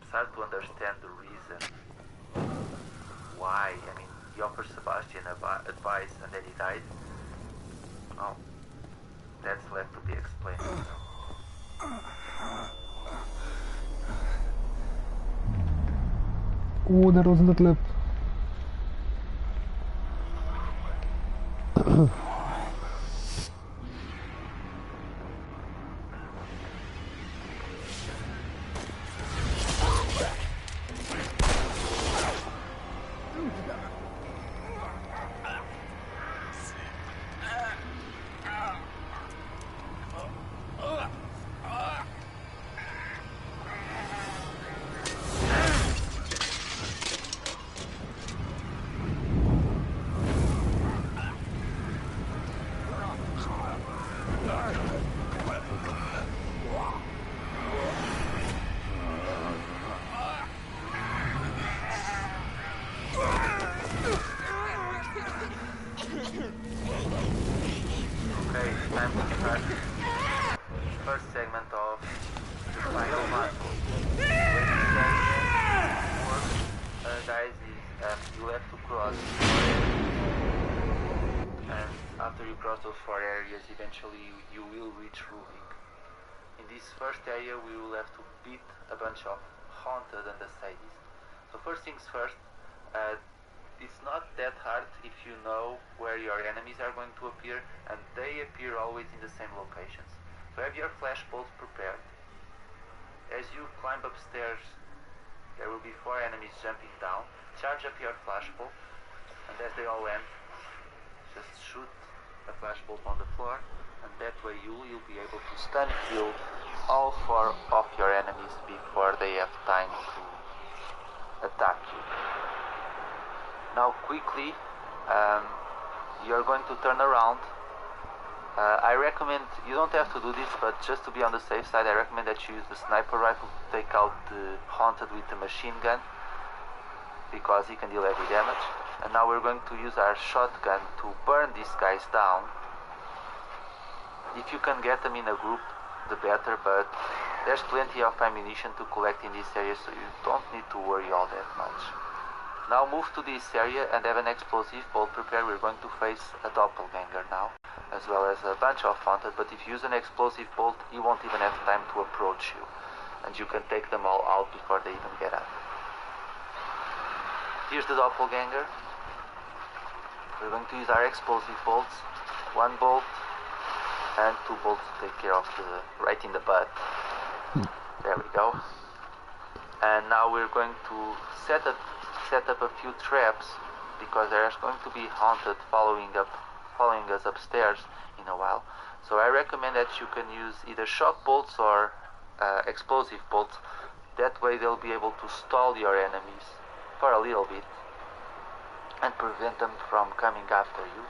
It's hard to understand the reason. Why? I mean, he offered Sebastian advice and then he died. Oh, that's left to be explained. Oh, that was in the clip. Eventually you will reach Ruvik. In this first area we will have to beat a bunch of haunted and the Sadist. So first things first, it's not that hard if you know where your enemies are going to appear, and they appear always in the same locations. So have your flash bolts prepared. As you climb upstairs there will be 4 enemies jumping down. Charge up your flash bolt, and as they all land, just shoot a flash bolt on the floor, and that way you'll be able to stun kill all 4 of your enemies before they have time to attack you. Now quickly, you're going to turn around. I recommend, you don't have to do this, but just to be on the safe side, I recommend that you use the sniper rifle to take out the haunted with the machine gun, because he can deal heavy damage. And now we're going to use our shotgun to burn these guys down. If you can get them in a group, the better, but there's plenty of ammunition to collect in this area, so you don't need to worry all that much. Now move to this area and have an explosive bolt prepared. We're going to face a doppelganger now, as well as a bunch of haunted, but if you use an explosive bolt, he won't even have time to approach you, and you can take them all out before they even get up. Here's the doppelganger. We're going to use our explosive bolts, 1 bolt and 2 bolts to take care of the right in the butt. There we go. And now we're going to set up a few traps because there's going to be haunted following us upstairs in a while. So I recommend that you can use either shock bolts or explosive bolts. That way they'll be able to stall your enemies for a little bit and prevent them from coming after you.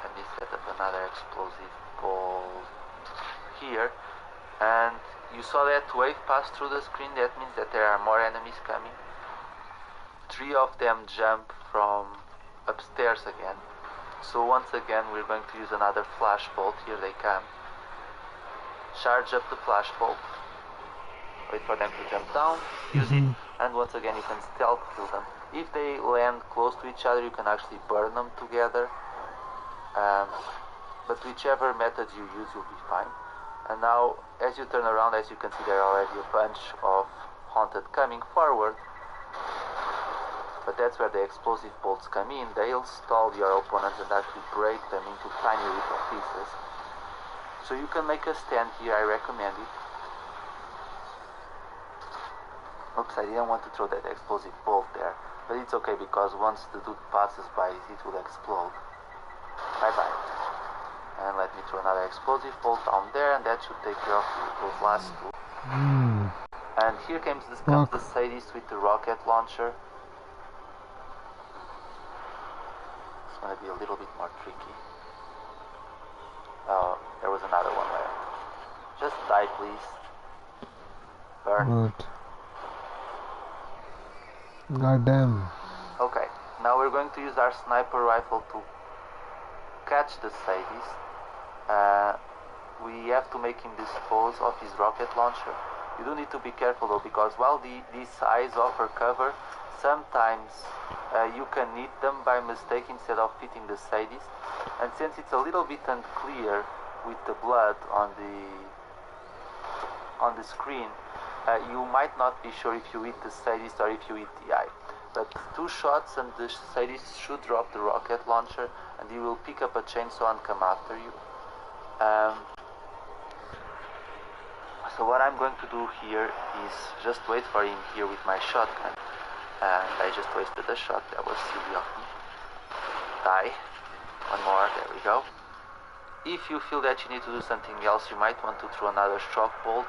Let me set up another explosive bolt here. And you saw that wave pass through the screen. That means that there are more enemies coming. 3 of them jump from upstairs again. So once again we're going to use another flash bolt. Here they come. Charge up the flash bolt. Wait for them to jump down. Use it. And once again you can stealth kill them. If they land close to each other you can actually burn them together. But whichever method you use you'll be fine. And now as you turn around, as you can see, there are already a bunch of haunted coming forward. But that's where the explosive bolts come in. They'll stall your opponents and actually break them into tiny little pieces. So you can make a stand here, I recommend it. Oops, I didn't want to throw that explosive bolt there. But it's okay because once the dude passes by it will explode. Bye bye. And let me throw another explosive bolt down there, and that should take care of those last 2. And here comes the Sadist with the rocket launcher. It's gonna be a little bit more tricky. Oh, there was another one there. Just die, please. Burn. God damn. Okay, now we're going to use our sniper rifle to catch the Sadist. We have to make him dispose of his rocket launcher. You do need to be careful though, because while these eyes offer cover, sometimes you can hit them by mistake instead of hitting the Sadist. And since it's a little bit unclear with the blood on the screen, you might not be sure if you hit the Sadist or if you hit the eye. But 2 shots and the Sadist should drop the rocket launcher and he will pick up a chainsaw and come after you. So what I'm going to do here is just wait for him here with my shotgun. And I just wasted a shot, that was silly of me. Die. One more, there we go. If you feel that you need to do something else, you might want to throw another shock bolt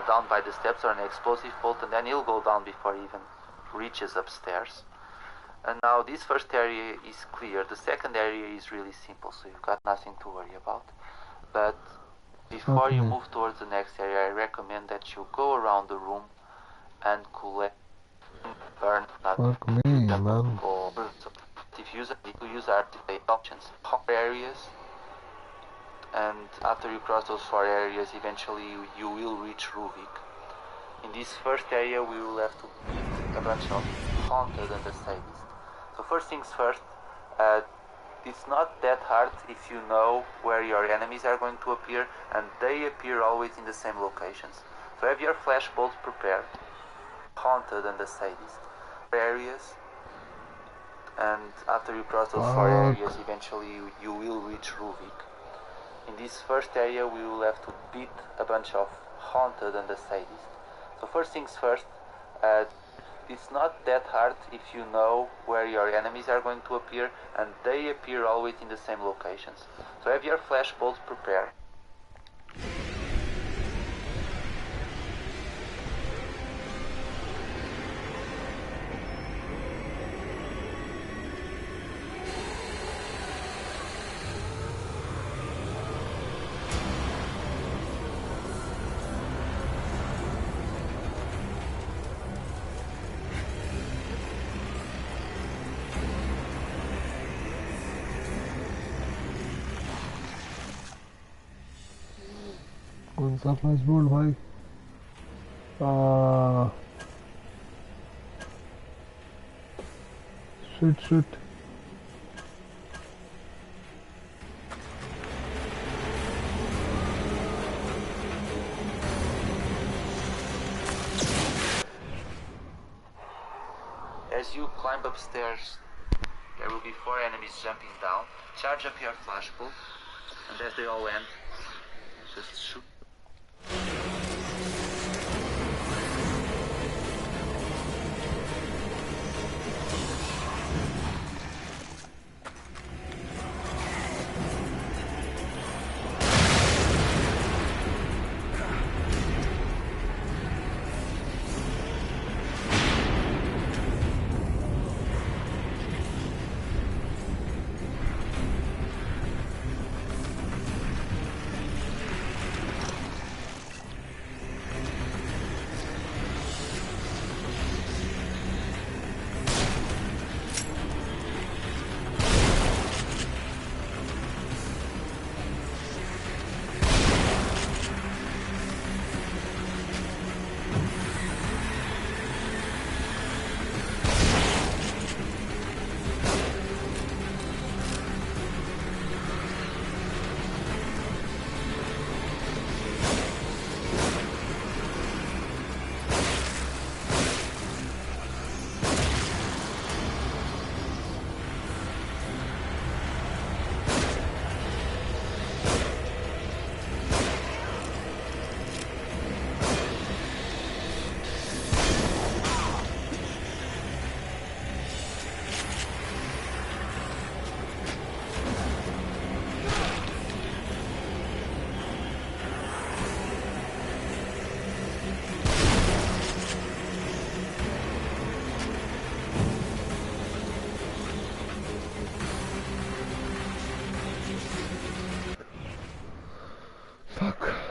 down by the steps or an explosive bolt, and then he'll go down before he even reaches upstairs. And now this first area is clear. The second area is really simple, so you've got nothing to worry about. But before you move towards the next area, I recommend that you go around the room and collect, burn, Fuck me, man. or if you use artifact options, 4 areas, and after you cross those 4 areas, eventually you will reach Ruvik. In this first area, we will have to beat a bunch of haunted and the Sadist. So first things first, it's not that hard if you know where your enemies are going to appear, and they appear always in the same locations. So have your flash bolts prepared, haunted and the Sadist areas, and after you cross those 4 areas, eventually you will reach Ruvik. In this first area, we will have to beat a bunch of haunted and the Sadist. So first things first, it's not that hard if you know where your enemies are going to appear, and they appear always in the same locations. So have your flash bolts prepared. कौन सा flash bolt भाई shit As climb upstairs, there will be 4 enemies jumping down. Charge up your flashbulb, and as they all end, just shoot.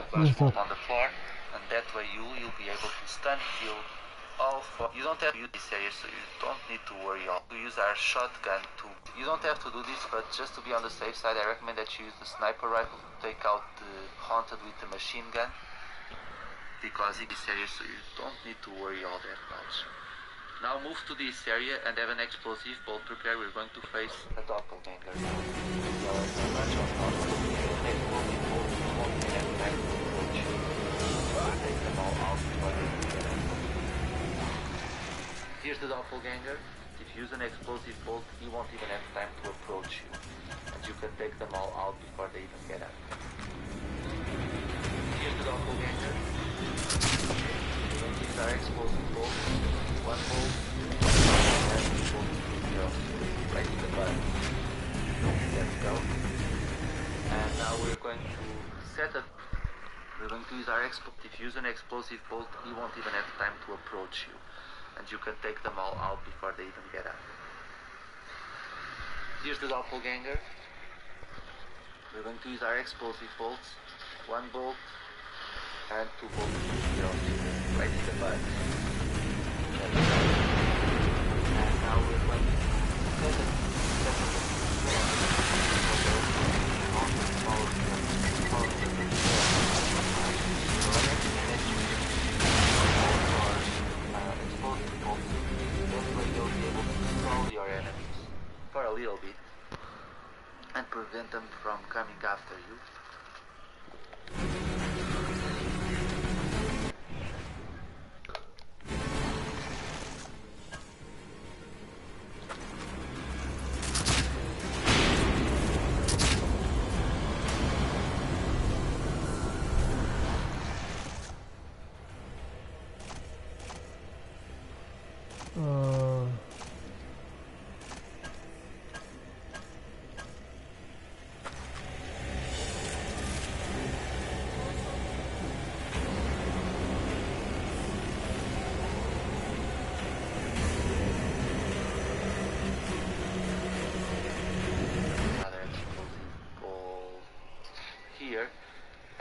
Flashbulb on the floor, and that way you'll be able to stun kill all 4. You don't have to use this area, so you don't need to worry. To use our shotgun to. You don't have to do this, but just to be on the safe side, I recommend that you use the sniper rifle to take out the haunted with the machine gun, because in this area, so you don't need to worry all that much. Now move to this area and have an explosive bolt prepared. We're going to face a doppelganger. Here's the doppelganger. If you use an explosive bolt, he won't even have time to approach you, and you can take them all out before they even get up. Here's the doppelganger. These are explosive bolts. 1 bolt and 2 bolts. Right in the button. Let's go. And now we're going to set up. We're going to use our if you use an explosive bolt, he won't even have time to approach you, and you can take them all out before they even get up. Here's the doppelganger. We're going to use our explosive bolts. 1 bolt and 2 bolts. Right in the butt. And now we're going to set it. Your enemies for a little bit and prevent them from coming after you.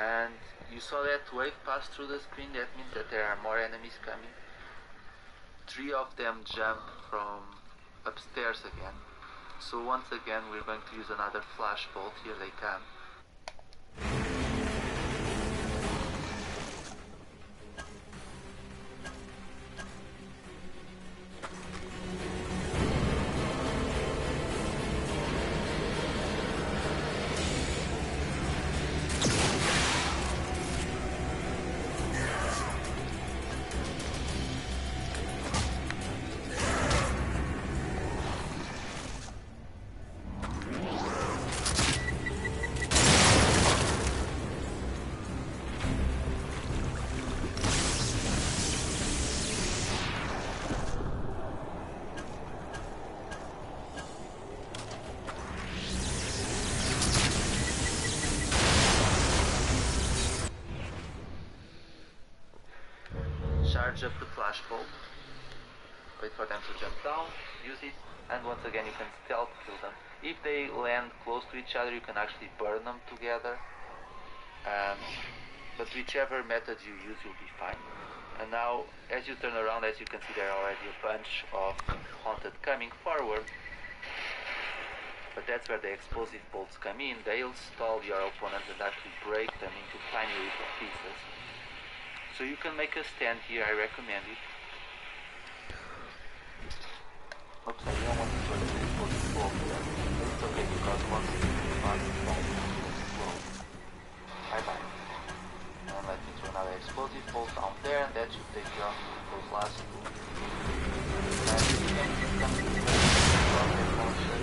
And you saw that wave pass through the screen. That means that there are more enemies coming. 3 of them jump from upstairs again. So once again we're going to use another flash bolt. Here they come. flashbulb. Wait for them to jump down, use it, and once again you can stealth kill them. If they land close to each other, you can actually burn them together. But whichever method you use, you'll be fine. And now, as you turn around, as you can see, there are already a bunch of haunted coming forward. But that's where the explosive bolts come in. They'll stall your opponent and actually break them into tiny little pieces. So you can make a stand here, I recommend it. Oops, I don't want to put an explosive bolt here. It's okay because once it's on the bolt, it will explode. Bye-bye. And let me throw another explosive bolt down there, and that should take care of those last two. And you can come to the rocket launcher.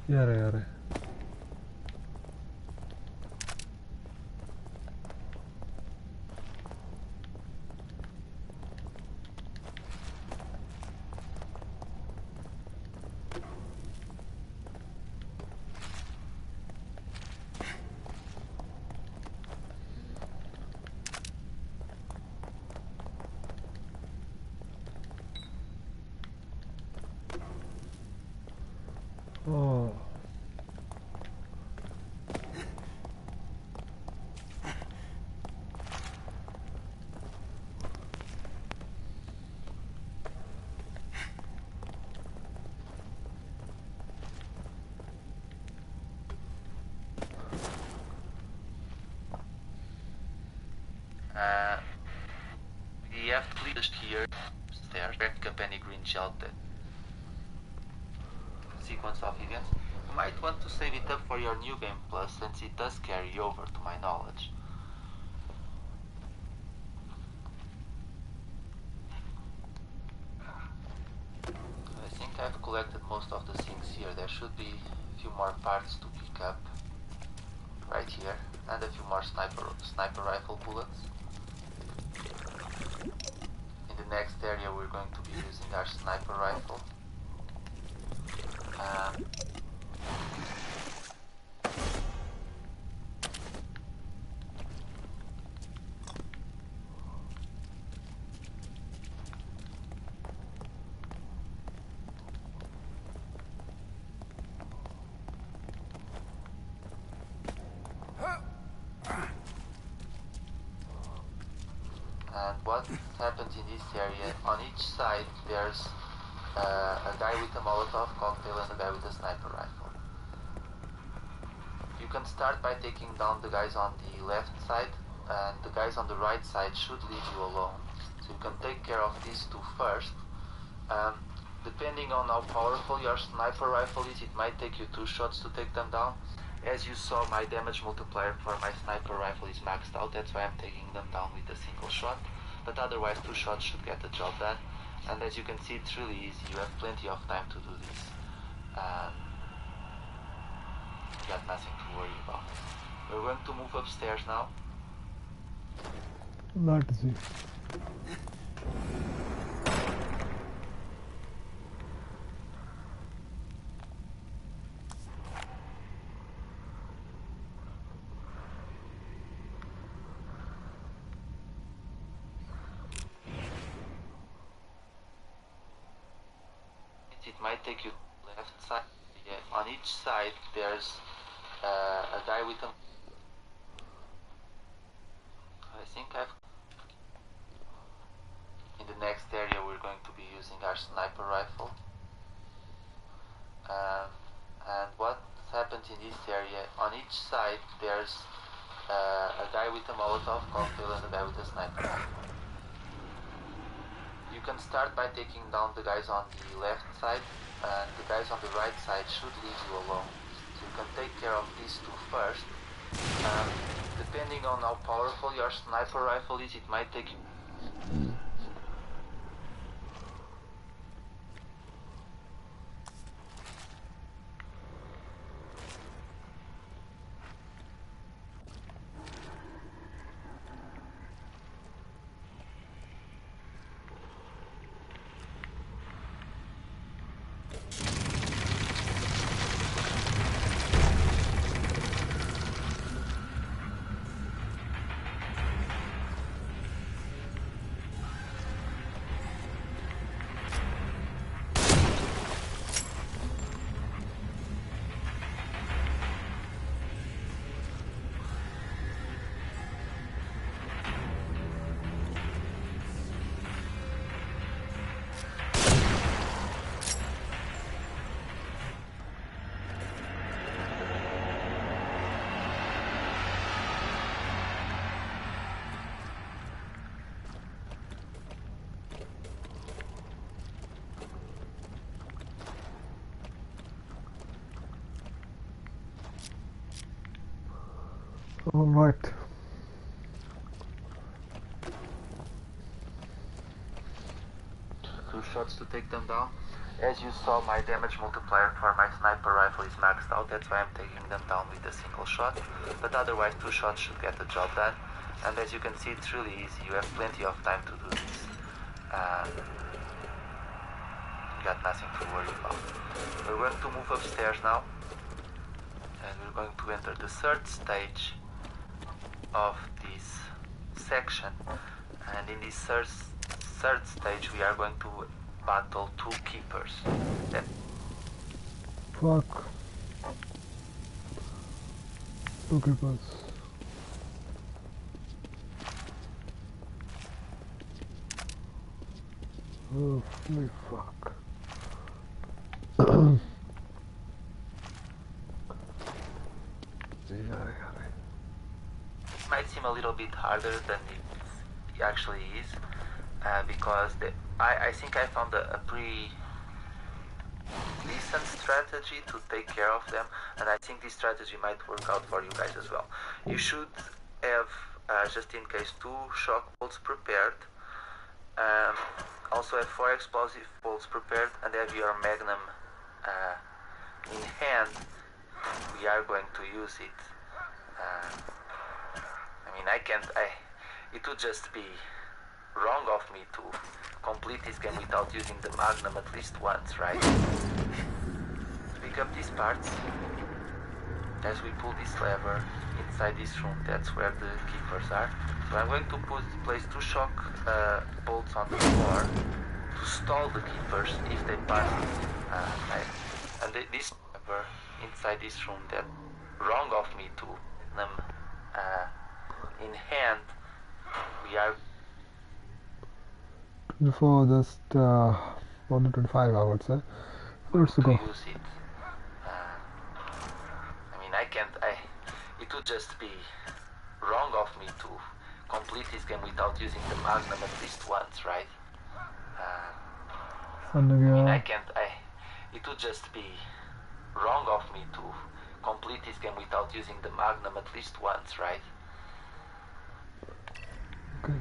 यार यार Oh. pick up any green gel sequence of events. You might want to save it up for your new game plus, since it does carry over to my knowledge. I think I've collected most of the things here. There should be a few more parts to pick up right here, and a few more sniper rifle bullets. In the next area we're going to be using our sniper rifle. And what happens in this area, on each side there's a guy with a Molotov cocktail and a guy with a sniper rifle. You can start by taking down the guys on the left side, and the guys on the right side should leave you alone. So you can take care of these two first. Depending on how powerful your sniper rifle is, it might take you 2 shots to take them down. As you saw, my damage multiplier for my sniper rifle is maxed out, that's why I'm taking them down with a single shot. But otherwise 2 shots should get the job done. And as you can see, it's really easy, you have plenty of time to do this. You got nothing to worry about. We're going to move upstairs now. Let's see. It might take you left side. Yeah. On each side there's a guy with a... I think in the next area we're going to be using our sniper rifle. And what happens in this area, on each side there's a guy with a Molotov cocktail and a guy with a sniper rifle. You can start by taking down the guys on the left side, and the guys on the right side should leave you alone. So you can take care of these two first. Depending on how powerful your sniper rifle is, it might take you... All right. 2 shots to take them down. As you saw, my damage multiplier for my sniper rifle is maxed out, that's why I'm taking them down with a single shot. But otherwise 2 shots should get the job done. And as you can see, it's really easy, you have plenty of time to do this. You got nothing to worry about. We're going to move upstairs now. And we're going to enter the 3rd stage of this section. And in this third stage we are going to battle 2 keepers. Fuck. 2 keepers. Oh, holy fuck. Might seem a little bit harder than it actually is, because I think I found a pretty decent strategy to take care of them, and I think this strategy might work out for you guys as well. You should have, just in case, 2 shock bolts prepared. Also have 4 explosive bolts prepared, and have your magnum in hand. We are going to use it. I mean, it would just be wrong of me to complete this game without using the magnum at least once, right? Pick up these parts. As we pull this lever inside this room, that's where the keepers are. So I'm going to place 2 shock bolts on the floor to stall the keepers if they pass. And this lever inside this room, that wrong of me to them in hand. We are before just more than 25 hours, eh? Let's go. Use it. I mean, it would just be wrong of me to complete this game without using the magnum at least once, right? I mean, it would just be wrong of me to complete this game without using the magnum at least once, right? Okay.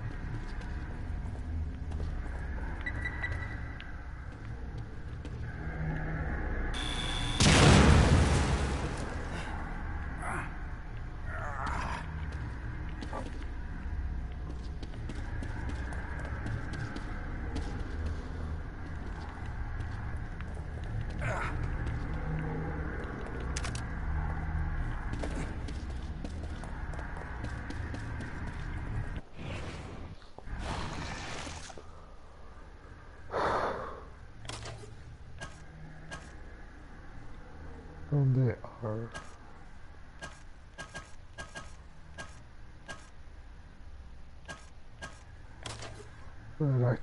And they are right.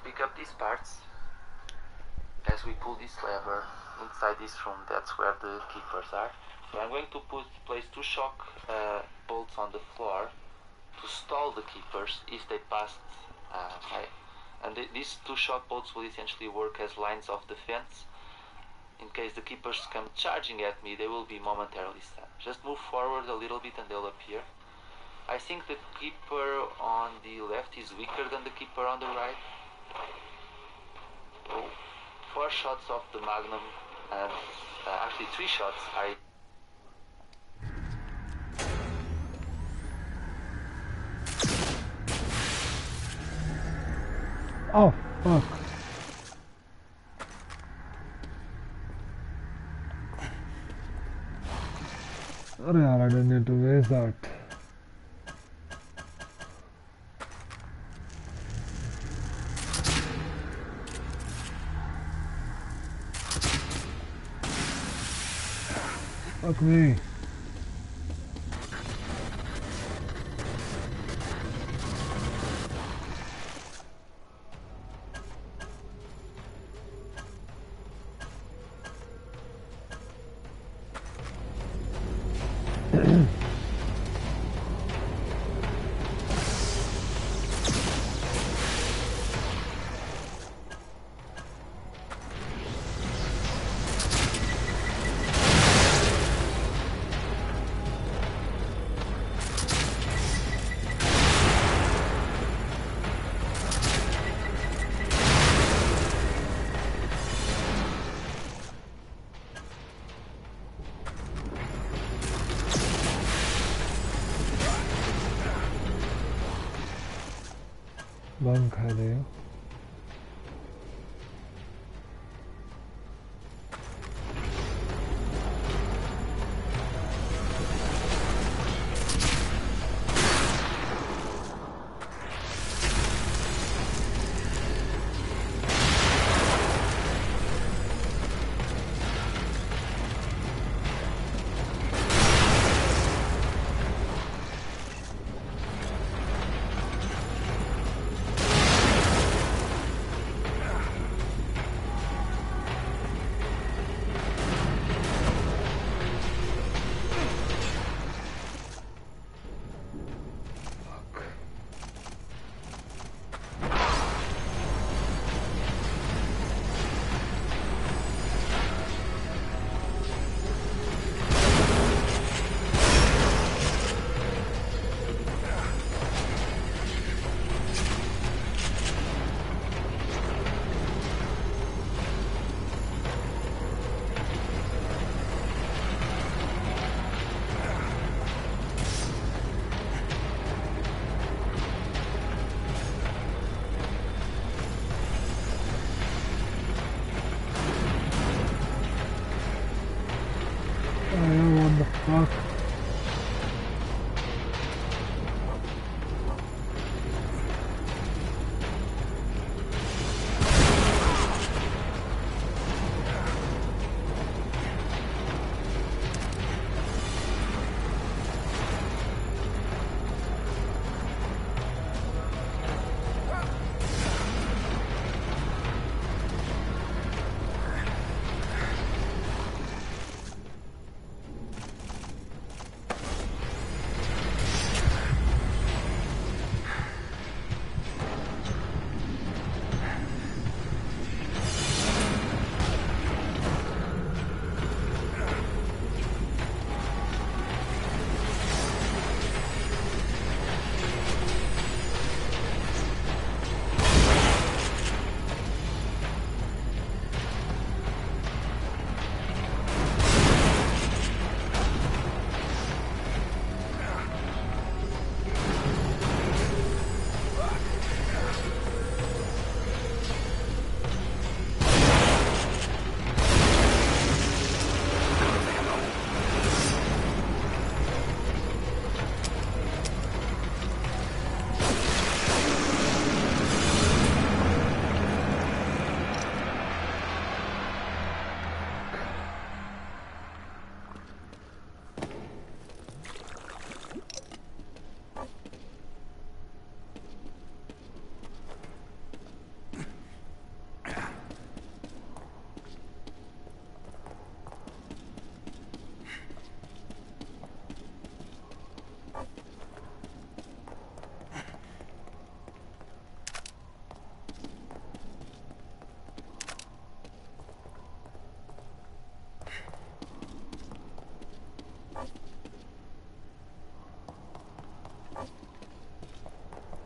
Pick up these parts. As we pull this lever inside this room, that's where the keepers are. So I'm going to place 2 shock bolts on the floor to stall the keepers if they pass. And these 2 shock bolts will essentially work as lines of defense. In case the keepers come charging at me, they will be momentarily stunned. Just move forward a little bit and they'll appear. I think the keeper on the left is weaker than the keeper on the right. So 4 shots of the magnum and actually 3 shots. Oh, fuck. Oh yeah, I didn't need to waste that. Fuck me. Bunk है दे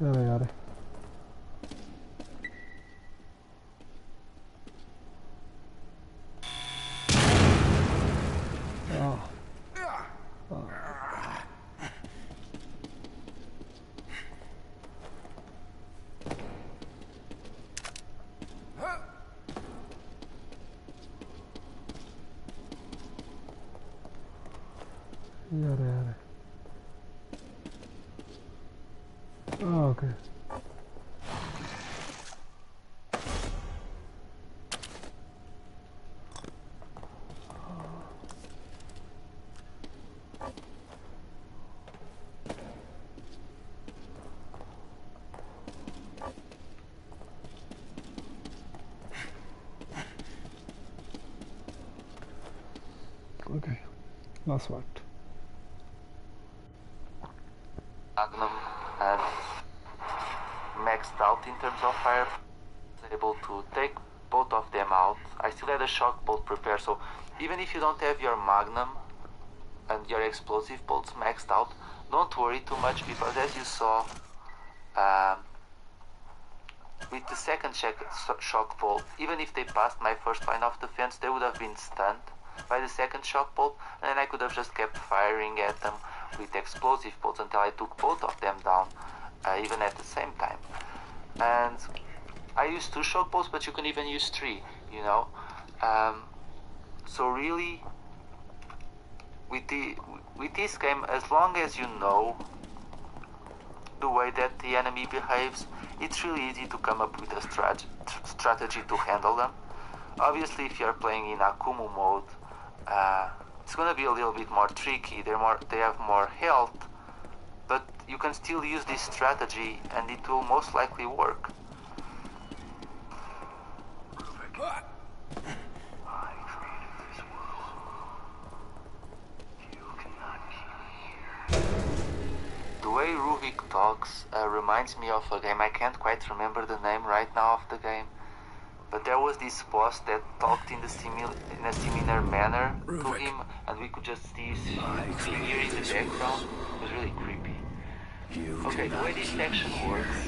अरे यार यार okay. Okay, last what? Magnum and maxed out in terms of fire, able to take both of them out. I still had a shock bolt prepared, so even if you don't have your Magnum and your explosive bolts maxed out, don't worry too much, because as you saw, with the second shock bolt, even if they passed my first line of defense, they would have been stunned by the second shock bolt, and then I could have just kept firing at them with explosive bolts until I took both of them down, even at the same time. And I used 2 shock bolts, but you can even use 3, you know. So really, with this game, as long as you know the way that the enemy behaves, it's really easy to come up with a strategy to handle them. Obviously, if you're playing in Akumu mode, it's gonna be a little bit more tricky. They have more health, but you can still use this strategy and it will most likely work. Ruvik, I created this world. You cannot keep me here. The way Ruvik talks reminds me of a game. I can't quite remember the name right now of the game, but there was this boss that talked in a similar manner to him, and we could just see his figure in the background. It was really creepy. Okay, the way this section works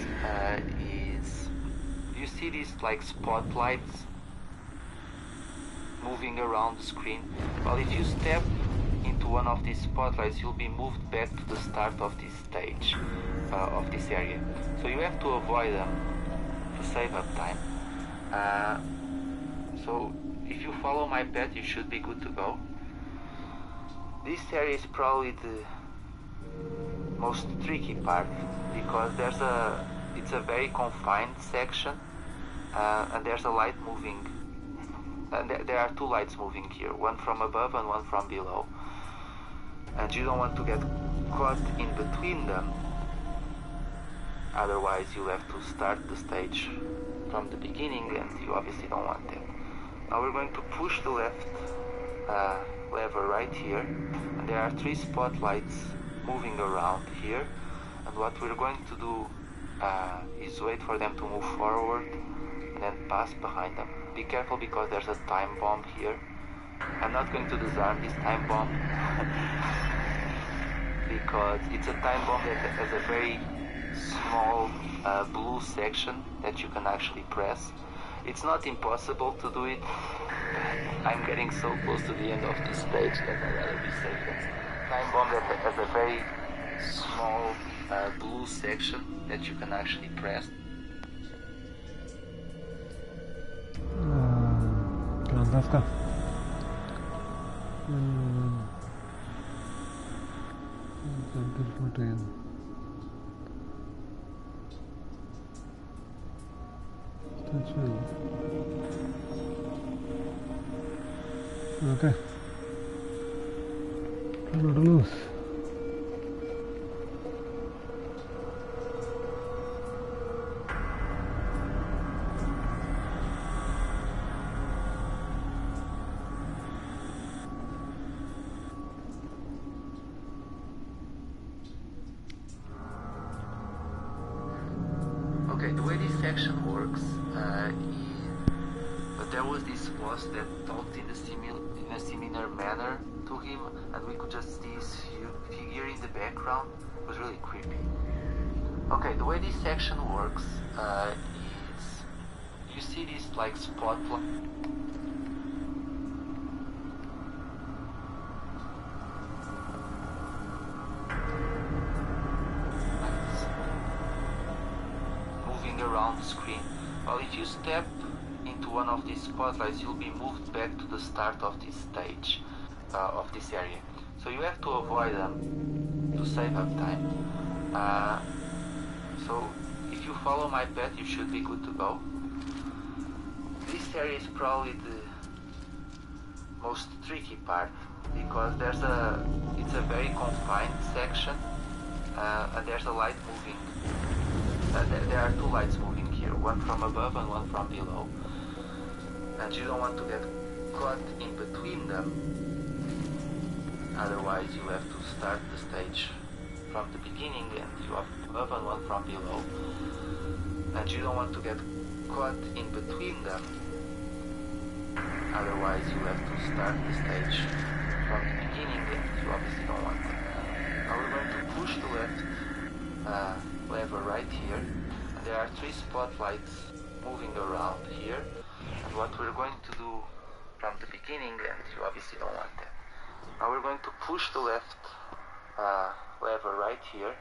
is you see these like spotlights moving around the screen. Well, if you step into one of these spotlights, you'll be moved back to the start of this stage, of this area. So you have to avoid them to save up time. So if you follow my path, you should be good to go. This area is probably the most tricky part, because it's a very confined section, and there's a light moving, and there are 2 lights moving here, one from above and one from below, and you don't want to get caught in between them, otherwise you'll have to start the stage from the beginning, and you obviously don't want that. Now we're going to push the left lever right here, and there are 3 spotlights moving around here, and what we're going to do is wait for them to move forward and then pass behind them. Be careful, because there's a time bomb here. I'm not going to disarm this time bomb because it's a time bomb that has a very small blue section that you can actually press. It's not impossible to do it, but I'm getting so close to the end of the stage that I'd rather be safe. Time bomb that has a very small blue section that you can actually press. Fantastic. Okay. Not to lose. Okay, the way this section works but there was this boss that talked in a similar manner to him, and we could just see his figure in the background. It was really creepy. Okay, the way this section works is you see this like spotlight. Moving around the screen. Well, if you step into one of these spotlights, you'll be moved back to the start of this stage, of this area. So you have to avoid them to save up time. So if you follow my path, you should be good to go. This area is probably the most tricky part because it's a very confined section, and there's a light moving. There are two lights moving here, one from above and one from below. And you don't want to get caught in between them. Otherwise you have to start the stage from the beginning and you have above and one from below. And you don't want to get caught in between them. Otherwise you have to start the stage from the beginning and you obviously don't want that. Now we're going to push the left lever right here. And there are 3 spotlights moving around here. And what we're going to do from the beginning, and you obviously don't want that. Now we're going to push the left lever right here.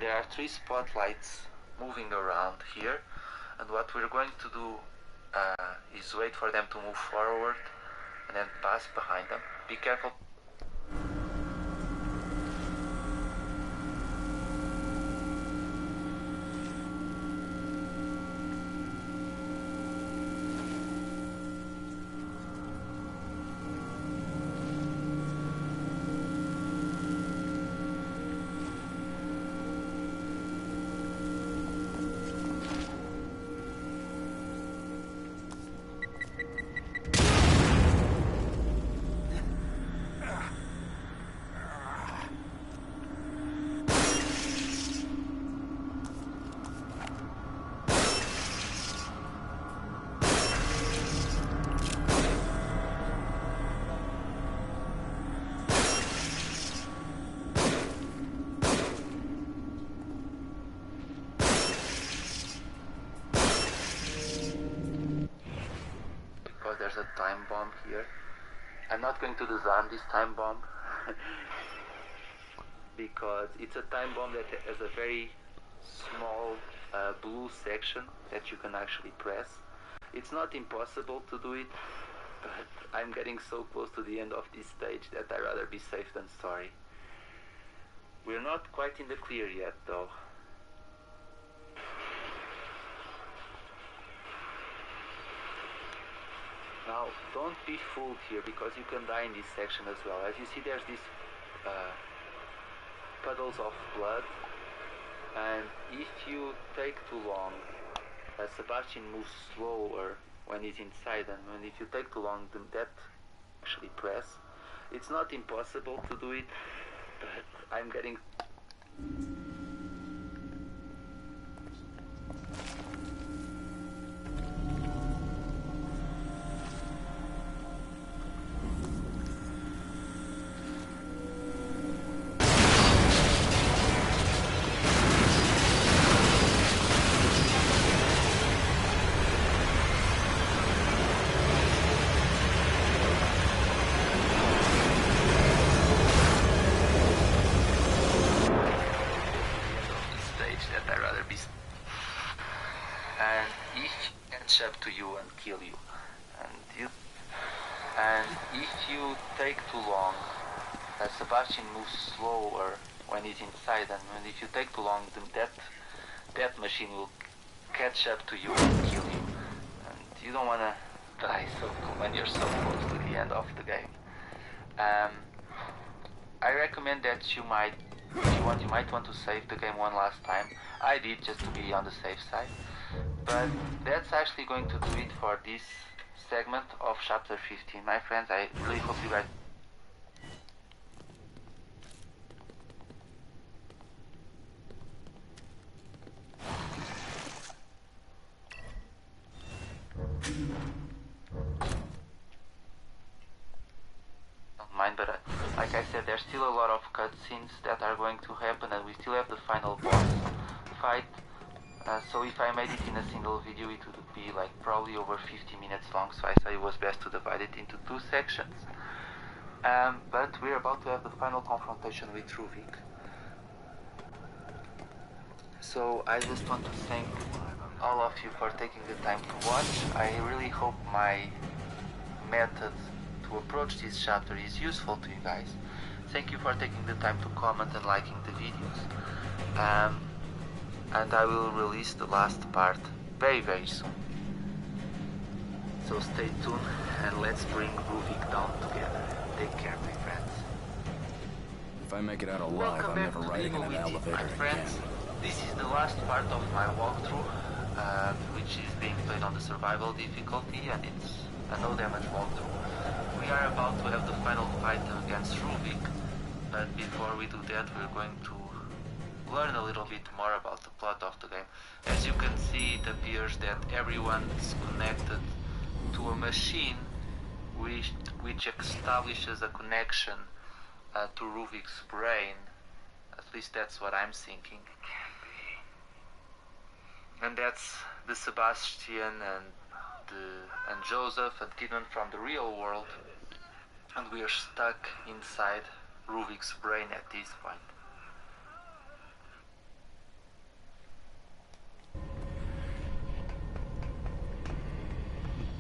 There are 3 spotlights moving around here, and what we're going to do is wait for them to move forward and then pass behind them. Be careful. There's a time bomb here. I'm not going to disarm this time bomb because it's a time bomb that has a very small blue section that you can actually press. It's not impossible to do it, but I'm getting so close to the end of this stage that I'd rather be safe than sorry. We're not quite in the clear yet though. Now, don't be fooled here because you can die in this section as well. As you see, there's these puddles of blood, and if you take too long, Sebastian moves slower when he's inside, and if you take too long, that actually press. It's not impossible to do it, but I'm getting... up to you and kill you. And if you take too long, Sebastian moves slower when he's inside, and if you take too long, that machine will catch up to you and kill you. And you don't want to die when you're so close to the end of the game. I recommend that you might want to save the game one last time. I did, just to be on the safe side. But that's actually going to do it for this segment of chapter 15. My friends, I really hope you guys... mind, but like I said, there's still a lot of cutscenes that are going to happen, and we still have the final boss fight. So if I made it in a single video, it would be like probably over 50 minutes long, so I thought it was best to divide it into 2 sections. But we're about to have the final confrontation with Ruvik. So I just want to thank all of you for taking the time to watch. I really hope my method to approach this chapter is useful to you guys. Thank you for taking the time to comment and liking the videos. And I will release the last part very soon. So stay tuned and let's bring Ruvik down together. Take care, my friends. If I make it out alive, I'm never riding in an elevator my friends. again. This is the last part of my walkthrough, which is being played on the survival difficulty, and it's a no damage walkthrough. We are about to have the final fight against Ruvik, but before we do that, we're going to learn a little bit more about the plot of the game. As you can see, it appears that everyone is connected to a machine which establishes a connection to Ruvik's brain. At least that's what I'm thinking. And that's the Sebastian and Joseph and Kidman from the real world, and we are stuck inside Ruvik's brain at this point.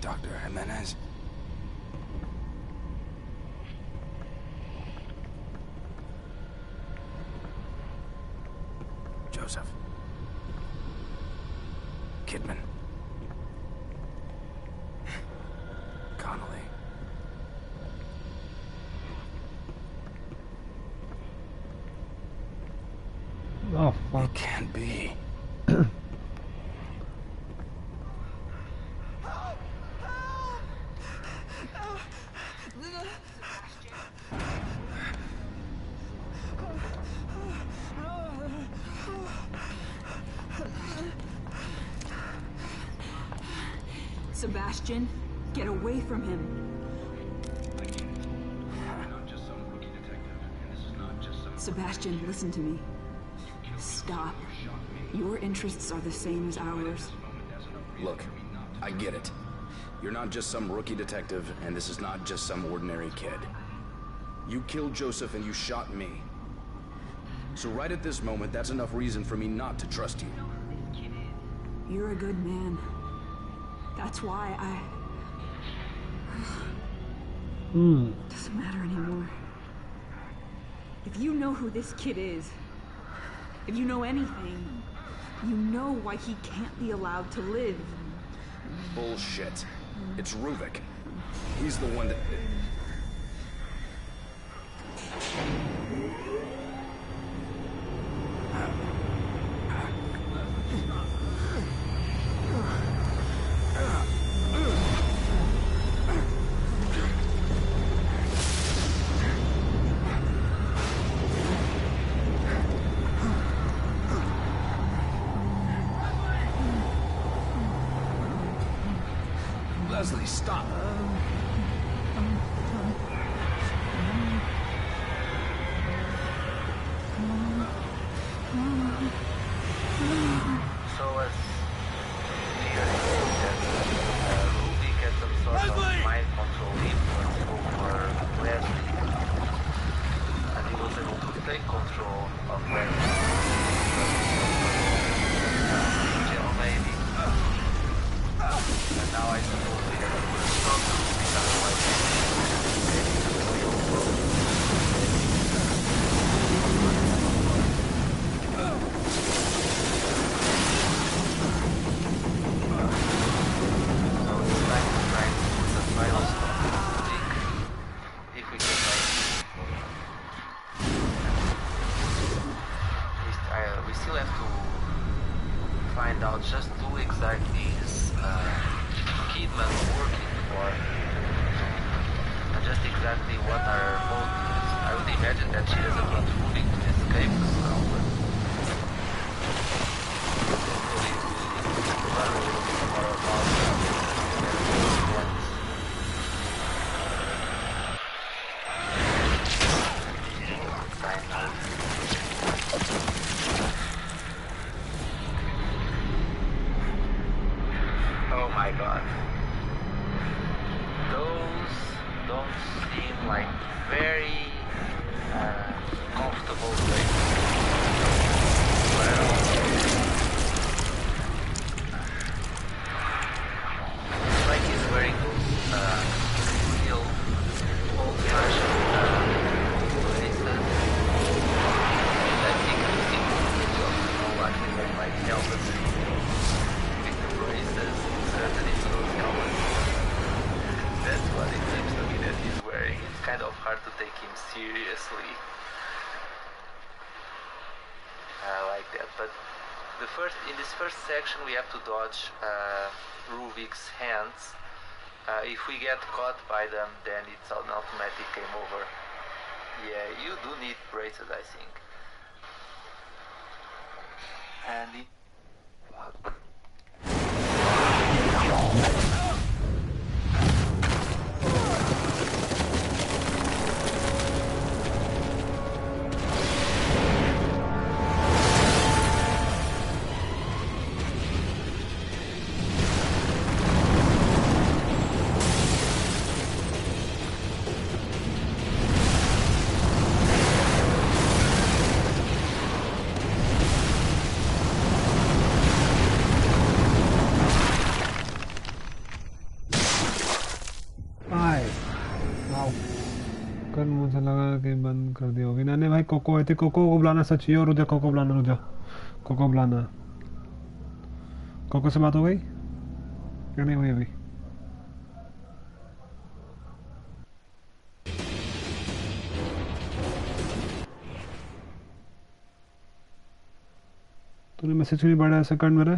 Dr. Jimenez? Joseph. Kidman. Connolly. Oh, fuck. It can't be. Sebastian, get away from him. Sebastian, listen to me. Stop. Your interests are the same as ours. Look, I get it. You're not just some rookie detective, and this is not just some ordinary kid. You killed Joseph and you shot me. So right at this moment, that's enough reason for me not to trust you. You're a good man. That's why Doesn't matter anymore. If you know who this kid is, if you know anything, you know why he can't be allowed to live. Bullshit. It's Ruvik. He's the one that... Leslie, stop. So as theory that Ruvik had some sort of mind control influence over Leslie, and he was able to take control of Leslie. Jail maybe. And now I suppose we have to put a stop to Ruvik, otherwise he will get into the real world. Just who exactly is Kidman working for, and just exactly what are her motives. I would imagine that she doesn't want Ruvik to escape now, but hopefully we'll learn a little bit more about her. Oh my god. Those don't seem like very comfortable places. Well, like he's wearing those real old-fashioned braces. I think I've seen footage of people actually wearing like helmets with the braces inserted into those helmets. That's what it seems to me that he's wearing. It's kind of hard to take him seriously like that. But in this first section we have to dodge Ruvik's hands. If we get caught by them, then it's an automatic game over. Yeah, you do need braces, I think. And it... Fuck. मुझे लगा कि बंद कर दिया होगी ना भाई cocoa है कोको को बुलाना सच ही और रुक जा कोको बुलाना कोको से बात हो गई क्या नहीं हुई अभी तूने मैसेज क्यों नहीं पढ़ा सेकंड मेरा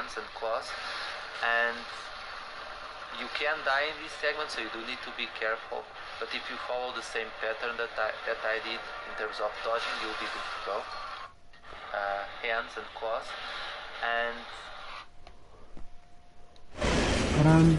And claws, and you can die in this segment, so you do need to be careful. But if you follow the same pattern that I did in terms of dodging, you'll be good to go. Hands and claws, and run.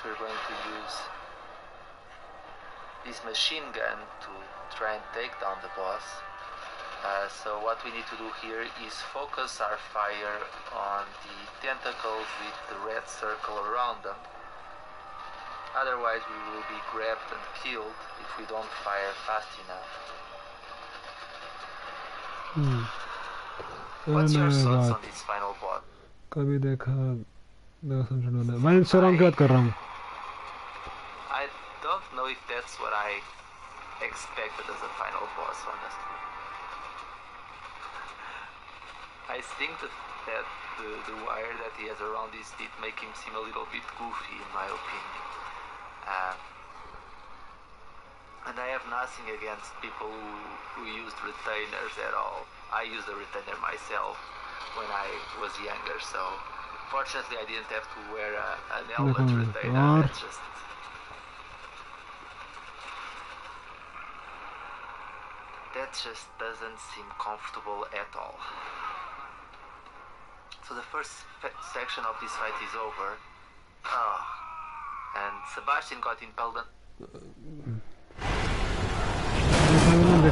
We're going to use this machine gun to try and take down the boss. So what we need to do here is focus our fire on the tentacles with the red circle around them. Otherwise we will be grabbed and killed if we don't fire fast enough. What's your thoughts on this final boss? कभी देखा समझना मैं Instagram की बात कर रहा हूँ I don't know if that's what I expected as a final boss, honestly. I think that the wire that he has around his teeth make him seem a little bit goofy, in my opinion. And I have nothing against people who used retainers at all. I used a retainer myself when I was younger, so fortunately I didn't have to wear an helmet retainer. That just doesn't seem comfortable at all. So the first section of this fight is over. And Sebastian got impaled.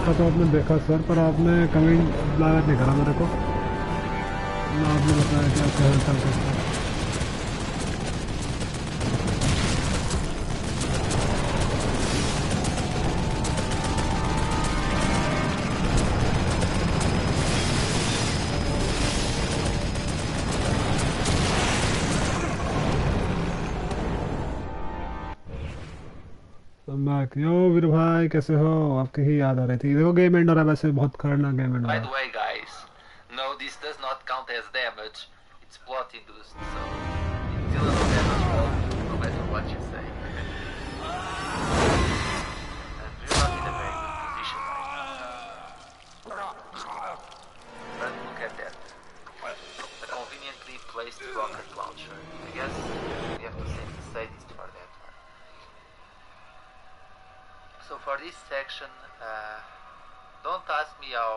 देखा तो आपने देखा sir, पर आपने comment लागत नहीं करा मेरे को ना, आपने बताया कि आपका हेल्थ कैसा है। यो वीर भाई कैसे हो? आपकी ही याद आ रही थी। देखो गेम एंड हो रहा है, वैसे बहुत खतरनाक गेम एंड हो By रहा the है। way, guys, no, this does not count as damage. It's plot induced, so it's still a no damage roll, no matter what you say. And we're not in a very good position right now. But look at that. A conveniently placed rocket launcher. I guess we have to send the Sadist for that one. So for this section, don't ask me how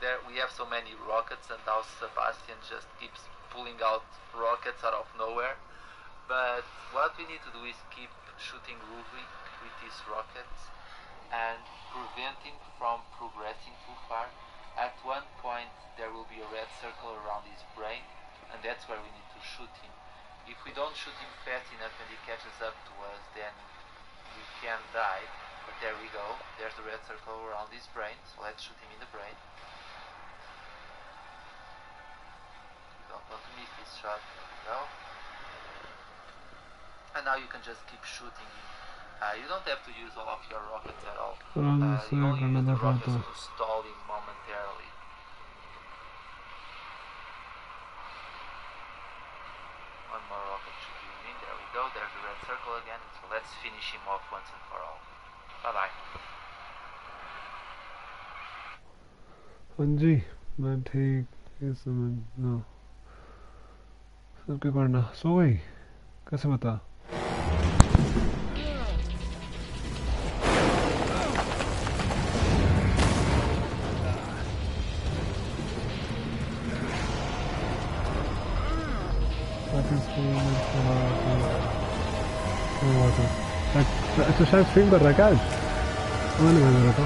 there we have so many rockets and how Sebastian just keeps pulling out rockets out of nowhere. But what we need to do is keep shooting Ruvik with these rockets and prevent him from progressing too far. At one point there will be a red circle around his brain, and that's where we need to shoot him. If we don't shoot him fast enough and he catches up to us, then we can die. But there we go, there's the red circle around his brain, so let's shoot him in the brain. Don't want to miss this shot. There we go. And now you can just keep shooting him. You don't have to use all of your rockets at all. You only use the rockets to stall him momentarily. One more rocket should be in. There we go. There's the red circle again. So let's finish him off once and for all. Bye bye. हाँ जी, मैं ठीक इस समय ना sir क्या करना, सो गई कैसे बता? अच्छा शायद स्ट्रीम कर रहा है क्या आज? नहीं मैं मेरा तो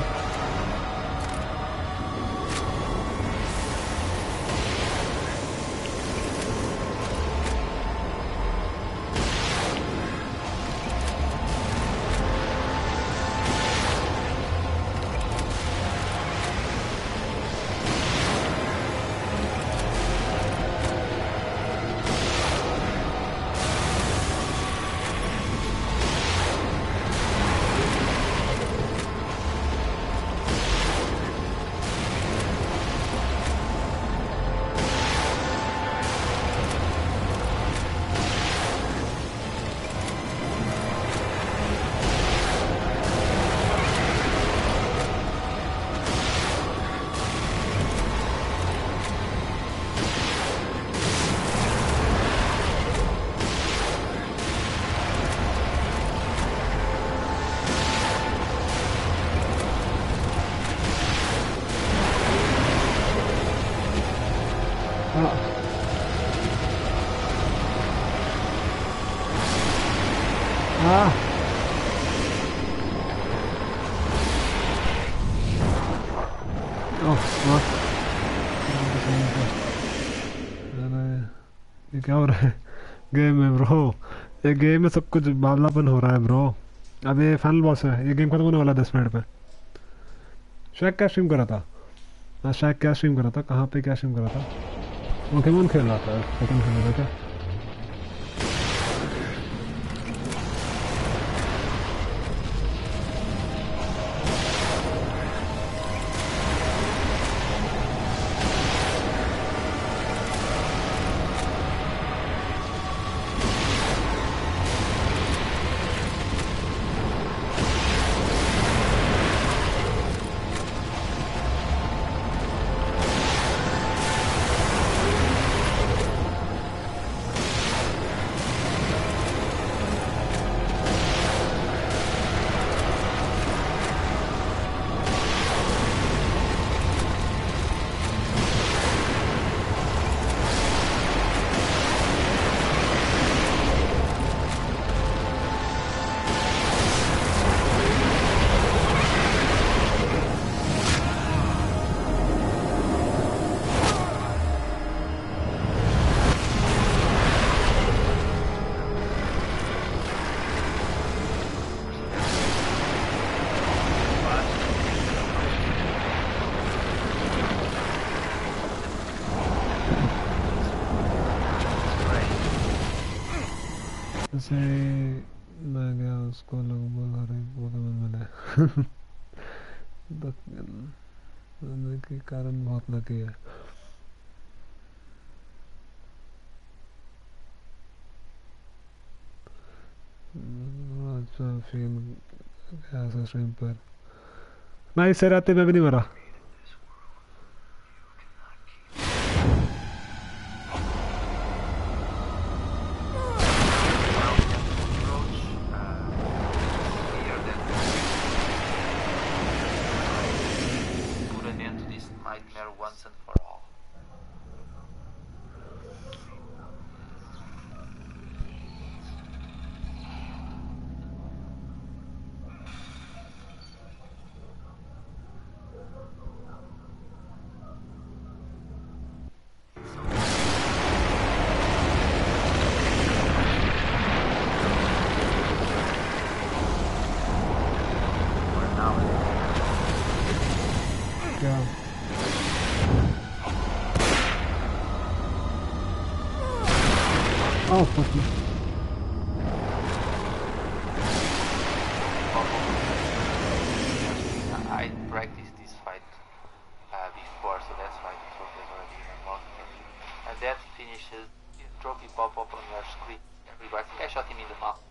क्या हो रहा है गेम में ब्रो? ये गेम में सब कुछ बावलापन हो रहा है ब्रो। अब ये फाइनल बॉस है, ये गेम खत्म होने वाला है 10 मिनट पे। शायद क्या स्ट्रीम कर रहा था? हाँ शायद क्या स्ट्रीम कर रहा था? कहाँ पे क्या स्ट्रीम कर रहा था? पोकेमॉन खेल रहा था, सेकंड खेल रहा था क्या? से मैं गया उसको लगभग हर एक वो मिला के कारण बहुत लकी है अच्छा फील ऐसा स्ट्रीम पर मैं इससे रात में भी नहीं मरा Oh, fuck you. I practiced this fight before, so that's why the trophy is already unlocked. And that finishes the trophy pop up on your screen. Everybody, I think I shot him in the mouth.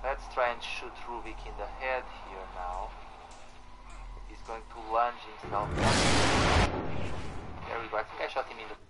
Let's try and shoot Ruvik in the head here now. He's going to lunge himself back. There we go, I think I shot him in the...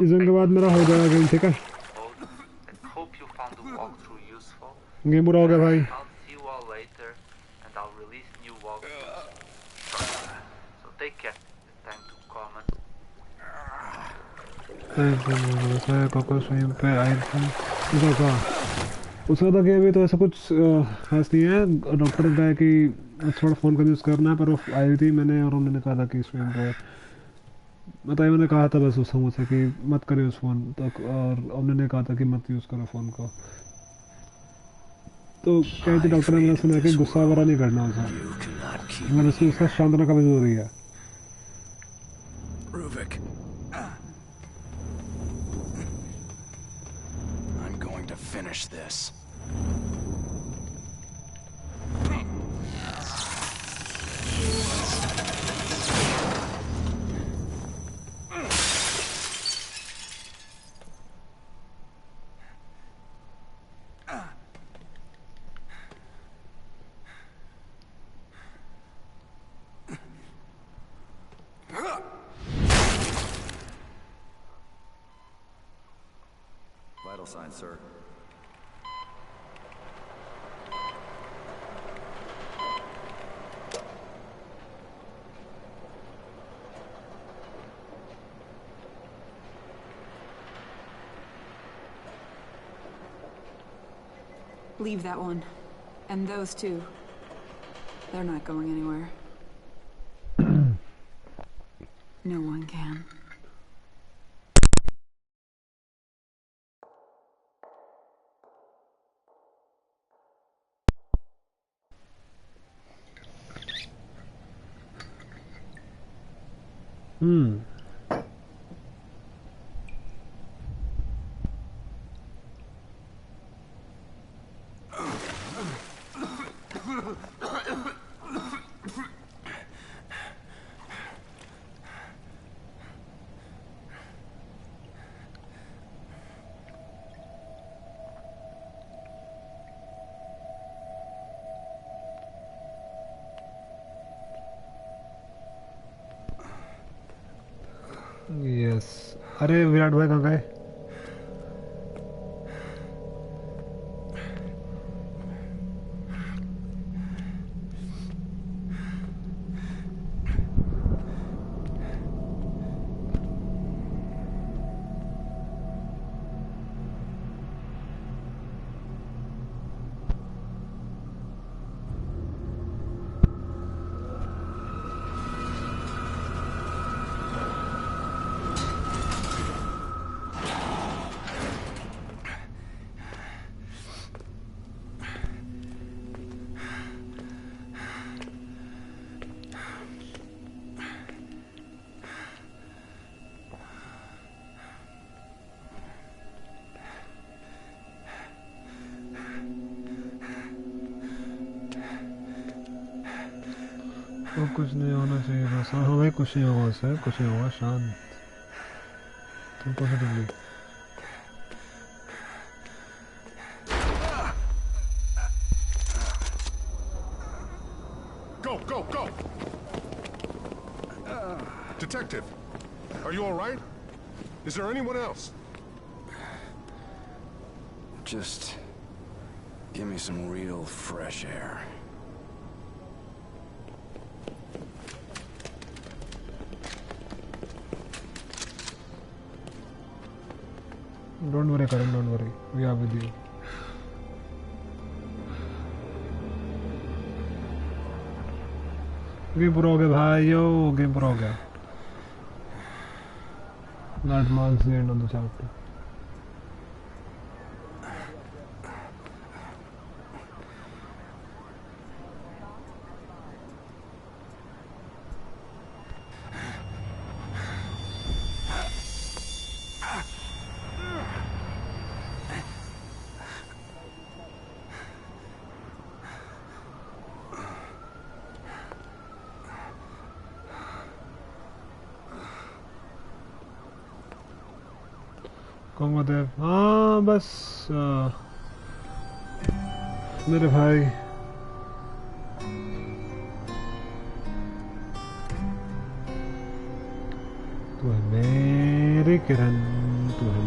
इस के बाद मेरा हो जाएगा game ठीक है game पूरा हो गया भाई पे आई थी उसका था कि अभी तो ऐसा कुछ खास नहीं है डॉक्टर ने कहा कि थोड़ा फ़ोन का यूज़ करना है पर वो आई थी मैंने और उन्होंने कहा था कि स्ट्रीम पे बताइए मैंने कहा था बस उस समय से कि मत करिए उस फ़ोन तक और उन्होंने कहा था कि मत यूज़ करो फ़ोन को तो कहते डॉक्टर ने मैंने सुना कि गुस्सा वगैरह नहीं करना उसे मैंने उसका शांत रहना काफ़ी ज़रूरी है Ruvik. I'm going to finish this. Vital signs, sir. Leave that one. And those two. They're not going anywhere. No one can. Yes अरे विराट भाई कहाँ गए कुछ नहीं होना चाहिए बस। हाँ भाई कुछ नहीं होगा उससे, कुछ नहीं होगा, शांत तुम positively. Go! Detective, are you all right? Is there anyone else? Just give me some real fresh air. Don't worry Karan, don't worry, we are with you. Game पूरा हो गया भाई, यो गेम पूरा हो गया. That marks the end of the chapter. देव हाँ बस मेरे भाई तू है मेरी किरण, तू है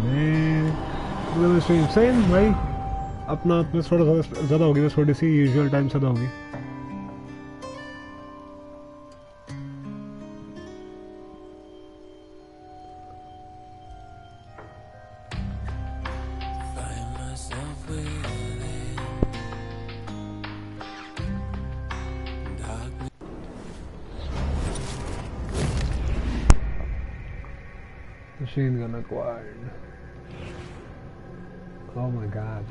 मेरी स्ट्रीम सेम भाई. अपना आप में थोड़ा ज़्यादा होगी, बस थोड़ी सी यूजुअल टाइम ज़्यादा होगी. Machine gun acquired. Oh my god.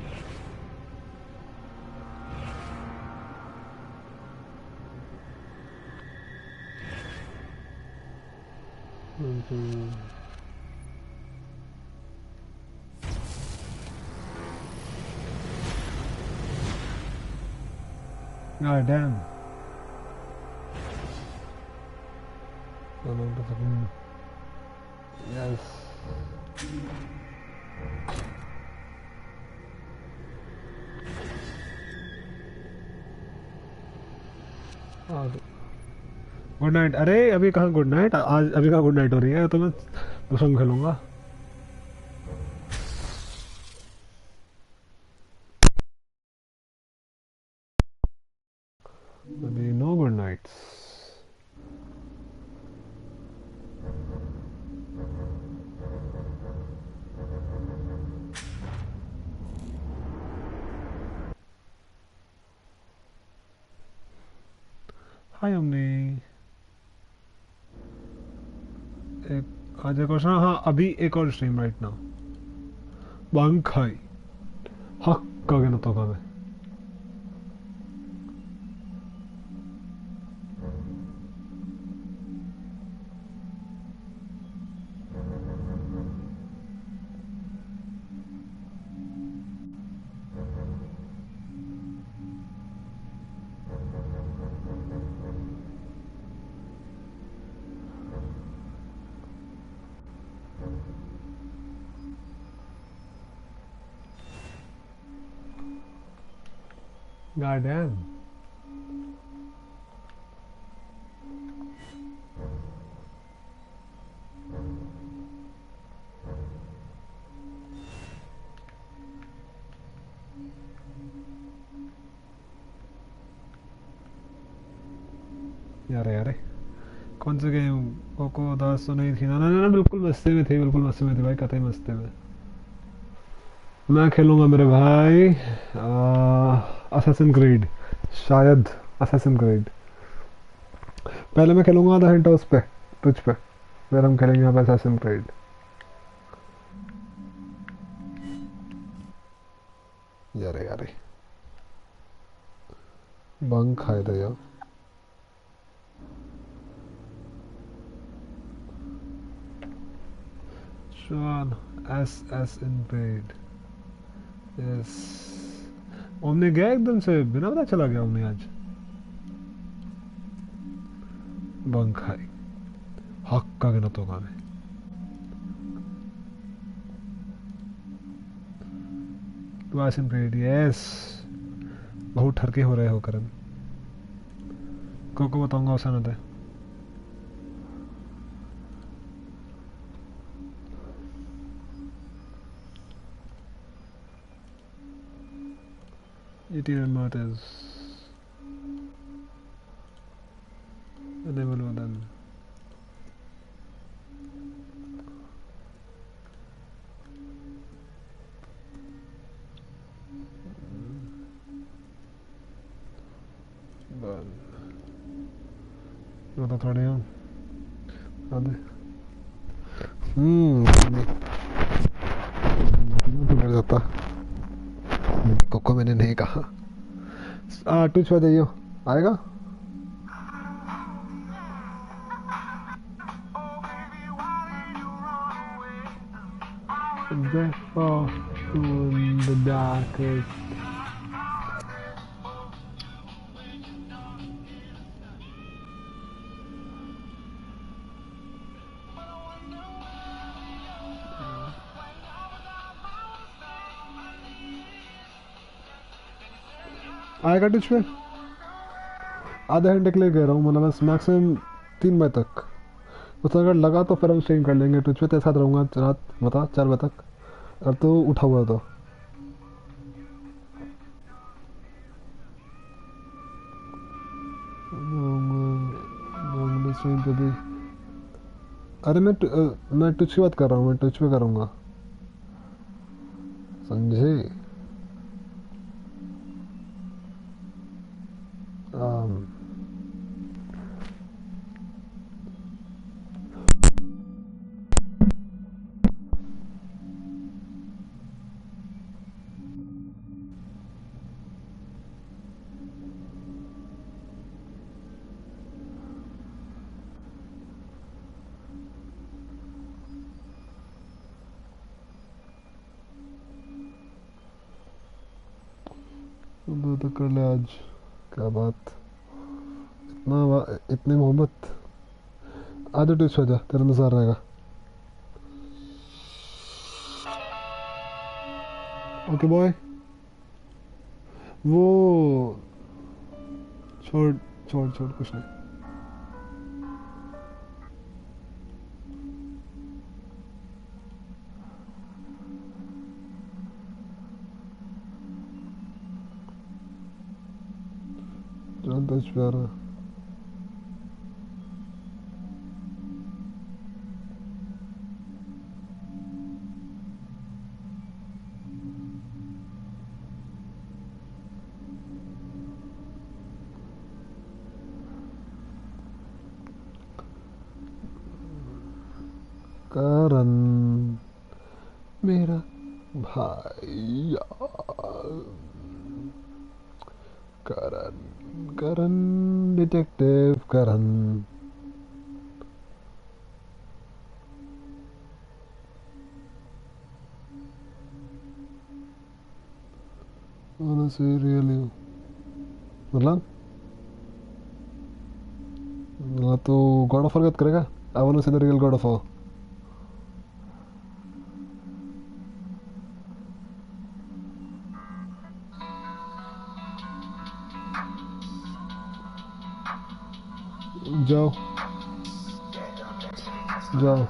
God damn. Yes. Good night. अरे अभी कहाँ गुड नाइट, आज अभी कहाँ गुड नाइट हो रही है, तो मैं दूसरा खेलूंगा. अभी नो गुड नाइट्स. हाय हमने एक आज एक और, हाँ अभी एक और स्ट्रीम राइट नाउ. बांखाई हक का गया तो का मैं God damn. यार कौन से गेम कोको दास तो नहीं थी ना? ना बिल्कुल मस्ती में थी, बिल्कुल मस्ती में थी भाई, कतई मस्ती में. मैं खेलूंगा मेरे भाई असैसिन क्रीड, शायद असैसिन क्रीड. पहले मैं खेलूंगा आधा घंटा उस पे तुझ पे, फिर हम खेलेंगे यहाँ पे असैसिन क्रीड. यार बंक खाए थे यार. Sean SS in paid. Yes. ओमने गया एकदम से बिना पता चला गया ओमने आज. बंखाई हक्का के न तो गाने वासिम रेड यस बहुत ठरके हो रहे हो करन को बताऊंगा उसे ना दे Ulterior mode is enable then no तो थोड़े हम आधे तो डर जाता कोको मैंने नहीं कहा ट्विच पे जाइयो आएगा the darkest आएगा ट्विच पे आधे घंटे के लिए कह रहा हूँ मतलब बस मैक्सिमम 3 बजे तक उसमें अगर लगा तो फिर हम स्ट्रीम कर लेंगे ट्विच पे तेरे साथ रहूँगा रात बता 4 बजे तक अब तो उठा हुआ तो स्ट्रीम पे भी अरे मैं ट्विच की बात कर रहा हूँ मैं ट्विच पे करूँगा समझे तो कर ले आज क्या बात इतनी मोहब्बत आधे ट्विच हो जा तेरा इंतजार रहेगा ओके बॉय वो छोड़ छोड़ छोड़ कुछ नहीं That's better. करण मेरा भाई Karan Karan detective Karan honestly really मतलब तो गॉड ऑफ वॉर बात करेगा I want to see the real God of War जाओ जाओ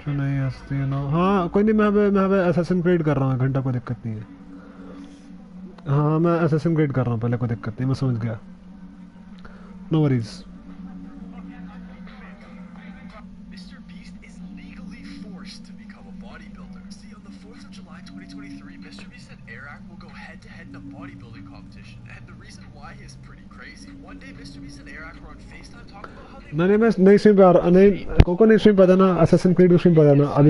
नहीं हंसती है ना हाँ कोई नहीं मैं असैसिन क्रिएट कर रहा हूँ घंटा कोई दिक्कत नहीं है हाँ मैं असैसिन क्रिएट कर रहा हूँ पहले कोई दिक्कत नहीं मैं समझ गया no worries Mr. Beast is legally forced July 2023, Mr. Beast and Arak will go head-to-head in a bodybuilding competition. And the reason why is pretty crazy. One day, Mr. Beast and Arak were on FaceTime talking about how they... मैंने मैं नहीं stream पे आ रहा नहीं cocoa नहीं stream पे था ना, असैसिन क्रीड स्ट्रीम पे था ना अभी